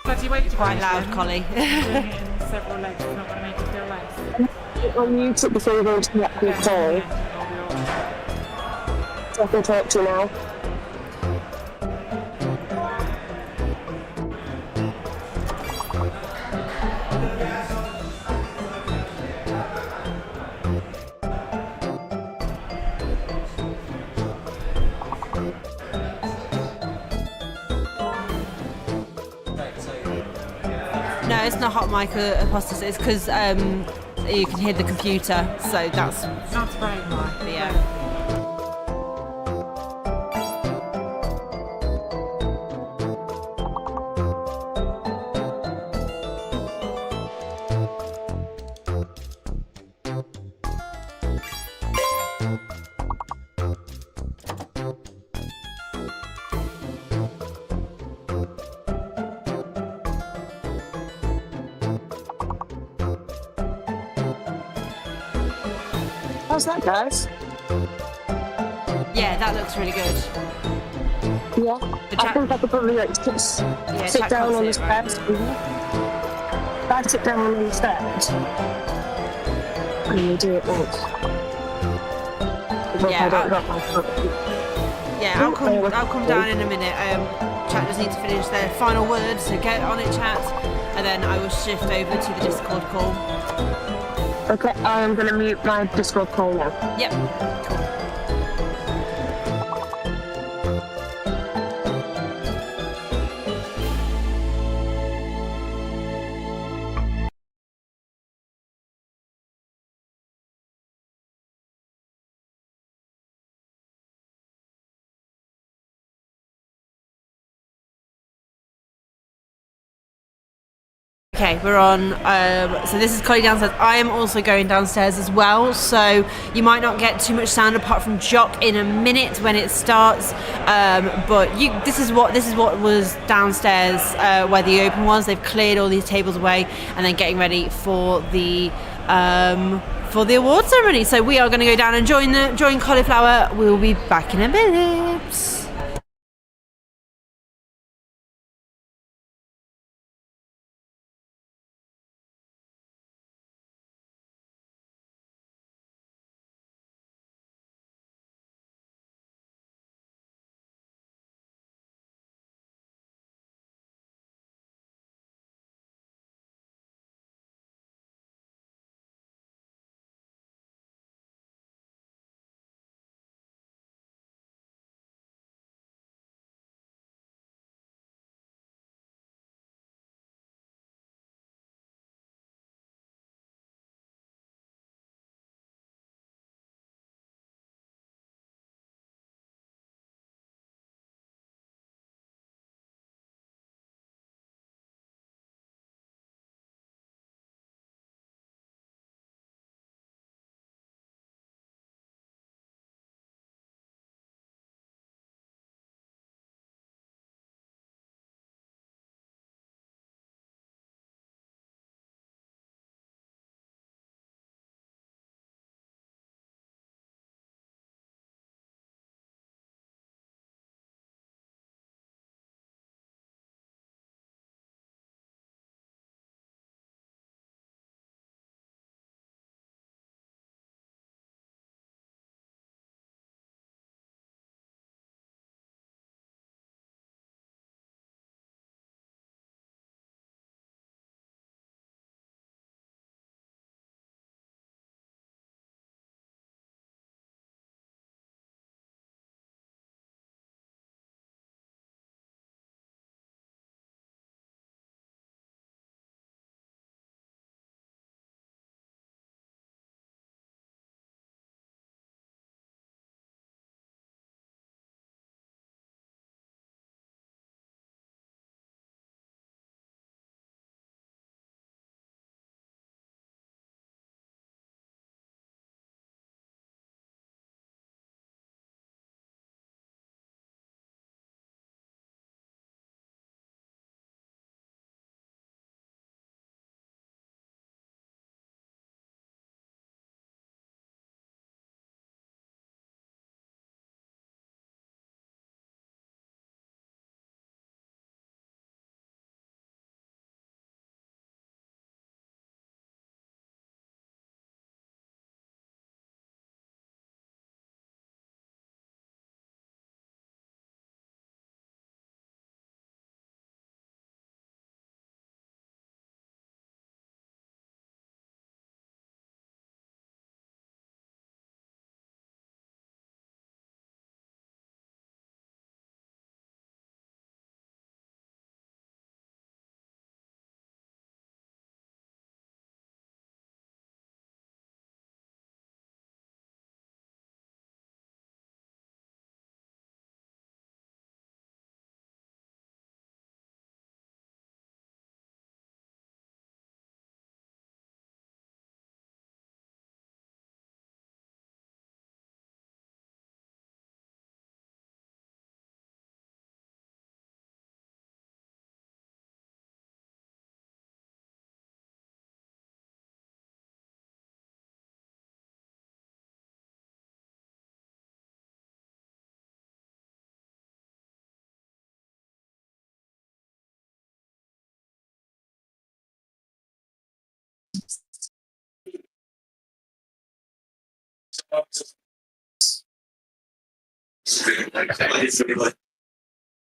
Bloody weight Quite loud, Collie. Doing it in several legs is not going to make it feel less. I'll mute it before you go into the actual call. So I can talk to you now. No, it's not hot mic apostles. It's because you can hear the computer, so that's Sounds very high. yeah. How's that, guys? Yeah, that looks really good. Yeah. The I chat- think I could probably like just sit chat down can't on the see it, right? steps. If I sit down on the steps, and you do it once. Yeah, I don't have my foot. Yeah, I'll come down in a minute. Chat just need to finish their final words, so get on it, chat, and then I will shift over to the Discord call. Okay, I'm gonna mute my Discord call now. Yep. Okay, we're on. So this is Collie downstairs. I am also going downstairs as well. So you might not get too much sound apart from Jock in a minute when it starts. But this is what was downstairs where the open was. They've cleared all these tables away and then getting ready for the award ceremony. So we are going to go down and join Cauleeflower. We'll be back in a minute.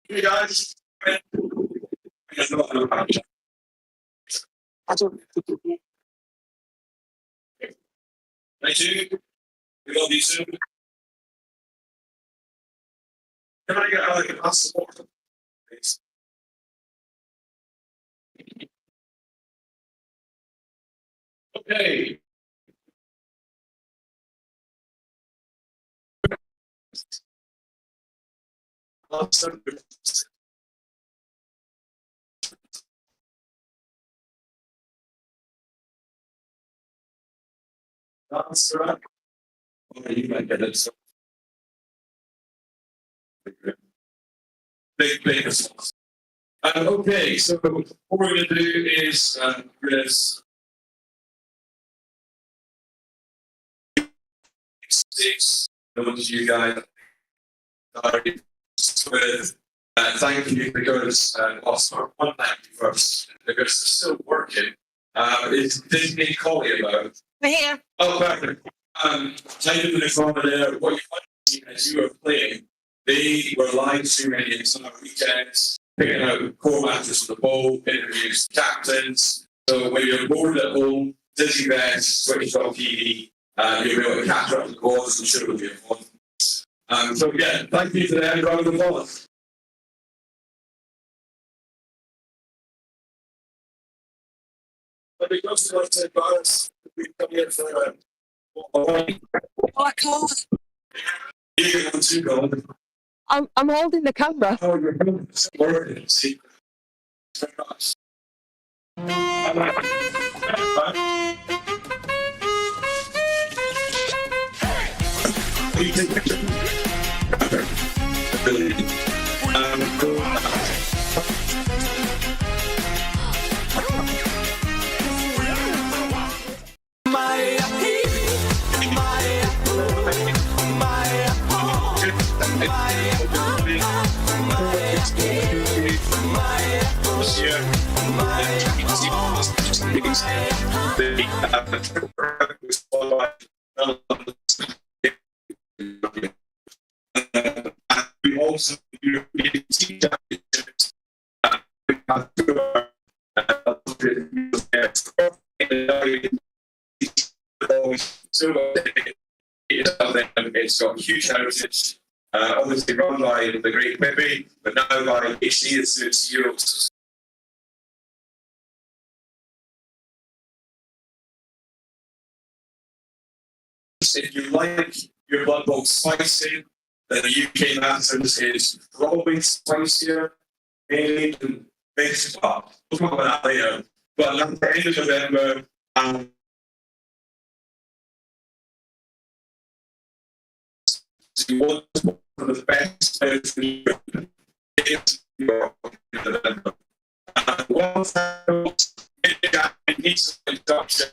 Hey guys. Thank you. We love you soon. Can I get like a glass of water, please? Okay. That's right. Oh, you might get it. Big response. Okay, so what we're going to do is this. Those you guys are with. Thank you because also one thank you first because they're still working. Is Disney Cauleeflower? We're here. Oh, perfect. Thank you for the comment there. What you might see as you were playing, they were live streaming the entire weekends, picking out core matches of the bowl, interviews captains. So when you're bored at home, Disney Best, switch on TV, you'll be able to catch up with the balls and show them your fun. So yeah, thank you to them, round of applause. But because to like to balance, we come here for Oh, I can't. you want to go. I'm holding the camera. Oh, you're working. See. Very nice. We also European team championships. It's got huge heritage. Obviously run by the great Pepe, but now by HD, it's Euros. If you like your Blood Bowl spicy, then the UK Masters is probably spicier. Maybe makes it up. We'll talk about that later. But at the end of November, one of the best players in Europe. It needs an introduction.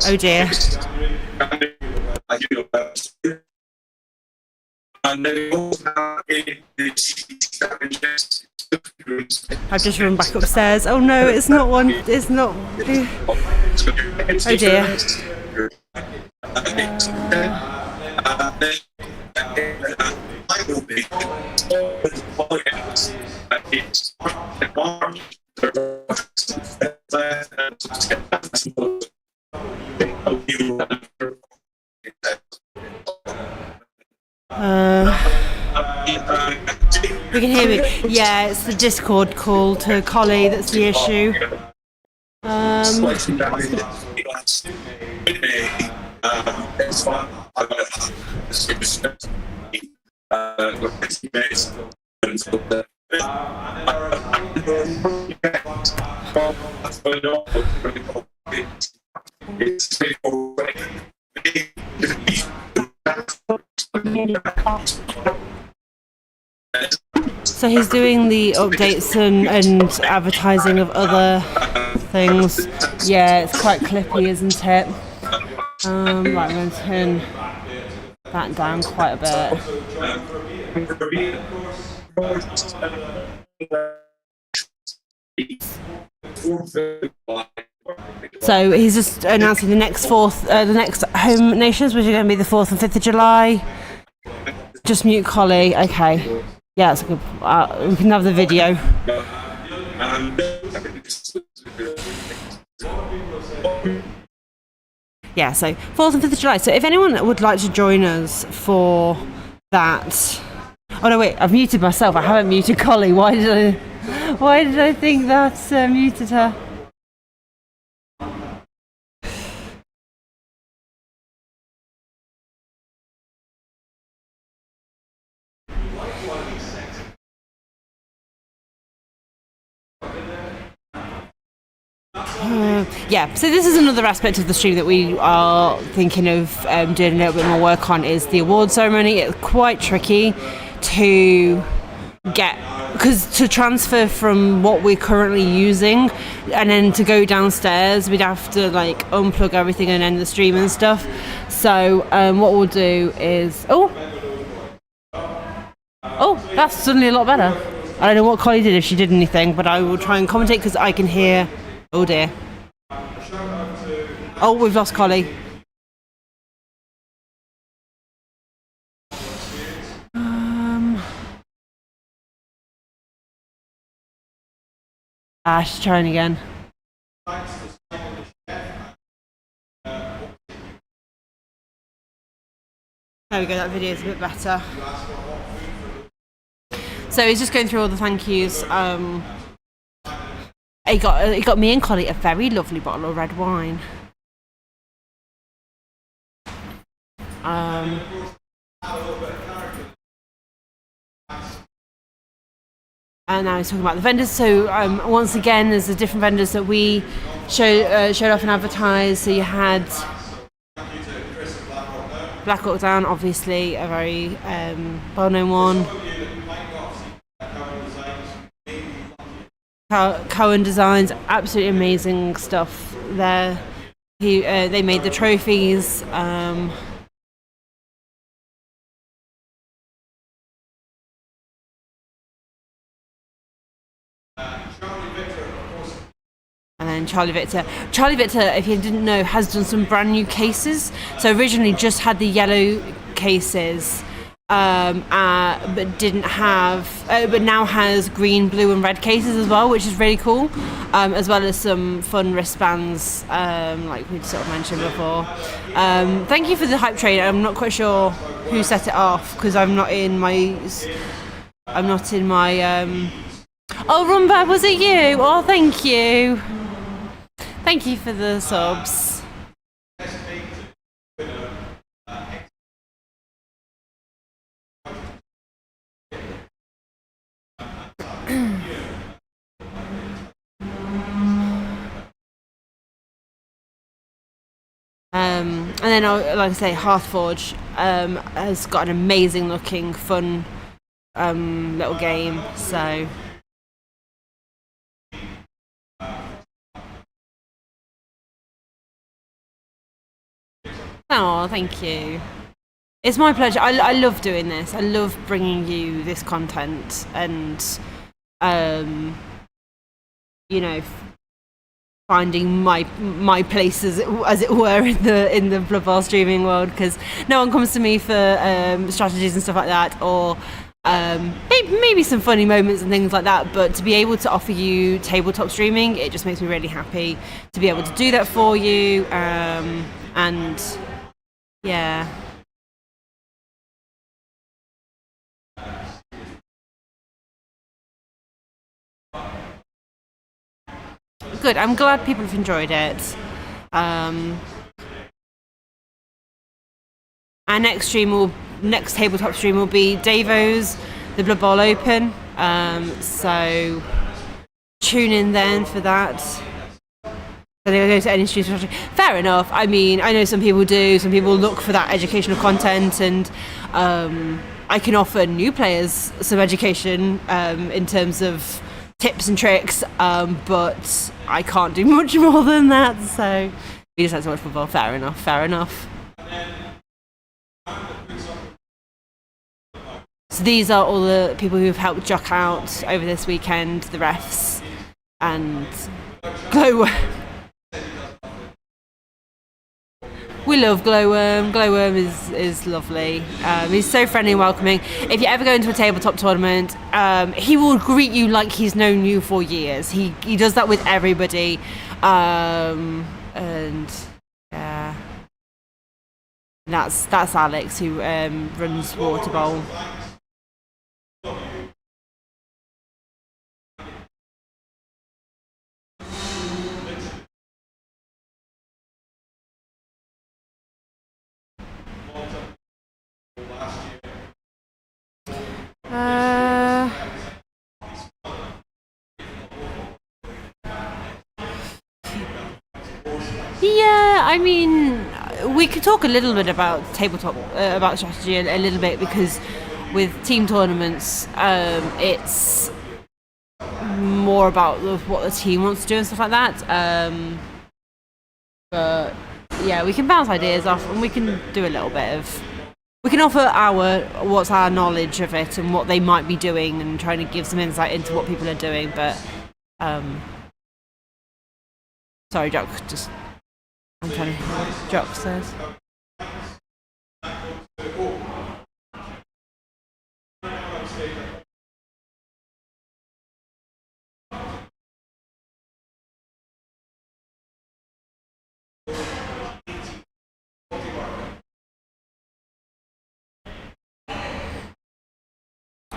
Oh dear. I've just run back upstairs. Oh no, it's not one. It's not. Oh dear. We can hear me. Yeah, it's the Discord call to Collie that's the issue. So he's doing the updates and advertising of other things. Yeah, it's quite clippy, isn't it? Right, I'm going to turn that down quite a bit. So he's just announcing the next home nations, which are going to be the 4th and 5th of July. Just mute Collie. Okay. Yeah, that's a good. We can have the video. Yeah, so 4th and 5th of July. So if anyone would like to join us for that. Oh no, wait! I've muted myself. I haven't muted Collie. Why did I think that muted her? Yeah, so this is another aspect of the stream that we are thinking of doing a little bit more work on, is the award ceremony. It's quite tricky to get, because to transfer from what we're currently using and then to go downstairs, we'd have to like unplug everything and end the stream and stuff. So what we'll do is, oh, that's suddenly a lot better. I don't know what Collie did, if she did anything, but I will try and commentate because I can hear. Oh dear. Oh, we've lost Collie. She's trying again. There we go, that video is a bit better. So he's just going through all the thank yous. He got me and Collie a very lovely bottle of red wine. And now he's talking about the vendors. So once again, there's the different vendors that we showed off and advertised. So you had Black Hawk Down, obviously a very well-known one. Cohen Designs, absolutely amazing stuff there. They made the trophies. And then Charlie Victor, if you didn't know, has done some brand new cases. So originally just had the yellow cases, but didn't have, but now has green, blue, and red cases as well, which is really cool. As well as some fun wristbands, like we sort of mentioned before. Thank you for the hype train. I'm not quite sure who set it off because I'm not in my. Oh, Rumbag, was it you? Oh, thank you. Thank you for the subs. And then, like I say, Hearthforge has got an amazing looking, fun little game. So. Oh, thank you. It's my pleasure. I love doing this. I love bringing you this content and, finding my place as it were in the Blood Bowl streaming world, because no one comes to me for strategies and stuff like that, or maybe some funny moments and things like that, but to be able to offer you tabletop streaming, it just makes me really happy to be able to do that for you. And yeah. Good, I'm glad people have enjoyed it. Our next tabletop stream will be Davo's, the Blood Bowl Open. So tune in then for that. So they go to any stream strategy. Fair enough. I mean, I know some people do. Some people look for that educational content, and I can offer new players some education in terms of tips and tricks, but I can't do much more than that. So we just like to watch football. Fair enough. So So these are all the people who have helped Jock out over this weekend, the refs, and Glowworm. We love Glowworm. Glowworm is lovely. He's so friendly and welcoming. If you ever go into a tabletop tournament, he will greet you like he's known you for years. He does that with everybody. And yeah, that's Alex, who runs Water Bowl. Yeah, I mean, we could talk a little bit about tabletop, about strategy a little bit, because with team tournaments, it's more about what the team wants to do and stuff like that. But yeah, we can bounce ideas off, and we can do a little bit of. We can offer what's our knowledge of it and what they might be doing, and trying to give some insight into what people are doing. But sorry, Jock, just. I'm trying to hear what Jock says.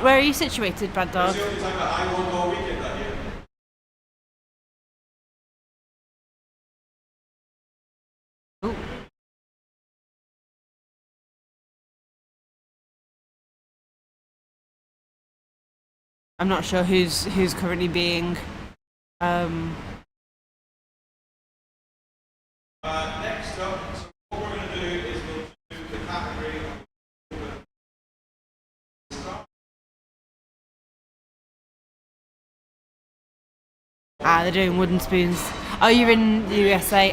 Where are you situated, Bad Dog? Ooh. I'm not sure who's currently being. Next up, so what we're going to do is we'll do the category. They're doing wooden spoons. Oh, you're in the USA?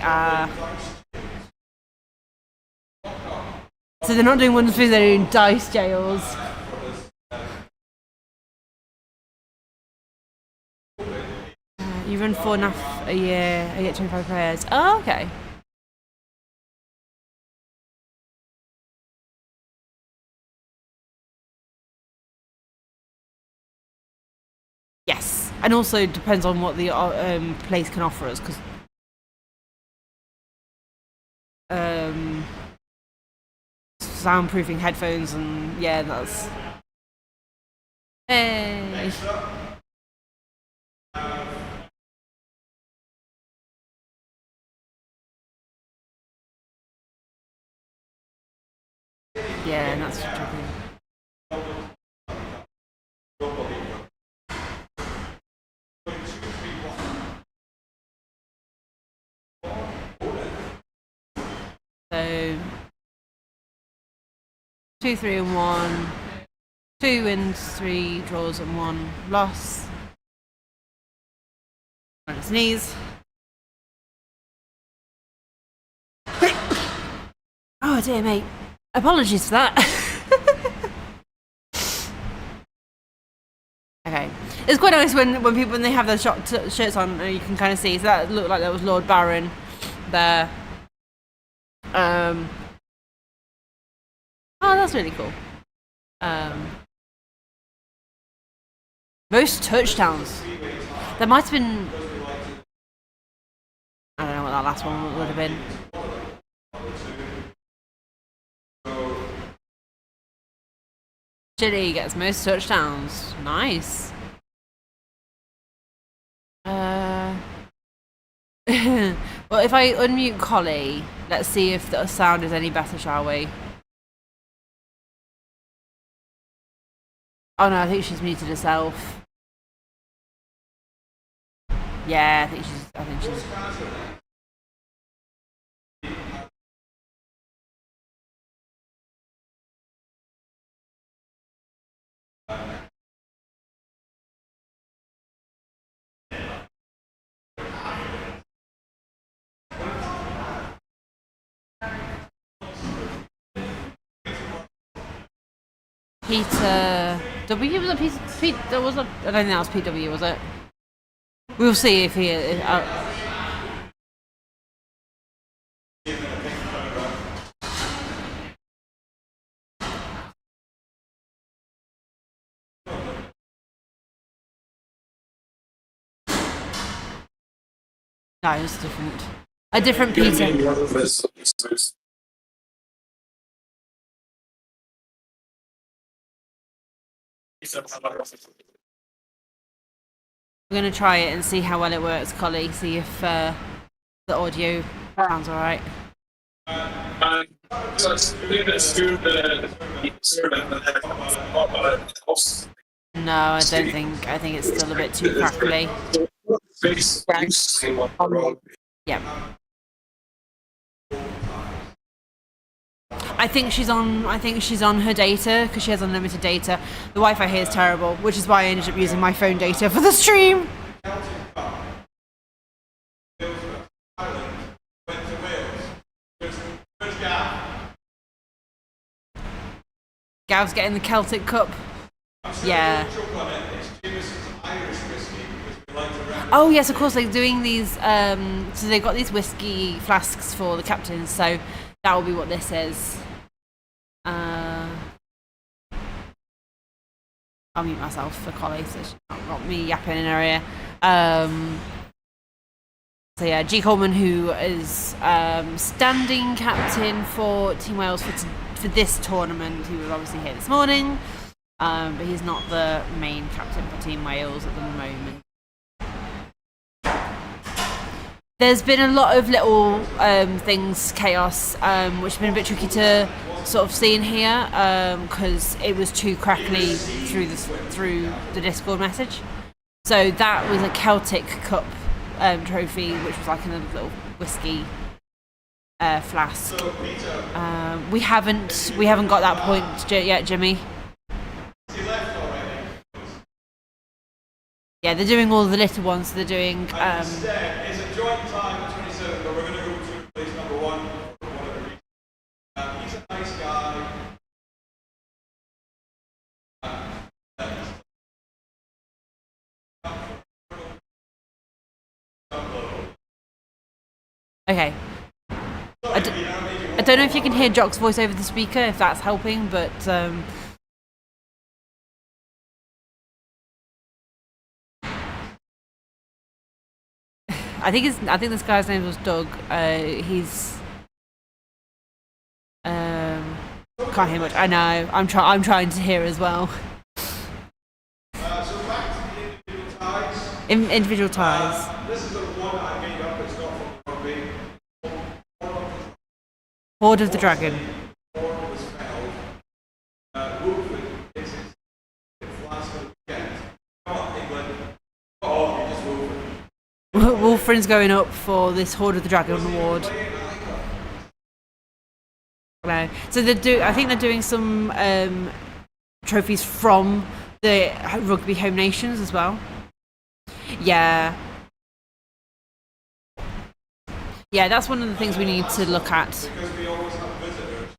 So they're not doing wooden spoons, they're doing dice jails. You run 4.5 a year, I get 25 players. Oh, okay. Yes, and also it depends on what the place can offer us, because soundproofing headphones, and yeah, that's. Hey. Yeah, and that's tricky. So 2, 3, and 1. 2 wins, 3 draws, and 1 loss. On his knees. Oh dear, mate. Apologies for that. Okay, it's quite nice when they have their shirts on, you can kind of see. So that looked like that was Lord Baron there. Oh, that's really cool. Most touchdowns. There might have been. I don't know what that last one would have been. Chile gets most touchdowns. Nice. Well, if I unmute Collie, let's see if the sound is any better, shall we? Oh no, I think she's muted herself. Yeah, I think she's. Peter W, was it Peter? There was a, I don't think that was PW, was it? We'll see if he. No, it's different. A different Peter. We're going to try it and see how well it works, Collie. See if the audio sounds alright. No, I don't think. I think it's still a bit too crackly. Yeah. I think she's on her data because she has unlimited data. The Wi-Fi here is terrible, which is why I ended up using my phone data for the stream. Gav's getting the Celtic Cup. Yeah. Oh yes, of course they're doing these. So they've got these whiskey flasks for the captains. So that will be what this is. I'll mute myself for Collie, so she's not got me yapping in her ear. So yeah, G Coleman, who is standing captain for Team Wales for this tournament. He was obviously here this morning, but he's not the main captain for Team Wales at the moment. There's been a lot of little things, chaos, which has been a bit tricky to sort of see in here because it was too crackly through the Discord message. So that was a Celtic Cup trophy, which was like in a little whiskey flask. We haven't got that point yet, Jimmy. Yeah, they're doing all the little ones. So they're doing. It's a joint time at 27, but we're going to go to place number 1 for whatever reason. He's a nice guy. Okay. I don't know if you can hear Jock's voice over the speaker, if that's helping, but I think this guy's name was Doug. He's can't hear much. I know. I'm trying to hear as well. So back to the individual ties. Individual ties. This is the one that I made up. It's not from rugby. Horde of the Dragon. Horde was spelled. Wolford is the last of the weekend. Come on, England. Oh, you just Wolford. Wolfrin's going up for this Horde of the Dragon award. No. So I think they're doing some trophies from the rugby home nations as well. Yeah. Yeah, that's one of the things we need to look at. Because we always have visitors.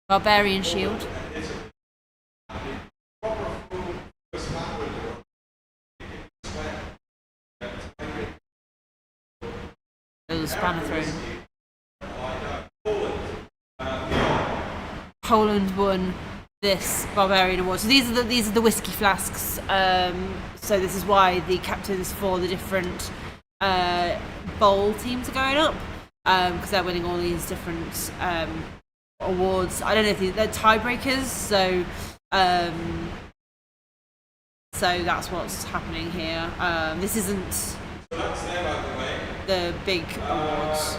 Barbarian Shield. The spanner thrown. Poland won this Barbarian award. So these are the whiskey flasks. So this is why the captains for the different bowl teams are going up because they're winning all these different awards. I don't know if they're tiebreakers. So that's what's happening here. This isn't the big awards.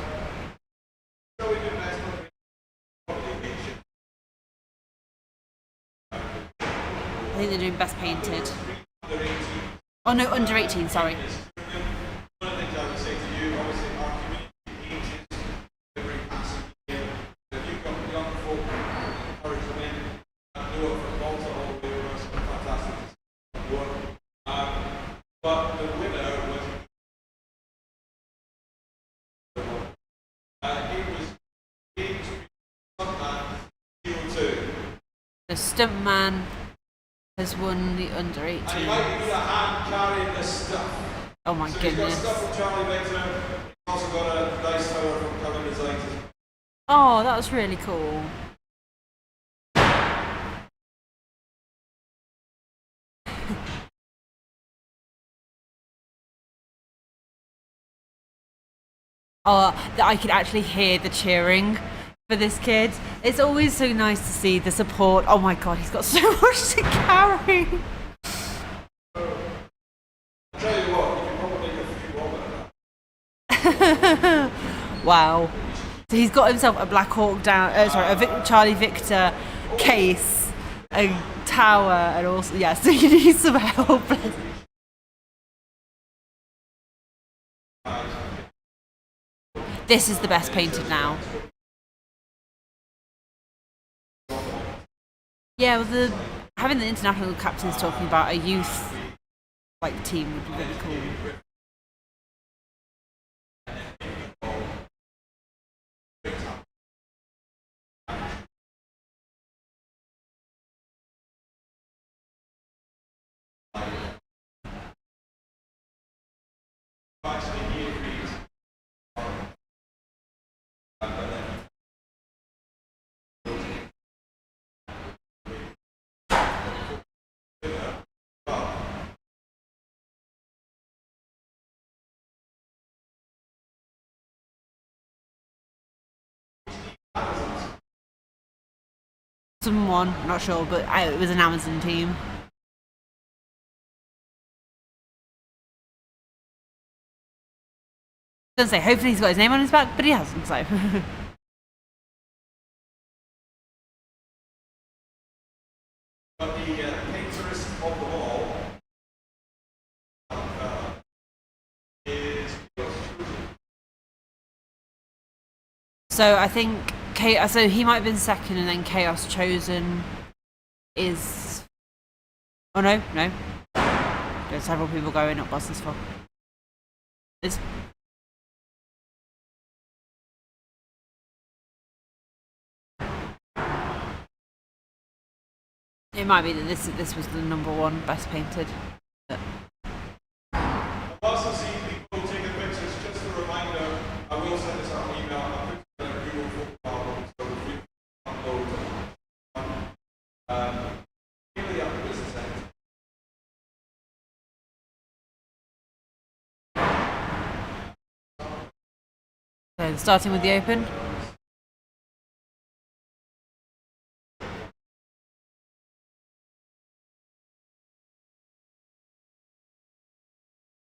I think they're doing best painted. Oh no, under 18, sorry. One of the things I would say to you, obviously, our community ages every passing year. If you've got young folk encourage them in and do it from Malta all the way over, some fantastic work. But the winner was it Stuntman has won the under 18. And you might need a hand carrying this stuff. Oh my So he's got goodness. stuff from Charlie Victor. He's also got a dice tower from Common Designs. Oh, that was really cool. Oh, I could actually hear the cheering for this kid. It's always so nice to see the support. Oh my god, he's got so much to carry. I'll tell you what, you can probably make a few more. Wow. So he's got himself a Black Hawk down, Charlie Victor case, a tower, and also, yeah, so he needs some help. This is the best painted now. Yeah, well, having the international captains talking about a youth team would be really cool. Someone, not sure, but it was an Amazon team. I was gonna say, hopefully he's got his name on his back, but he hasn't, so. But the painters of the wall is. So I think so he might have been second, and then Chaos Chosen is. Oh no. There's several people going up buses for. It's. It might be that this was the number one best painted. But. I've also seen people taking pictures. Just a reminder, I will send this out an email. I'll put it in a Google Photo so if you upload really up to business end. So starting with the open.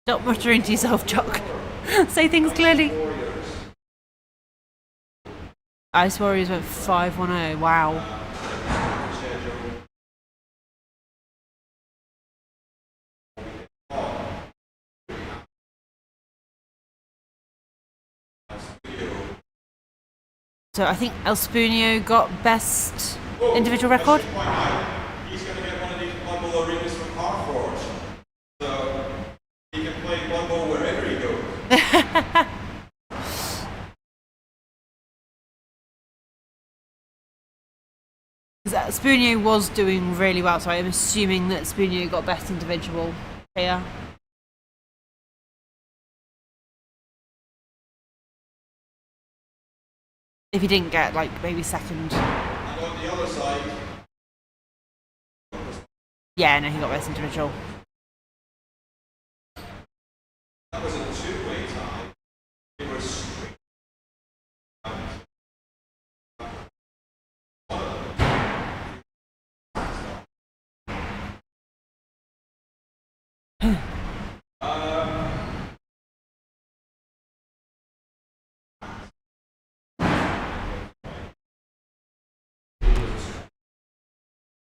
Stop muttering to yourself, Jock. Say things clearly. Ice Warriors went 5-1-0. Wow. So I think El Spunio got best individual record. He's going to get one of these Blood Bowl arenas from Hartford. So he can play Blood Bowl wherever he goes. Spunio was doing really well, so I'm assuming that Spunio got best individual here. If he didn't get maybe second. And on the other side. Yeah, no, he got best individual. That was a two-way tie. It was straight.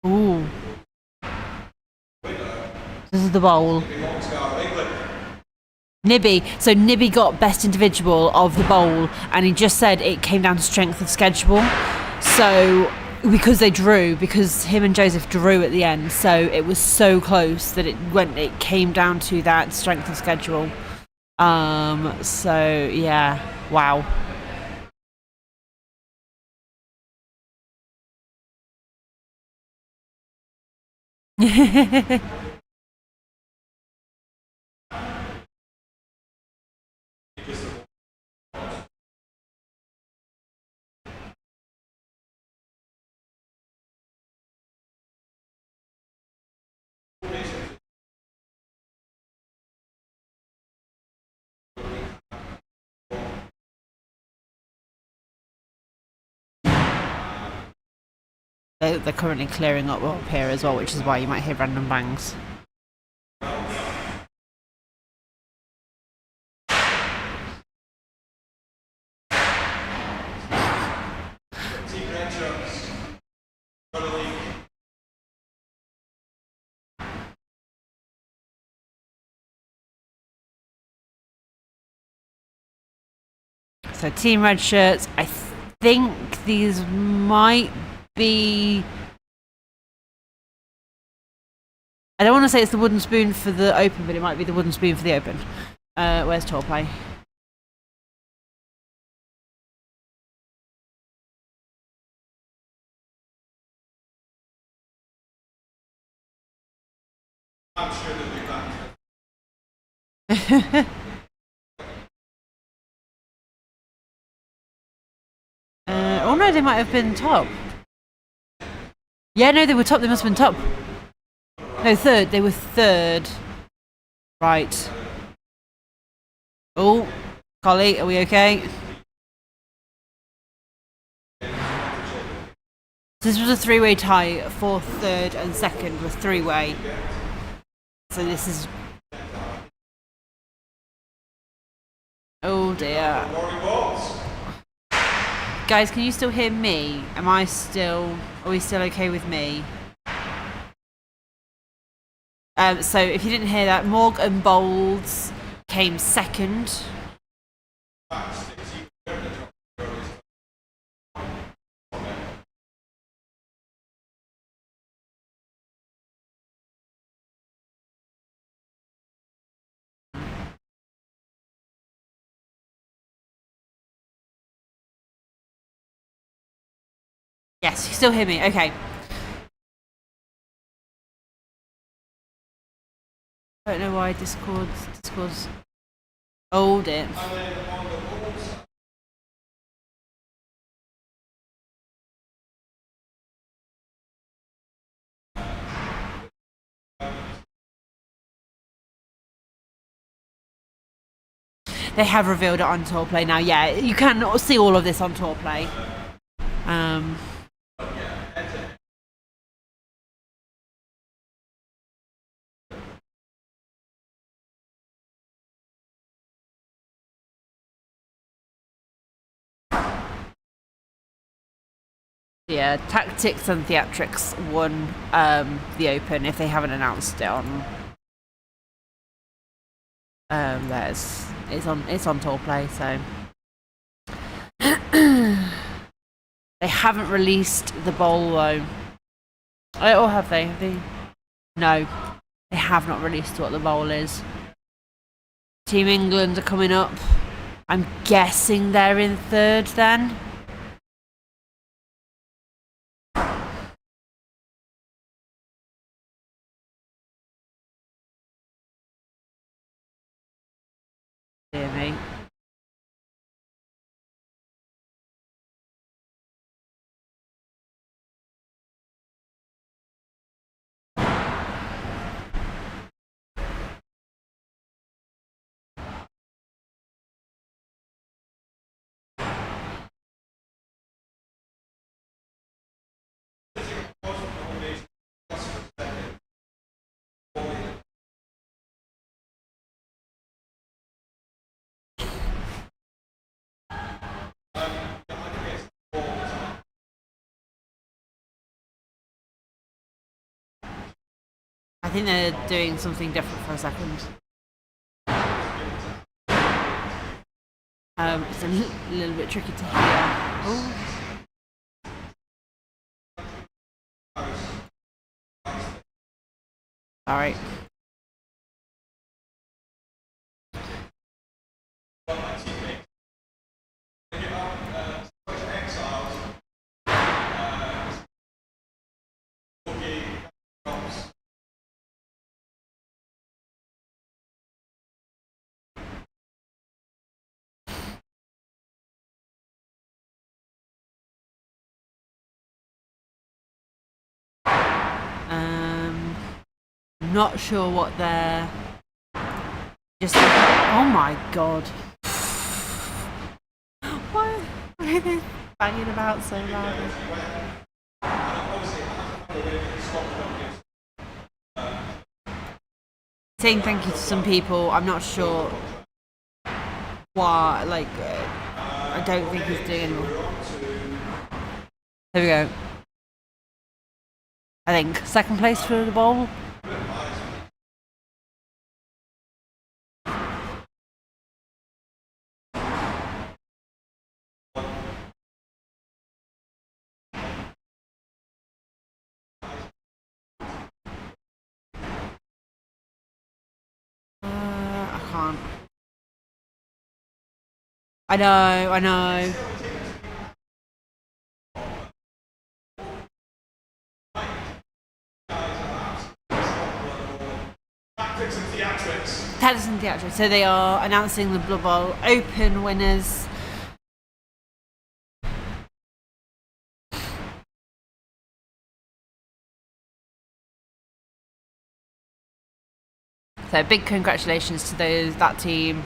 Ooh. This is the bowl. Nibby. So Nibby got best individual of the bowl, and he just said it came down to strength of schedule. So because him and Joseph drew at the end, so it was so close that it came down to that strength of schedule. So yeah, wow. They're currently clearing up here as well, which is why you might hear random bangs. So Team Red shirts, I think these might be... I don't want to say it's the wooden spoon for the Open, but it might be the wooden spoon for the Open. Where's Tour Play? I'm sure they'll be back. Oh no, they might have been top. Yeah, no, they were top. They must have been top. No, third. They were third. Right. Oh, Collie, are we okay? This was a three-way tie. Fourth, third, and second was three-way. So this is... Oh dear. Guys, can you still hear me? Are we still okay with me? So if you didn't hear that, Morg and Bowles came second. Yes, you still hear me. Okay. I don't know why Discord's... Hold it. They have revealed it on Tour Play now. Yeah, you can see all of this on Tour Play. Yeah, Tactics and Theatrics won the Open if they haven't announced it on. It's on Tour Play, so they haven't released the bowl though. Or have they? Have they? No, they have not released what the bowl is. Team England are coming up. I'm guessing they're in third then. Dear me. I think they're doing something different for a second. It's a little bit tricky to hear. Oh. All right. not sure what they're just. Oh my god! Why are they banging about so loud? Saying thank you to some people. I'm not sure why. Like, I don't think he's doing anymore. There we go. I think second place for the bowl. I can't. I know. Tactics and theatrics. So they are announcing the Blood Bowl Open winners. So big congratulations to that team.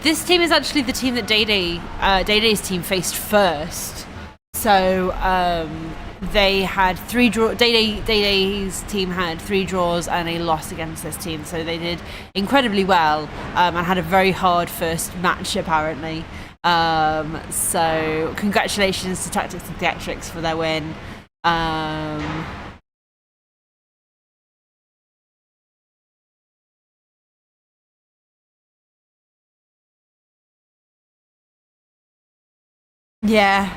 This team is actually the team that Day-Day's team faced first. So they had 3 draws. Day-Day's team had 3 draws and a loss against this team. So they did incredibly well and had a very hard first match apparently. So congratulations to Tactics and Theatrics for their win. Yeah.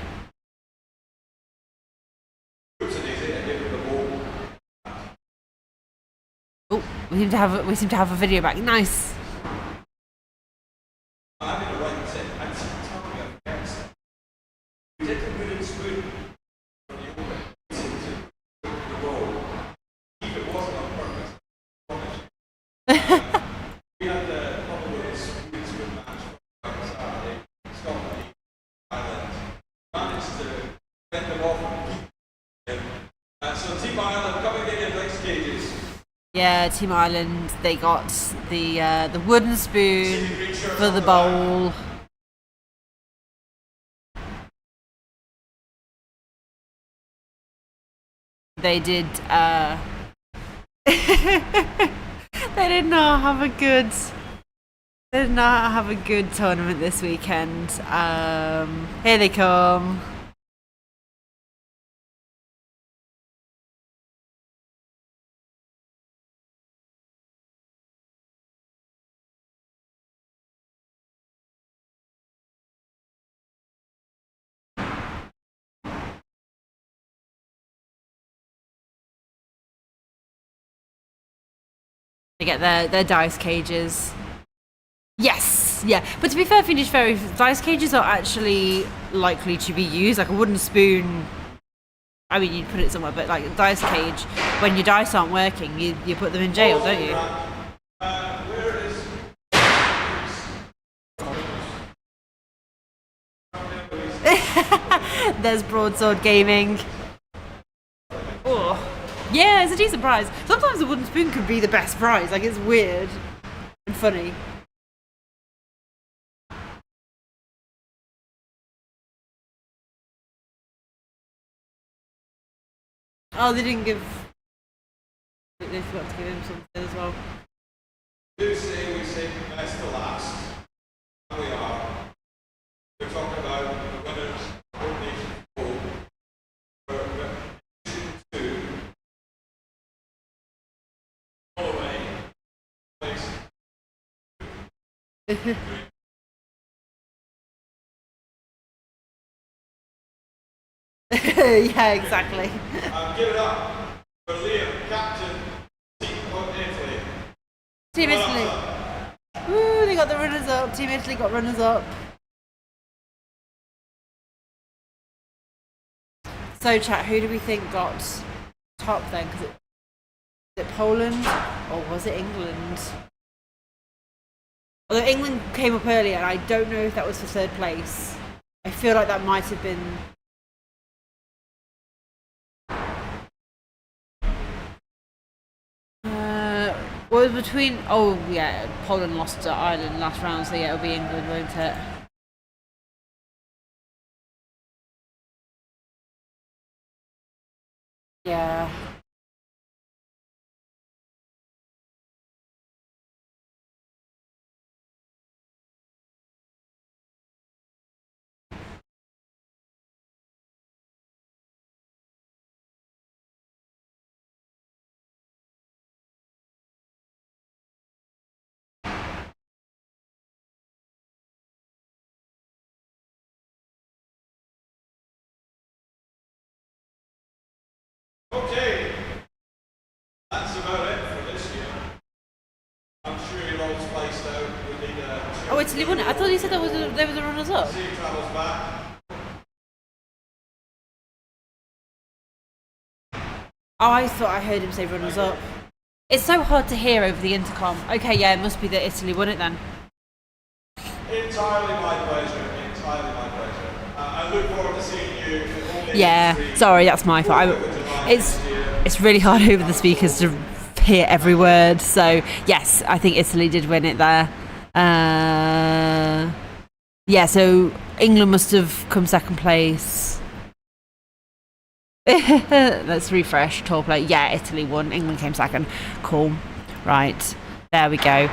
Oh, we seem to have a video back. Nice. Yeah, Team Ireland, they got the wooden spoon for the bowl. They did they did not have a good tournament this weekend. Here they come. They get their dice cages. Yes, yeah. But to be fair, Fiendish Fairy, dice cages are actually likely to be used. Like a wooden spoon, I mean, you'd put it somewhere, but like a dice cage, when your dice aren't working, you put them in jail, don't you? There's Broadsword Gaming. Oh. Yeah, it's a decent prize. Sometimes a wooden spoon could be the best prize. Like, it's weird and funny. Oh, they didn't give... They forgot to give him something as well. We say best to last. We are. We're talking about the winners of the Nation Bowl. Two. All away. Place. Yeah, exactly. Give it up for Liam, captain, Team Italy. Team Italy. Woo, they got the runners up. Team Italy got runners up. So, chat, who do we think got top then? Because is it Poland or was it England? Although England came up earlier, and I don't know if that was for third place. I feel like that might have been. Well, between Poland lost to Ireland last round, so yeah, it'll be England, won't it? Yeah. Okay, that's about it for this year. I'm sure you're all spaced out. We need Oh, Italy won it. I thought you said they were the runners up. see travels back. Oh, I thought I heard him say runners up. It's so hard to hear over the intercom. Okay, yeah, it must be that Italy won it then. Entirely my pleasure. Entirely my pleasure. I look forward to seeing you. Yeah, sorry, that's my fault. It's really hard over the speakers to hear every word. So yes, I think Italy did win it there. Yeah, so England must have come second place. Let's refresh. Tall play. Yeah, Italy won. England came second. Cool. Right. There we go.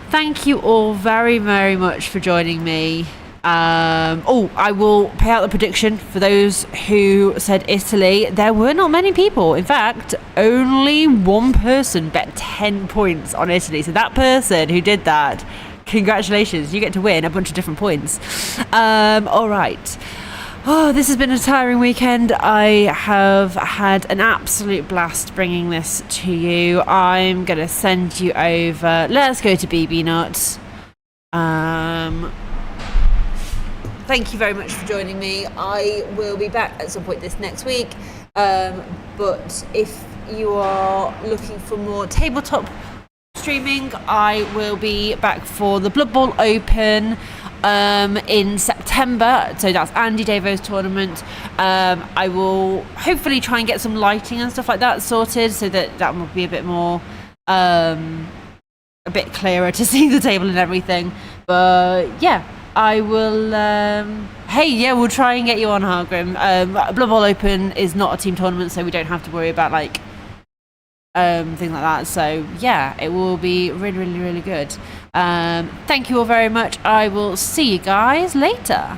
Thank you all very, very much for joining me. I will pay out the prediction for those who said Italy. There were not many people. In fact, only one person bet 10 points on Italy. So that person who did that, congratulations. You get to win a bunch of different points. All right. Oh, this has been a tiring weekend. I have had an absolute blast bringing this to you. I'm going to send you over. Let's go to BB Nut. Thank you very much for joining me. I will be back at some point this next week. But if you are looking for more tabletop streaming, I will be back for the Blood Bowl Open in September. So that's Andy Davo's tournament. I will hopefully try and get some lighting and stuff like that sorted so that will be a bit more a bit clearer to see the table and everything. But yeah, I will we'll try and get you on, Hargrim. Blood Bowl Open is not a team tournament, so we don't have to worry about like things like that. So yeah, it will be really, really, really good. Thank you all very much. I will see you guys later.